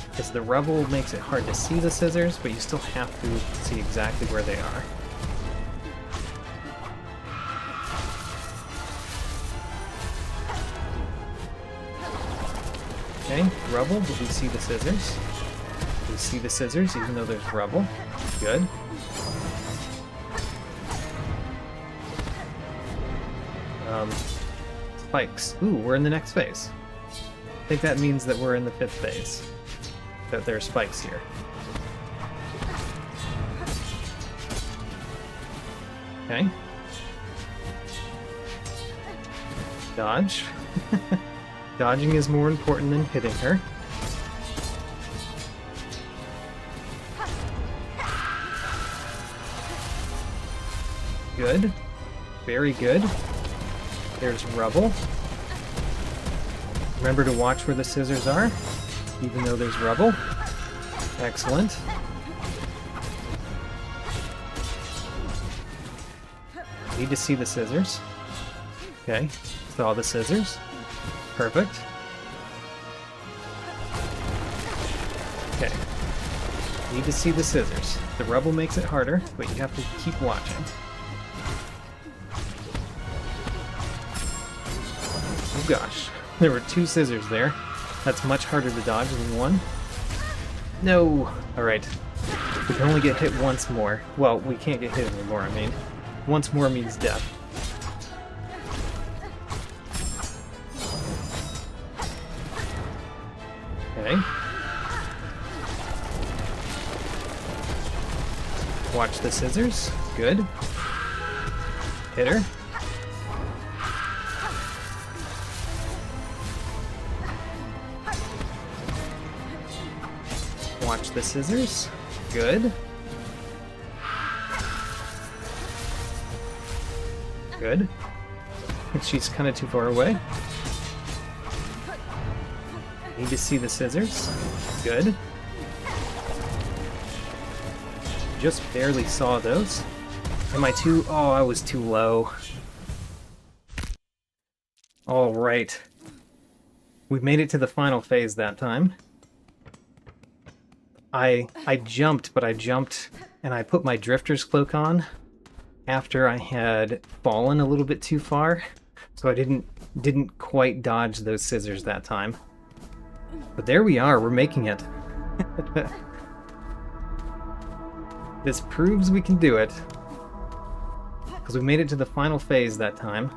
Because the rubble makes it hard to see the scissors, but you still have to see exactly where they are. Okay, rubble, but we see the scissors. We see the scissors even though there's rubble. Good. Spikes. Ooh, we're in the next phase. I think that means that we're in the 5th phase. That there are spikes here. Okay. Dodge. Dodging is more important than hitting her. Good. Very good. There's rubble. Remember to watch where the scissors are, even though there's rubble. Excellent. Need to see the scissors. Okay, saw the scissors. Perfect. Okay. Need to see the scissors. The rubble makes it harder, but you have to keep watching. Oh gosh, there were 2 scissors there. That's much harder to dodge than 1. No! Alright. We can only get hit once more. Well, we can't get hit anymore, I mean. Once more means death. Okay. Watch the scissors. Good. Hit her. Watch the scissors. Good. Good. She's kind of too far away. Need to see the scissors. Good. Just barely saw those. Am I too... Oh, I was too low. Alright. We made it to the final phase that time. I jumped, but I jumped and I put my drifter's cloak on after I had fallen a little bit too far, so I didn't quite dodge those scissors that time. But there we are, we're making it. This proves we can do it, because we made it to the final phase that time.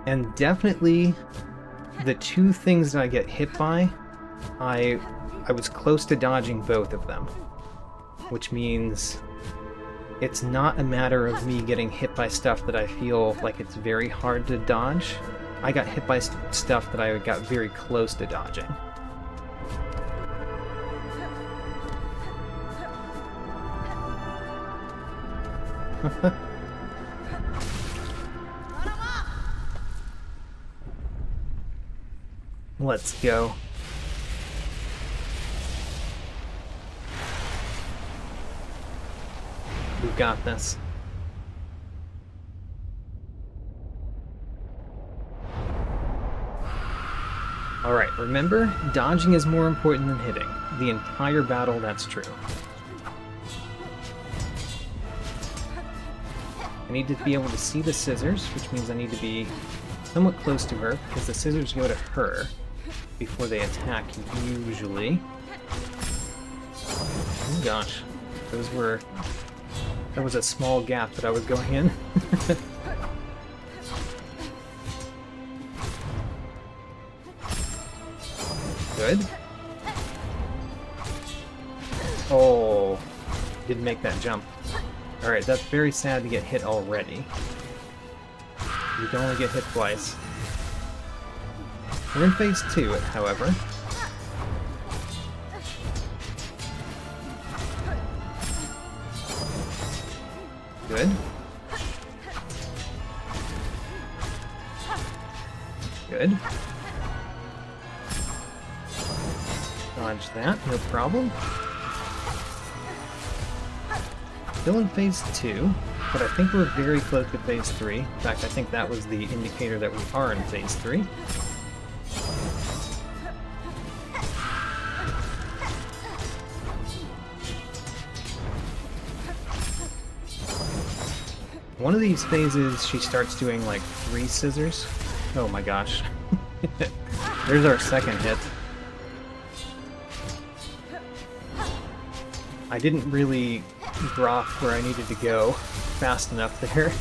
And definitely the 2 things that I get hit by, I was close to dodging both of them, which means it's not a matter of me getting hit by stuff that I feel like it's very hard to dodge. I got hit by stuff that I got very close to dodging. Let's go. We've got this. Alright, remember, dodging is more important than hitting. The entire battle, that's true. I need to be able to see the scissors, which means I need to be somewhat close to her, because the scissors go to her before they attack, usually. Oh gosh, that was a small gap that I was going in. Good. Oh, didn't make that jump. Alright, that's very sad to get hit already. You can only get hit twice. We're in phase 2, however. Good. Good. Dodge that, no problem. Still in phase 2, but I think we're very close to phase 3. In fact, I think that was the indicator that we are in phase 3. One of these phases, she starts doing like 3 scissors. Oh my gosh. There's our second hit. I didn't really drop where I needed to go fast enough there.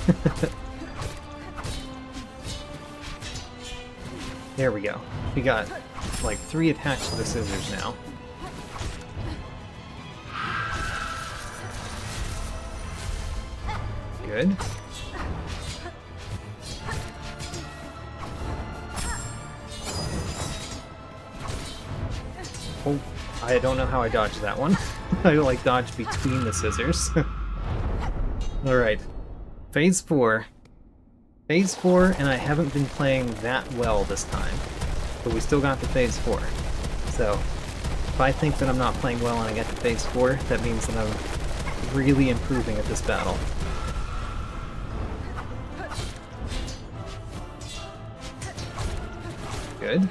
There we go. We got like 3 attacks to the scissors now. Good. Oh, I don't know how I dodged that one. I like dodged between the scissors. Alright. Phase 4. Phase 4, and I haven't been playing that well this time. but we still got to phase 4. So, if I think that I'm not playing well and I get to phase 4, that means that I'm really improving at this battle. Good.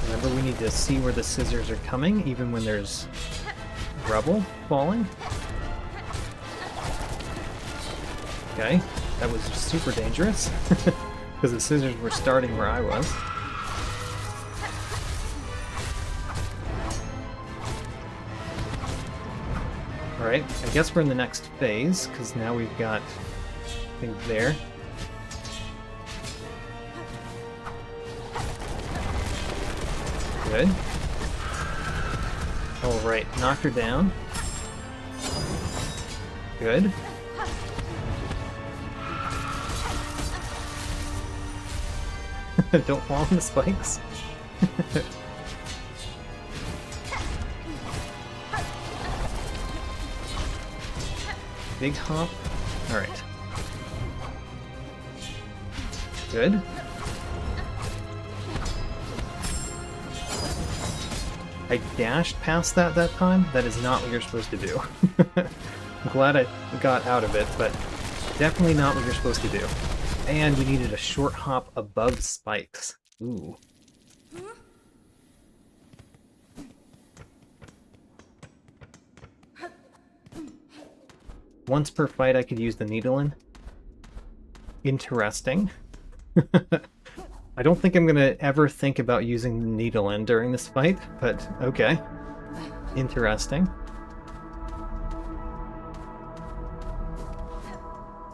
Remember, we need to see where the scissors are coming, even when there's rubble falling. Okay, that was super dangerous, because the scissors were starting where I was. Alright, I guess we're in the next phase, because now we've got things there. Good. Alright, knock her down. Good. Don't fall on the spikes. Big hop. Alright. Good. I dashed past that time. That is not what you're supposed to do. I'm glad I got out of it, but definitely not what you're supposed to do. And we needed a short hop above spikes. Ooh. Once per fight I could use the needle in. Interesting. I don't think I'm gonna ever think about using the needle in during this fight, but okay. Interesting.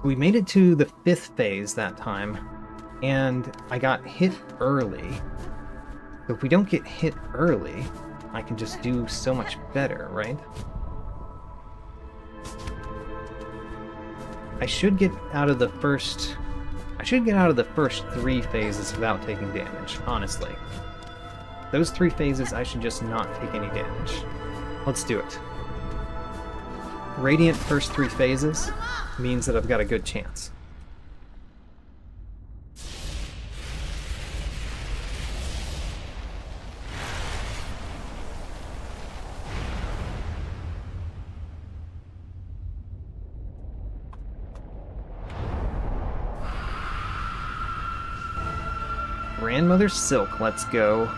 We made it to the 5th phase that time, and I got hit early. So if we don't get hit early, I can just do so much better, right? I should get out of the first 3 phases without taking damage, honestly. Those 3 phases, I should just not take any damage. Let's do it. Radiant first 3 phases means that I've got a good chance. Grandmother Silk, let's go.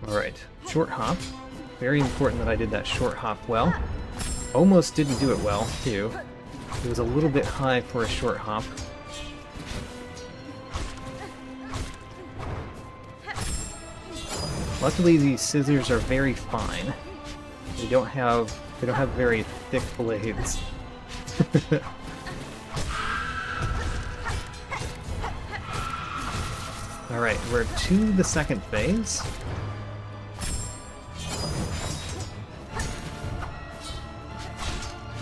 Alright, short hop. Very important that I did that short hop well. Almost didn't do it well, too. It was a little bit high for a short hop. Luckily, these scissors are very fine. They don't have very thick blades. Alright, we're to the 2nd phase.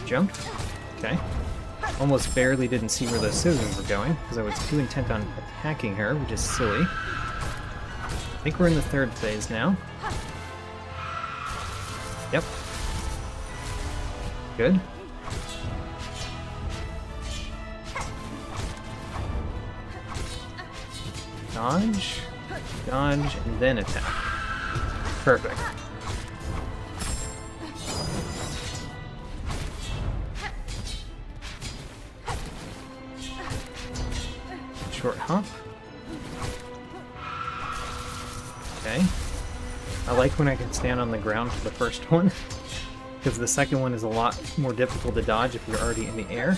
Jump. Okay. Almost barely didn't see where the scissors were going, because I was too intent on attacking her, which is silly. I think we're in the 3rd phase now. Yep. Good. Dodge, dodge, and then attack. Perfect. Short hop. Okay. I like when I can stand on the ground for the first one, because the second one is a lot more difficult to dodge if you're already in the air.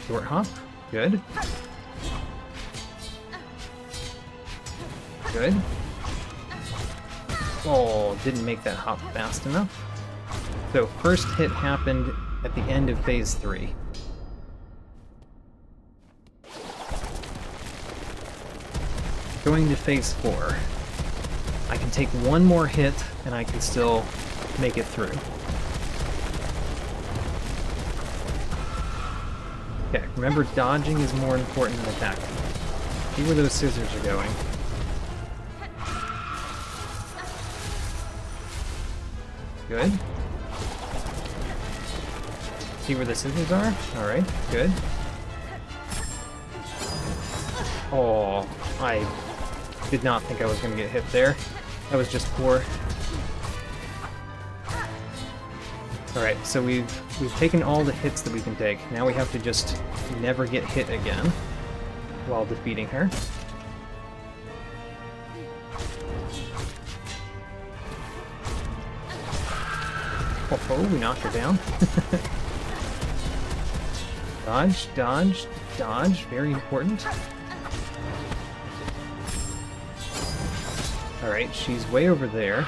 Short hop. Good. Good. Oh, didn't make that hop fast enough. So first hit happened at the end of phase 3. Going to phase 4. I can take one more hit and I can still make it through. Okay, remember dodging is more important than attacking. See where those scissors are going. Good. See where the scissors are? Alright, good. Oh, I did not think I was going to get hit there. That was just poor. Alright, so we've taken all the hits that we can take. Now we have to just never get hit again while defeating her. Oh, we knocked her down. Dodge, dodge, dodge. Very important. Alright, she's way over there.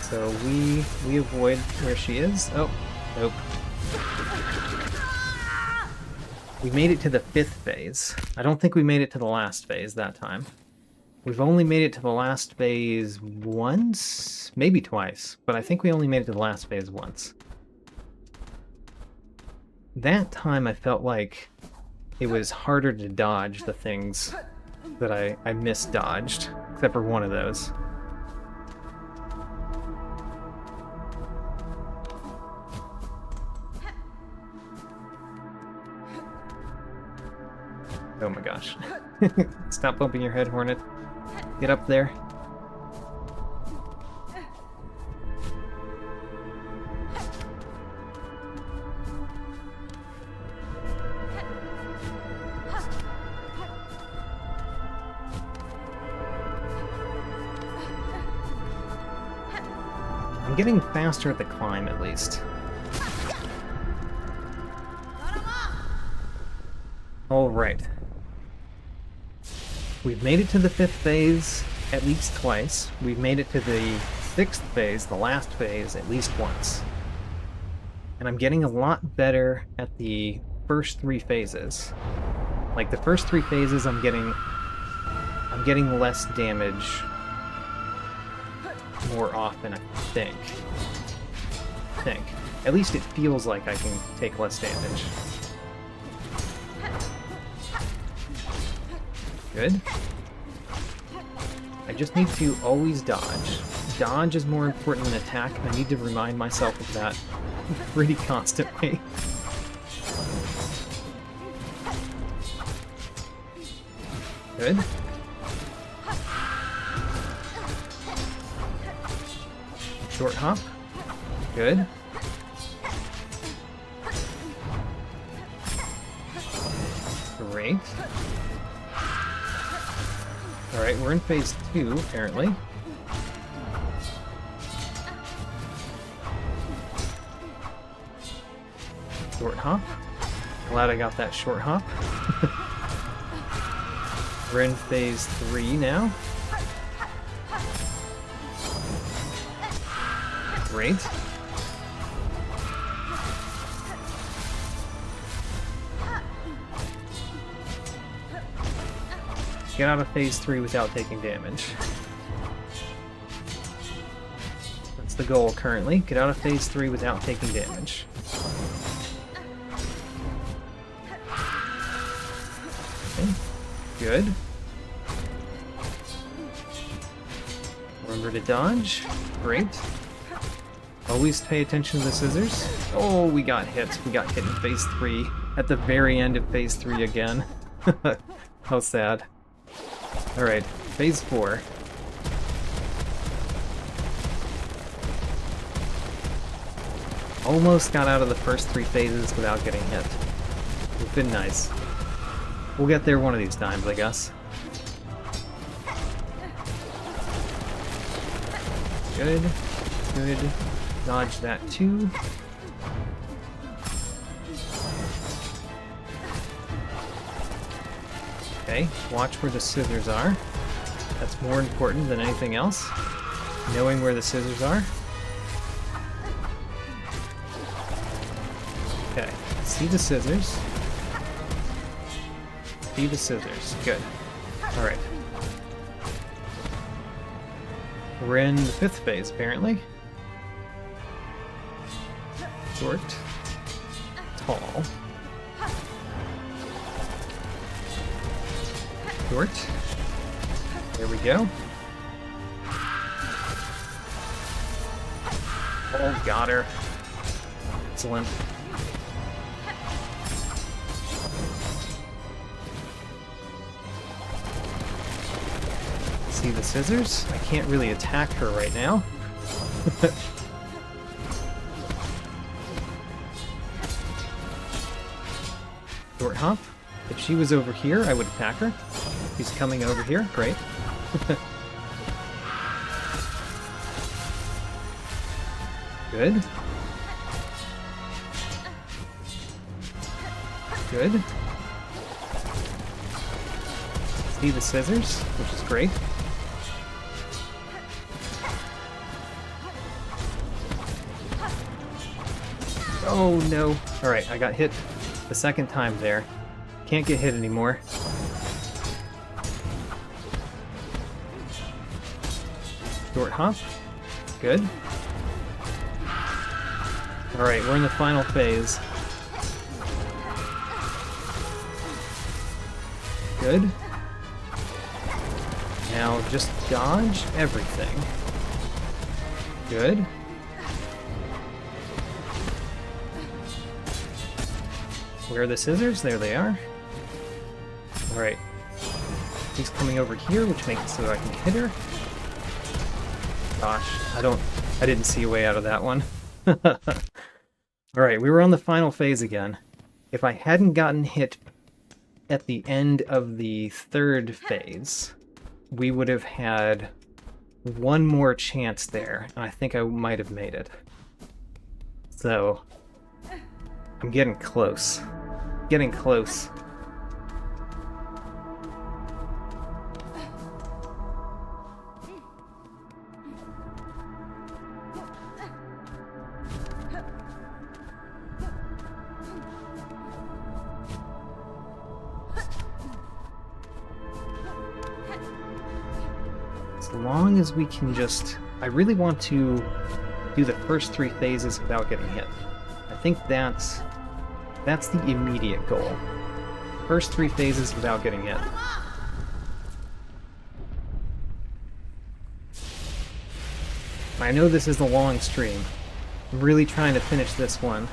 So we avoid where she is. Oh, nope. We made it to the 5th phase. I don't think we made it to the last phase that time. We've only made it to the last phase once? Maybe twice, but I think we only made it to the last phase once. That time I felt like it was harder to dodge the things that I misdodged, except for one of those. Oh my gosh. Stop bumping your head, Hornet. Get up there. I'm getting faster at the climb, at least. Alright. We've made it to the 5th phase at least twice. We've made it to the 6th phase, the last phase, at least once. And I'm getting a lot better at the first 3 phases. Like, the first 3 phases I'm getting less damage more often, I think. At least it feels like I can take less damage. Good. I just need to always dodge. Dodge is more important than attack, and I need to remind myself of that pretty constantly. Good. Short hop. Good. Great. Alright, we're in phase 2, apparently. Short hop. Glad I got that short hop. We're in phase 3 now. Great. Get out of phase 3 without taking damage. That's the goal currently. Get out of phase 3 without taking damage. Okay. Good. Remember to dodge. Great. Always pay attention to the scissors. Oh, we got hit. We got hit in phase 3. At the very end of phase 3 again. How sad. Alright, phase 4. Almost got out of the first 3 phases without getting hit. It's been nice. We'll get there one of these times, I guess. Good. Good. Dodge that too. Okay, watch where the scissors are. That's more important than anything else. Knowing where the scissors are. Okay, see the scissors. See the scissors. Good. Alright. We're in the 5th phase, apparently. Short. Tall. Short. There we go. Oh, got her. Excellent. See the scissors? I can't really attack her right now. Short hop. If she was over here, I would attack her. She's coming over here. Great. Good. Good. See the scissors, which is great. Oh no. Alright, I got hit the second time there. Can't get hit anymore. Short hop. Good. Alright, we're in the final phase. Good. Now just dodge everything. Good. Where are the scissors? There they are. Alright. She's coming over here, which makes it so I can hit her. Gosh, I didn't see a way out of that one. Alright, we were on the final phase again. If I hadn't gotten hit at the end of the third phase, we would have had one more chance there, and I think I might have made it. So, I'm getting close. Getting close. As long as we can just... I really want to do the first 3 phases without getting hit. I think that's the immediate goal. First 3 phases without getting hit. I know this is a long stream. I'm really trying to finish this one.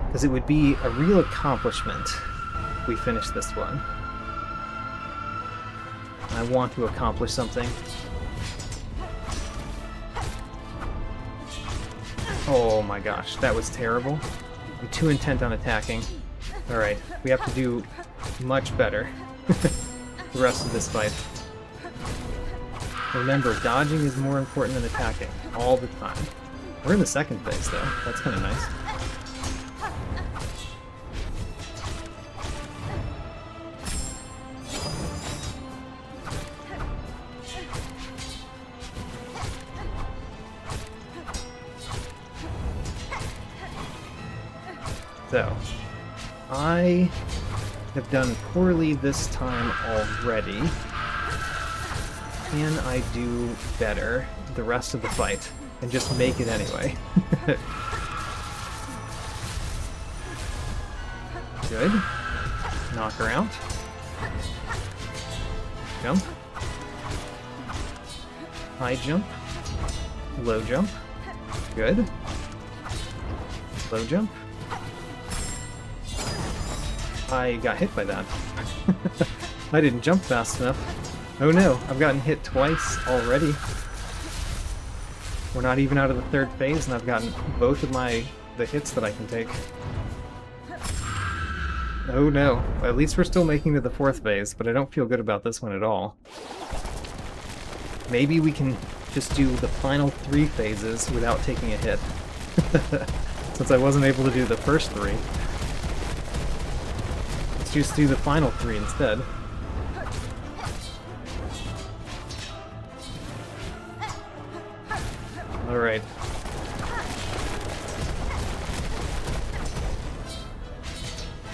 Because it would be a real accomplishment if we finish this one. I want to accomplish something. Oh my gosh, that was terrible. I'm too intent on attacking. Alright, we have to do much better the rest of this fight. Remember, dodging is more important than attacking, all the time. We're in the second phase though, that's kind of nice. So, I have done poorly this time already. Can I do better the rest of the fight and just make it anyway? Good. Knock her out. Jump. High jump. Low jump. Good. Low jump. I got hit by that. I didn't jump fast enough. Oh no, I've gotten hit twice already. We're not even out of the third phase, and I've gotten both of the hits that I can take. Oh no, at least we're still making it to the fourth phase, but I don't feel good about this one at all. Maybe we can just do the final 3 phases without taking a hit. Since I wasn't able to do the first 3. Let's just do the final 3 instead. Alright.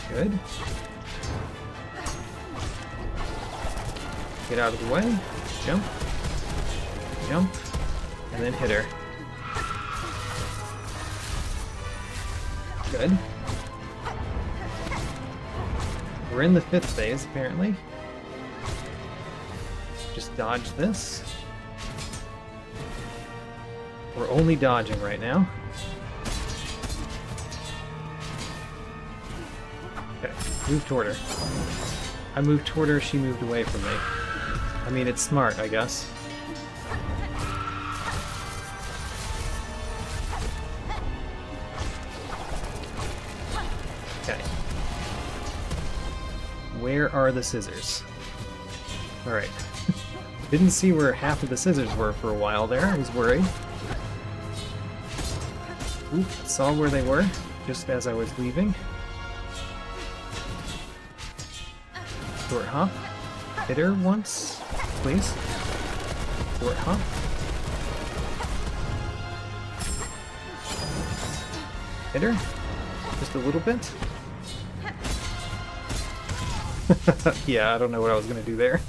Good. Get out of the way. Jump. Jump. And then hit her. Good. We're in the 5th phase, apparently. Just dodge this. We're only dodging right now. Okay, move toward her. I moved toward her, she moved away from me. I mean, it's smart, I guess. Okay. Where are the scissors? Alright. Didn't see where half of the scissors were for a while there, I was worried. Oop, saw where they were, just as I was leaving. Short hop. Hit her once, please. Short hop. Hit her. Just a little bit. Yeah, I don't know what I was gonna do there.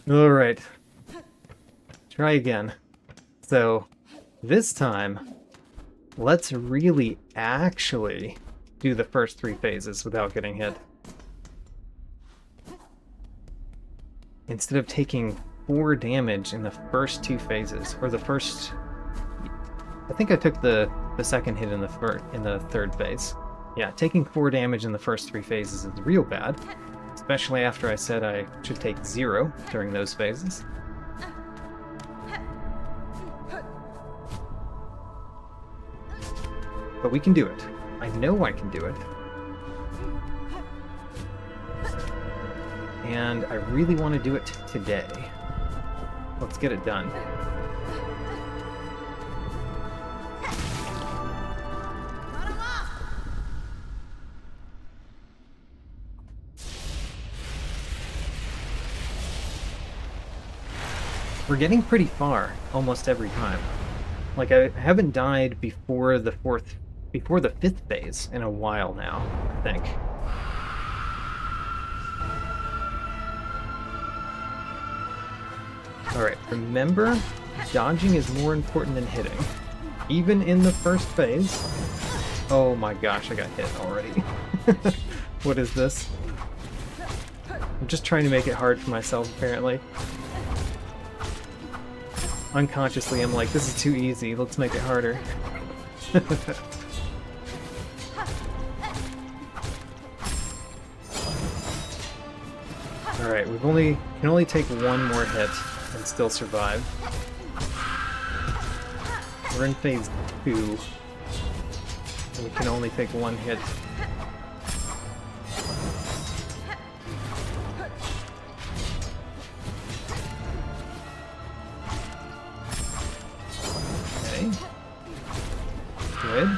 Alright. Try again. So, this time, let's really actually do the first 3 phases without getting hit. Instead of taking 4 damage in the first 2 phases, or the first... I think I took the second hit in the 3rd phase. Yeah, taking 4 damage in the first 3 phases is real bad, especially after I said I should take 0 during those phases. But we can do it. I know I can do it. And I really want to do it today. Let's get it done. We're getting pretty far almost every time. Like, I haven't died before the 5th phase in a while now, I think. Alright, remember, dodging is more important than hitting. Even in the first phase. Oh my gosh, I got hit already. What is this? I'm just trying to make it hard for myself, apparently. Unconsciously, I'm like, this is too easy, let's make it harder. Alright, can only take 1 more hit and still survive. We're in phase 2. And we can only take 1 hit. Okay. Good.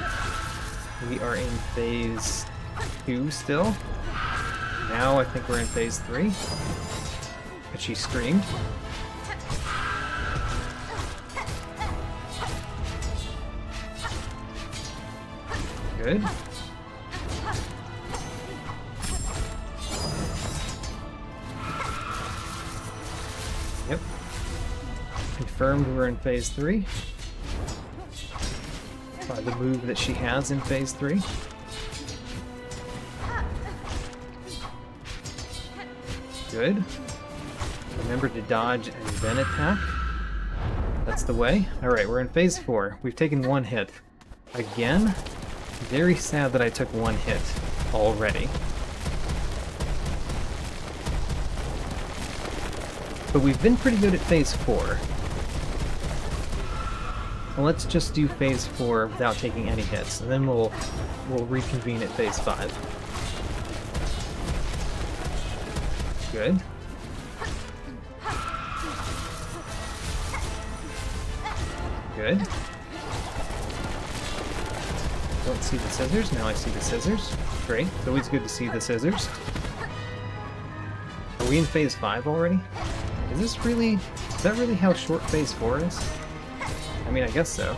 We are in phase 2 still. Now I think we're in phase 3. But she screamed. Good. Yep. Confirmed we're in phase 3. By the move that she has in phase 3. Good. Remember to dodge and then attack. That's the way. Alright, we're in phase 4. We've taken 1 hit. Again, very sad that I took 1 hit already. But we've been pretty good at phase 4. So let's just do phase 4 without taking any hits, and then we'll reconvene at phase 5. Good. Good. Don't see the scissors. Now I see the scissors. Great. It's always good to see the scissors. Are we in phase 5 already? Is that really how short phase 4 is? I mean, I guess so.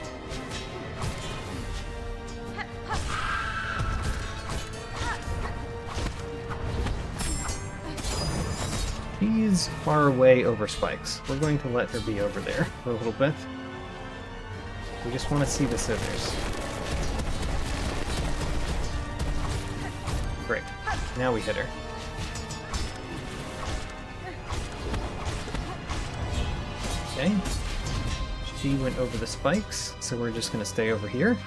She's far away over spikes. We're going to let her be over there for a little bit. We just want to see the scissors. Great. Now we hit her. Okay. She went over the spikes, so we're just going to stay over here.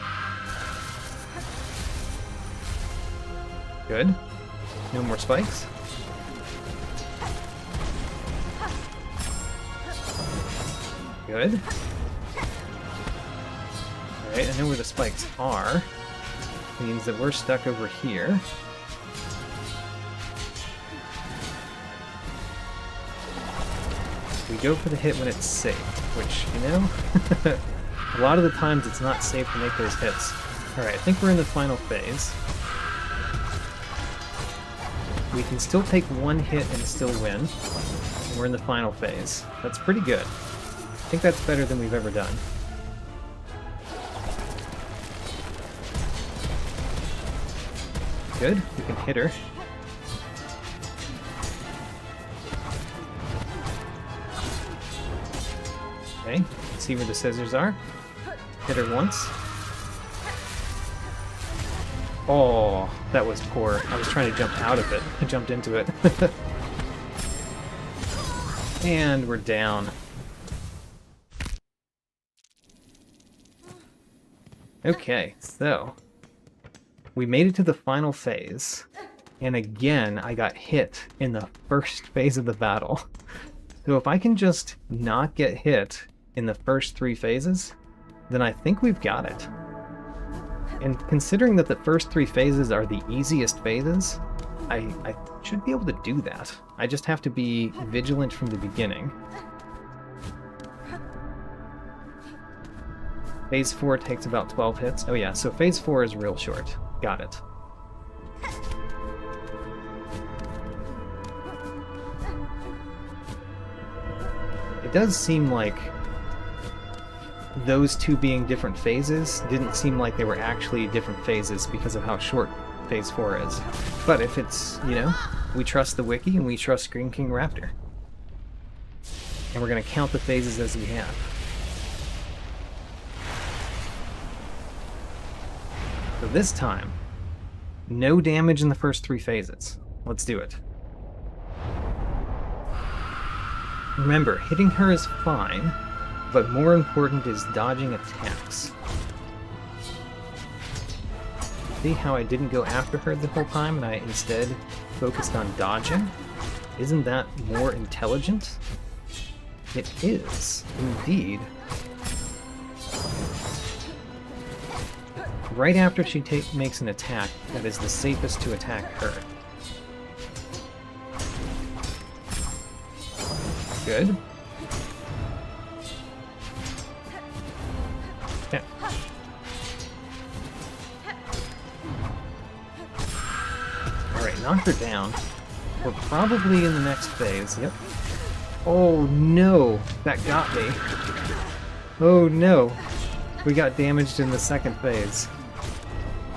Good. No more spikes. Good. Alright, I know where the spikes are. Means that we're stuck over here. We go for the hit when it's safe, which, you know, a lot of the times it's not safe to make those hits. Alright, I think we're in the final phase. We can still take one hit and still win. And we're in the final phase. That's pretty good. I think that's better than we've ever done. Good, we can hit her. Okay, see where the scissors are. Hit her once. Oh, that was poor. I was trying to jump out of it. I jumped into it. And we're down. Okay, so we made it to the final phase. And again, I got hit in the first phase of the battle. So if I can just not get hit in the first 3 phases, then I think we've got it. And considering that the first 3 phases are the easiest phases, I should be able to do that. I just have to be vigilant from the beginning. Phase 4 takes about 12 hits. Oh yeah, so phase 4 is real short. Got it. It does seem like those 2 being different phases didn't seem like they were actually different phases because of how short phase 4 is. But if it's, you know, we trust the wiki and we trust Green King Raptor. And we're going to count the phases as we have. So this time, no damage in the first 3 phases. Let's do it. Remember, hitting her is fine, but more important is dodging attacks. See how I didn't go after her the whole time and I instead focused on dodging? Isn't that more intelligent? It is, indeed. Right after she makes an attack, that is the safest to attack her. Good. Yeah. Alright, knock her down. We're probably in the next phase. Yep. Oh no! That got me. Oh no! We got damaged in the second phase.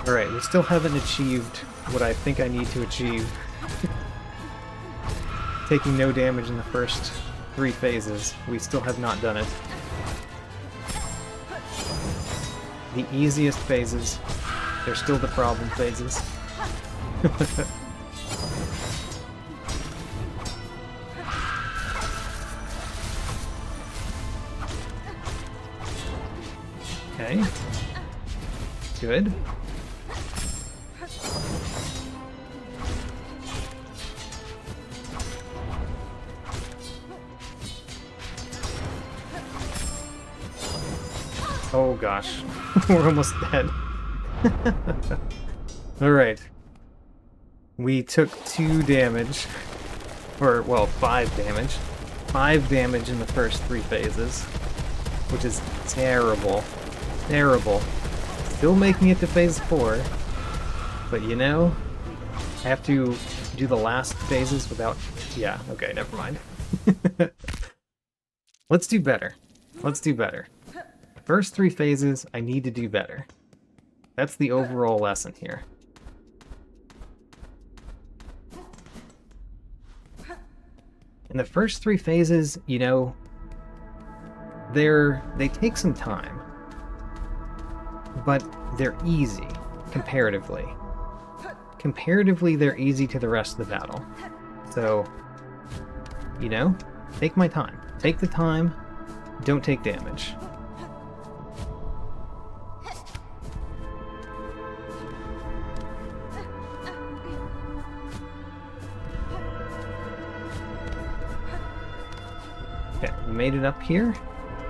Alright, we still haven't achieved what I think I need to achieve. Taking no damage in the first 3 phases. We still have not done it. The easiest phases. They're still the problem phases. Okay. Good. Oh gosh, we're almost dead. Alright. We took 2 damage. Or, well, 5 damage. 5 damage in the first 3 phases. Which is terrible. Terrible. Still making it to phase 4. But you know, I have to do the last phases without... Yeah, okay, never mind. Let's do better. Let's do better. First 3 phases, I need to do better. That's the overall lesson here. In the first 3 phases, you know, they take some time. but they're easy, comparatively. Comparatively, they're easy to the rest of the battle. So, you know, take my time. Take the time, don't take damage. Okay, we made it up here,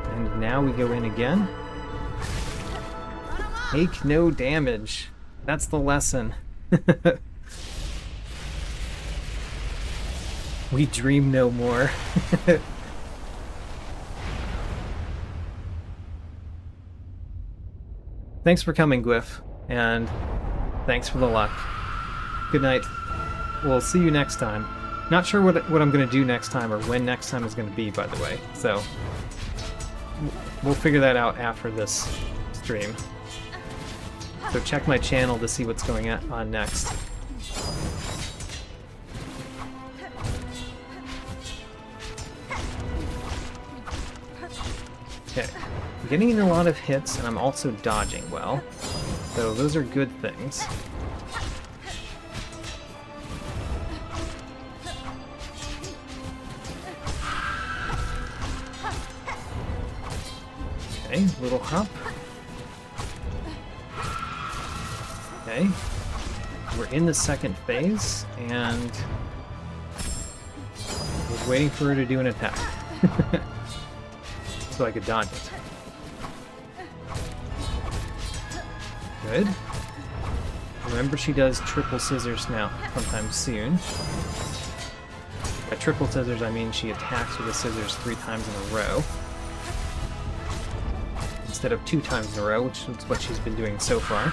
and now we go in again. Take no damage. That's the lesson. We dream no more. Thanks for coming, Gwyff, and thanks for the luck. Good night. We'll see you next time. Not sure what I'm going to do next time, or when next time is going to be, by the way. So, we'll figure that out after this stream. So check my channel to see what's going on next. Okay, I'm getting in a lot of hits, and I'm also dodging well. So those are good things. Okay, little hop. Okay, we're in the second phase, and I was waiting for her to do an attack. So I could dodge it. Good. Remember, she does triple scissors now, sometime soon. By triple scissors, I mean she attacks with the scissors 3 times in a row. Instead of 2 times in a row, which is what she's been doing so far.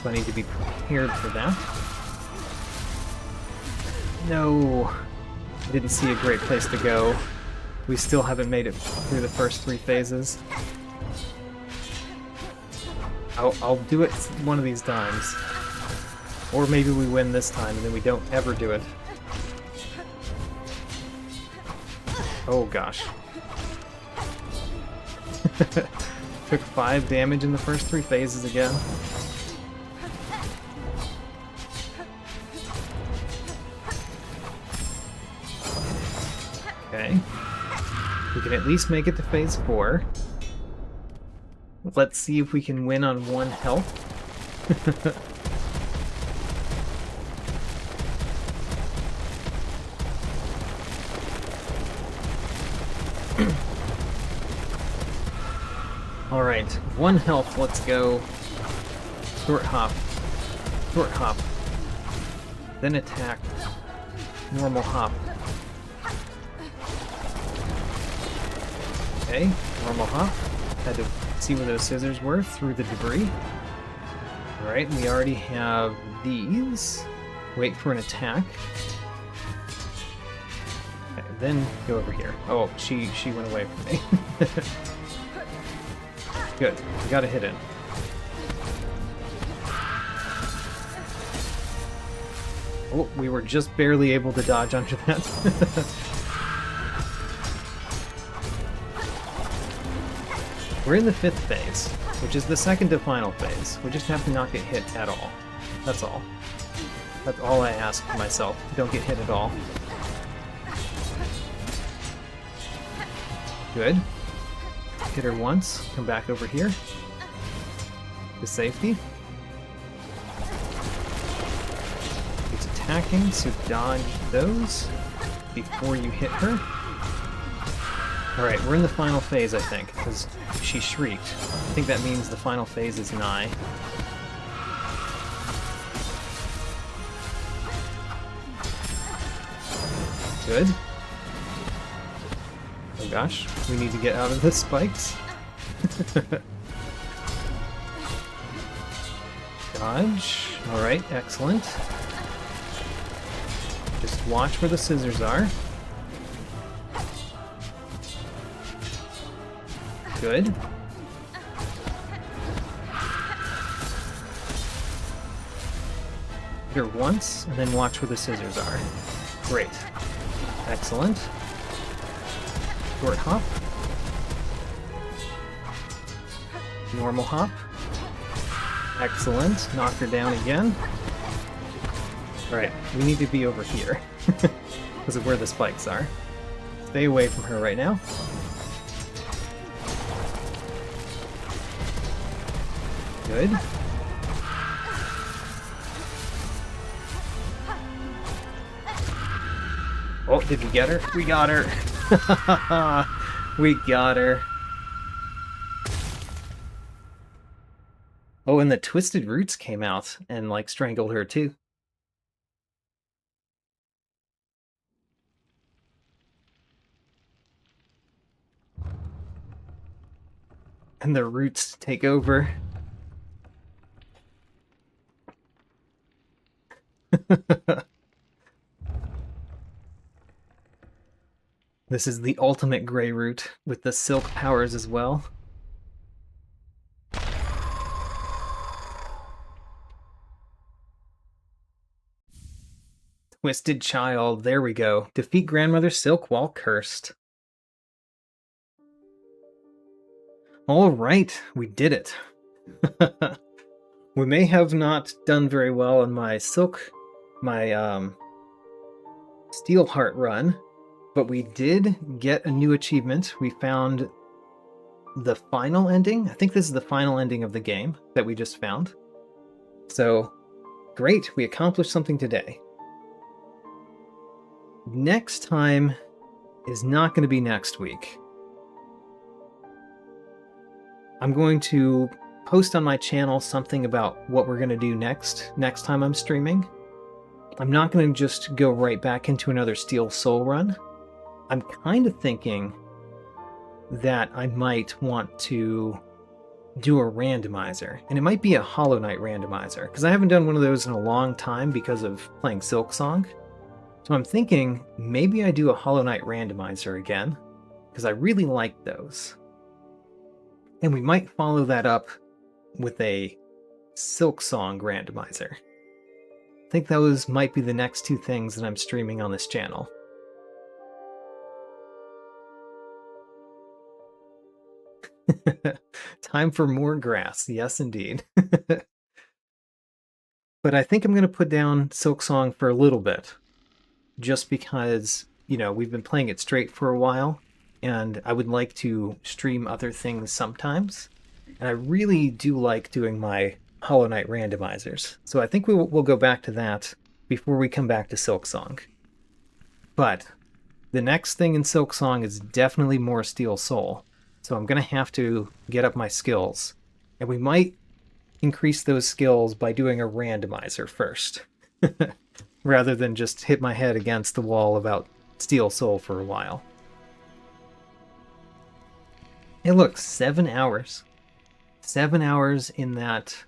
So I need to be prepared for that. No! I didn't see a great place to go. We still haven't made it through the first 3 phases. I'll do it one of these times. Or maybe we win this time and then we don't ever do it. Oh gosh. Took 5 damage in the first 3 phases again. Okay. We can at least make it to phase 4. Let's see if we can win on 1 health. Alright, 1 health, let's go. Short hop. Short hop. Then attack. Normal hop. Okay, normal hop. Had to see where those scissors were through the debris. Alright, we already have these. Wait for an attack. Okay, then go over here. Oh, she went away from me. Good, we got a hit in. Oh, we were just barely able to dodge under that. We're in the 5th phase, which is the second to final phase. We just have to not get hit at all. That's all. That's all I ask of myself. Don't get hit at all. Good. Hit her once. Come back over here. To safety. He's attacking, so dodge those before you hit her. Alright, we're in the final phase, I think, because she shrieked. I think that means the final phase is nigh. Good. Oh gosh, we need to get out of the spikes. Dodge. Alright, excellent. Just watch where the scissors are. Good. Hit her once, and then watch where the scissors are. Great. Excellent. Short hop. Normal hop. Excellent. Knock her down again. Alright, we need to be over here. Because of where the spikes are. Stay away from her right now. Good. Oh, did we get her? We got her! We got her. Oh, and the Twisted Roots came out and, like, strangled her, too. And the roots take over. This is the ultimate Grey Root, with the silk powers as well. Twisted Child, there we go. Defeat Grandmother Silk while cursed. Alright, we did it. We may have not done very well on my Steelheart run, but we did get a new achievement. We found the final ending. I think this is the final ending of the game that we just found. So, great, we accomplished something today. Next time is not going to be next week. I'm going to post on my channel something about what we're going to do next time I'm streaming. I'm not going to just go right back into another Steel Soul run. I'm kind of thinking that I might want to do a randomizer, and it might be a Hollow Knight randomizer, because I haven't done one of those in a long time because of playing Silksong. So I'm thinking maybe I do a Hollow Knight randomizer again, because I really like those. And we might follow that up with a Silksong randomizer. I think those might be the next two things that I'm streaming on this channel. Time for more grass. Yes, indeed. But I think I'm going to put down Silksong for a little bit. Just because, you know, we've been playing it straight for a while. And I would like to stream other things sometimes. And I really do like doing my Hollow Knight randomizers. So I think we'll go back to that before we come back to Silksong. But the next thing in Silksong is definitely more Steel Soul. So I'm going to have to get up my skills. And we might increase those skills by doing a randomizer first. Rather than just hit my head against the wall about Steel Soul for a while. Hey, look, 7 hours. 7 hours in that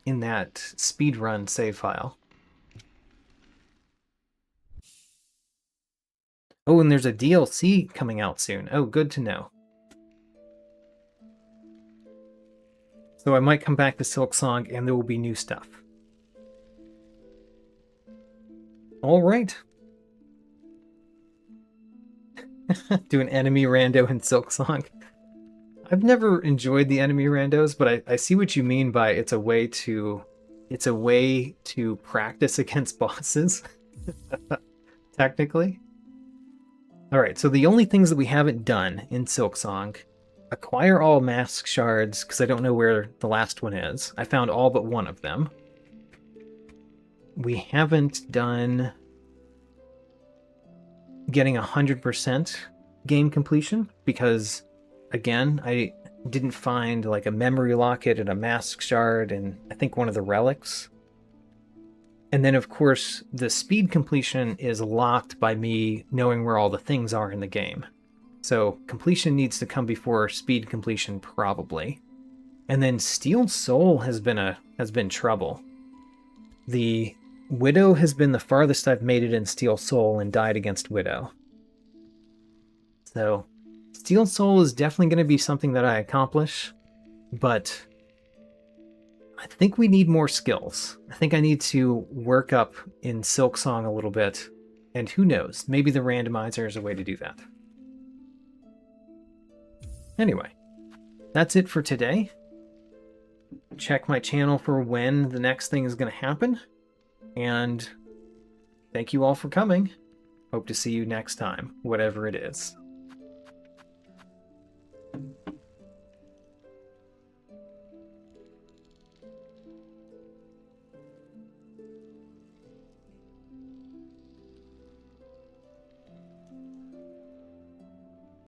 speedrun save file. Oh, and there's a DLC coming out soon. Oh, good to know. So I might come back to Silksong and there will be new stuff. All right. Do an enemy rando in Silksong. I've never enjoyed the enemy randos, but I see what you mean by it's a way to practice against bosses. Technically. Alright, so the only things that we haven't done in Silksong: acquire all mask shards, because I don't know where the last one is. I found all but one of them. We haven't done getting 100% game completion, because again, I didn't find like a memory locket and a mask shard and I think one of the relics. And then of course the speed completion is locked by me knowing where all the things are in the game. So completion needs to come before speed completion probably. And then Steel Soul has been trouble. The Widow has been the farthest I've made it in Steel Soul and died against Widow. So Steel Soul is definitely going to be something that I accomplish, but I think we need more skills. I think I need to work up in Silksong a little bit, and who knows, maybe the randomizer is a way to do that. Anyway, that's it for today. Check my channel for when the next thing is going to happen. And thank you all for coming. Hope to see you next time, whatever it is.